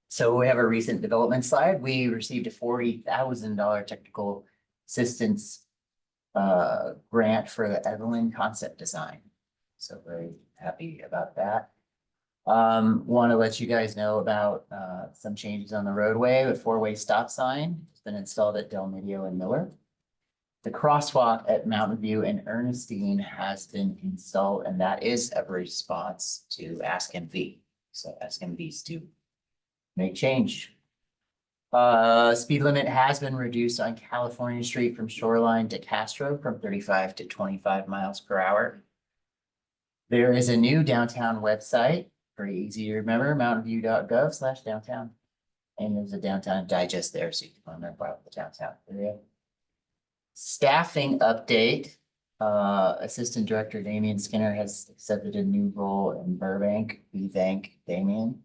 S1: So we have a recent development slide. We received a $40,000 technical assistance grant for the Evelyn concept design. So very happy about that. Want to let you guys know about some changes on the roadway. A 4-way stop sign has been installed at Del Medio and Miller. The crosswalk at Mountain View and Ernestine has been installed, and that is a response to Ask MV. So Ask MVs do make change. Speed limit has been reduced on California Street from Shoreline to Castro from 35 to 25 miles per hour. There is a new downtown website, pretty easy to remember, mountainview.gov/downtown. And there's a downtown digest there, so you can learn about the downtown area. Staffing update, Assistant Director Damian Skinner has accepted a new role in Burbank. We thank Damian.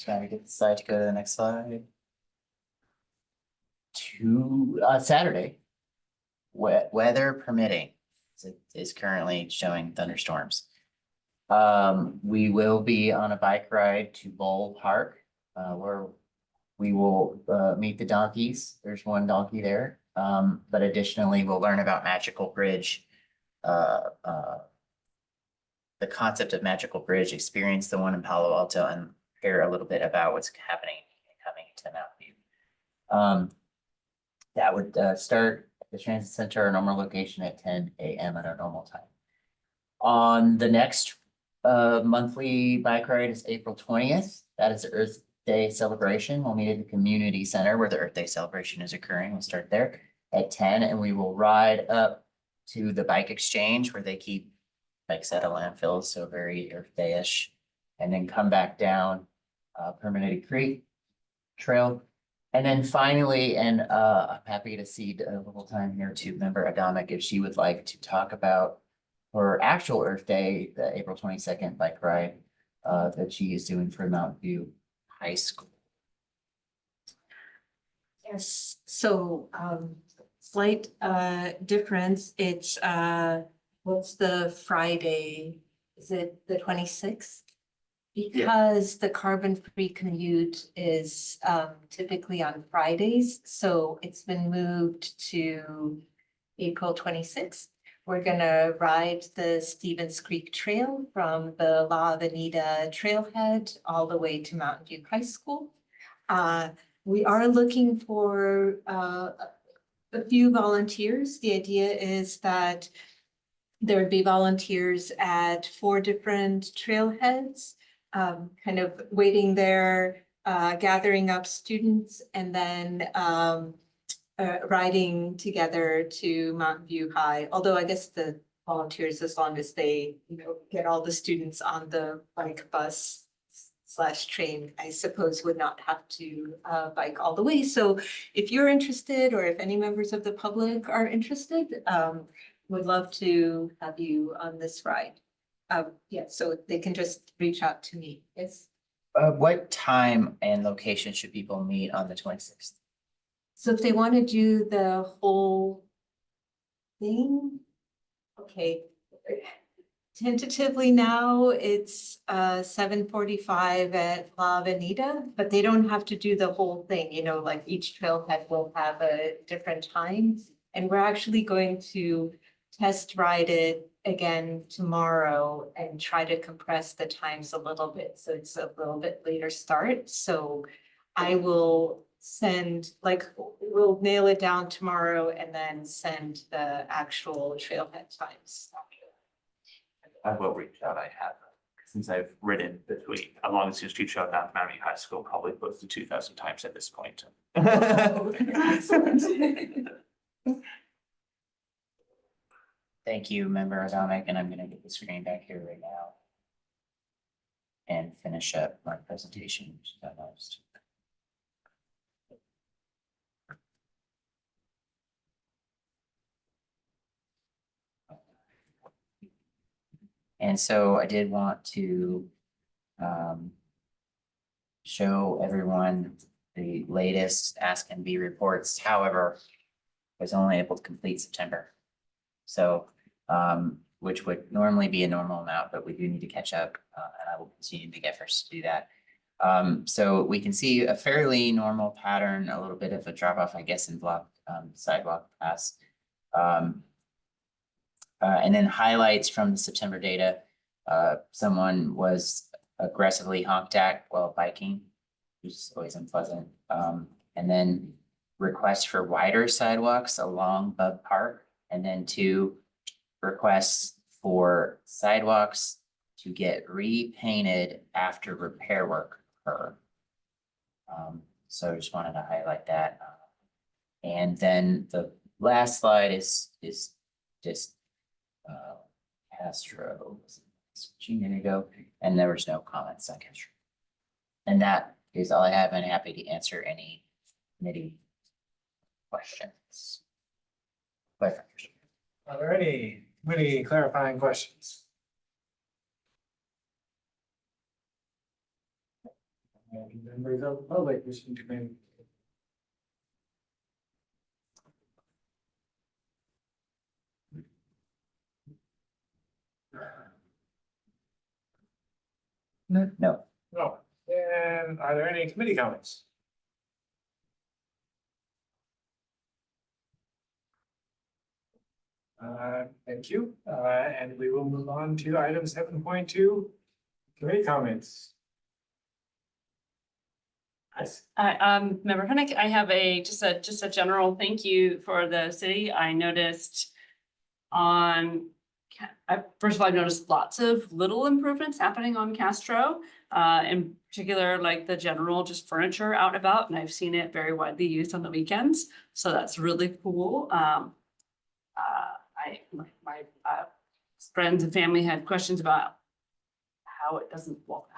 S1: Trying to get the slide to go to the next slide. Saturday, weather permitting, is currently showing thunderstorms. We will be on a bike ride to Bowl Park, where we will meet the donkeys. There's one donkey there. But additionally, we'll learn about Magical Bridge, the concept of Magical Bridge, experience the one in Palo Alto, and hear a little bit about what's happening coming to Mountain View. That would start at the Transit Center, our normal location at 10 a.m. at our normal time. On the next monthly bike ride is April 20th. That is the Earth Day celebration. We'll meet at the community center where the Earth Day celebration is occurring. We'll start there at 10, and we will ride up to the bike exchange where they keep bikes out of landfills, so very Earth Day-ish, and then come back down Permanente Creek Trail. And then finally, and I'm happy to cede a little time here to Member Adamic if she would like to talk about her actual Earth Day, the April 22nd bike ride that she is doing for Mountain View High School.
S3: Yes, so slight difference. It's what's the Friday? Is it the 26th? Because the carbon-free commute is typically on Fridays, so it's been moved to April 26th. We're gonna ride the Stevens Creek Trail from the La Avenida trailhead all the way to Mountain View High School. We are looking for a few volunteers. The idea is that there would be volunteers at 4 different trailheads, kind of waiting there, gathering up students, and then riding together to Mountain View High. Although I guess the volunteers, as long as they, get all the students on the bike bus / train, I suppose would not have to bike all the way. So if you're interested, or if any members of the public are interested, would love to have you on this ride. Yeah, so they can just reach out to me. Yes.
S1: What time and location should people meet on the 26th?
S3: So if they want to do the whole thing, okay, tentatively now, it's 7:45 at La Avenida, but they don't have to do the whole thing, you know, like each trailhead will have a different time. And we're actually going to test ride it again tomorrow and try to compress the times a little bit, so it's a little bit later start. So I will send, like, we'll nail it down tomorrow and then send the actual trailhead times.
S4: I will reach out. I have, since I've ridden between along the Cedar Street Trail down to Miami High School, probably close to 2,000 times at this point.
S1: Thank you, Member Adamic, and I'm gonna get the screen back here right now. And finish up my presentation, which is almost. And so I did want to show everyone the latest Ask and Be reports. However, I was only able to complete September. So, which would normally be a normal amount, but we do need to catch up, and I will continue to get efforts to do that. So we can see a fairly normal pattern, a little bit of a drop off, I guess, in block sidewalk paths. And then highlights from the September data. Someone was aggressively honked at while biking, which is always unpleasant. And then requests for wider sidewalks along Bug Park, and then 2 requests for sidewalks to get repainted after repair work occur. So I just wanted to highlight that. And then the last slide is just Castro, a minute ago, and there was no comments on Castro. And that is all I have, and happy to answer any committee questions. Clarification.
S2: Are there any clarifying questions? Any members of the public wishing to make?
S1: No.
S2: No. And are there any committee comments? Thank you. And we will move on to item 7.2, committee comments. Yes.
S9: Member Hunick, I have just a general thank you for the city. I noticed first of all, I've noticed lots of little improvements happening on Castro. In particular, like the general just furniture out and about, and I've seen it very widely used on the weekends. So that's really cool. My friends and family had questions about how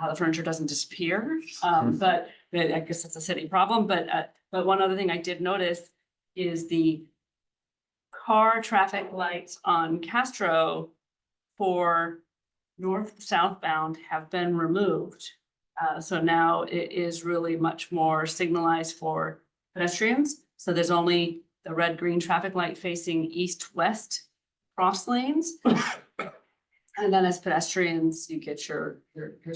S9: the furniture doesn't disappear. But I guess it's a city problem. But one other thing I did notice is the car traffic lights on Castro for north-southbound have been removed. So now it is really much more signalized for pedestrians. So there's only the red-green traffic light facing east-west cross lanes. And then as pedestrians, you get your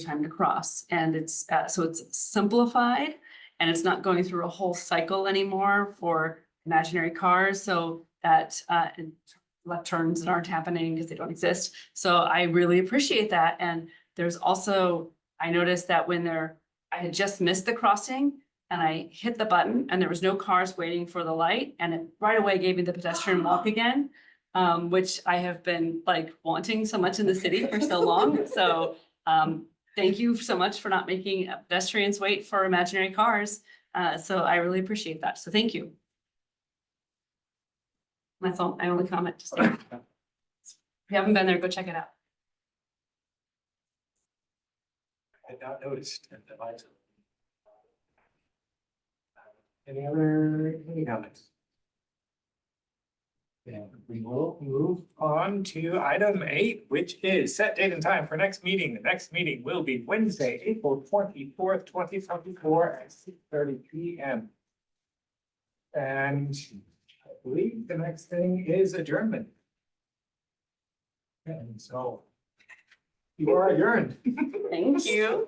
S9: time to cross. And it's so it's simplified, and it's not going through a whole cycle anymore for imaginary cars. So that left turns aren't happening because they don't exist. So I really appreciate that. And there's also, I noticed that I had just missed the crossing and I hit the button and there was no cars waiting for the light, and it right away gave me the pedestrian walk again, which I have been like wanting so much in the city for so long. So thank you so much for not making pedestrians wait for imaginary cars. So I really appreciate that. So thank you. That's all. I only comment to say. If you haven't been there, go check it out.
S2: I had not noticed. Any other comments? Then we will move on to item 8, which is set date and time for next meeting. The next meeting will be Wednesday, April 24th, 2024 at 6:30 p.m. And I believe the next thing is adjournment. And so you are adjourned.
S9: Thank you.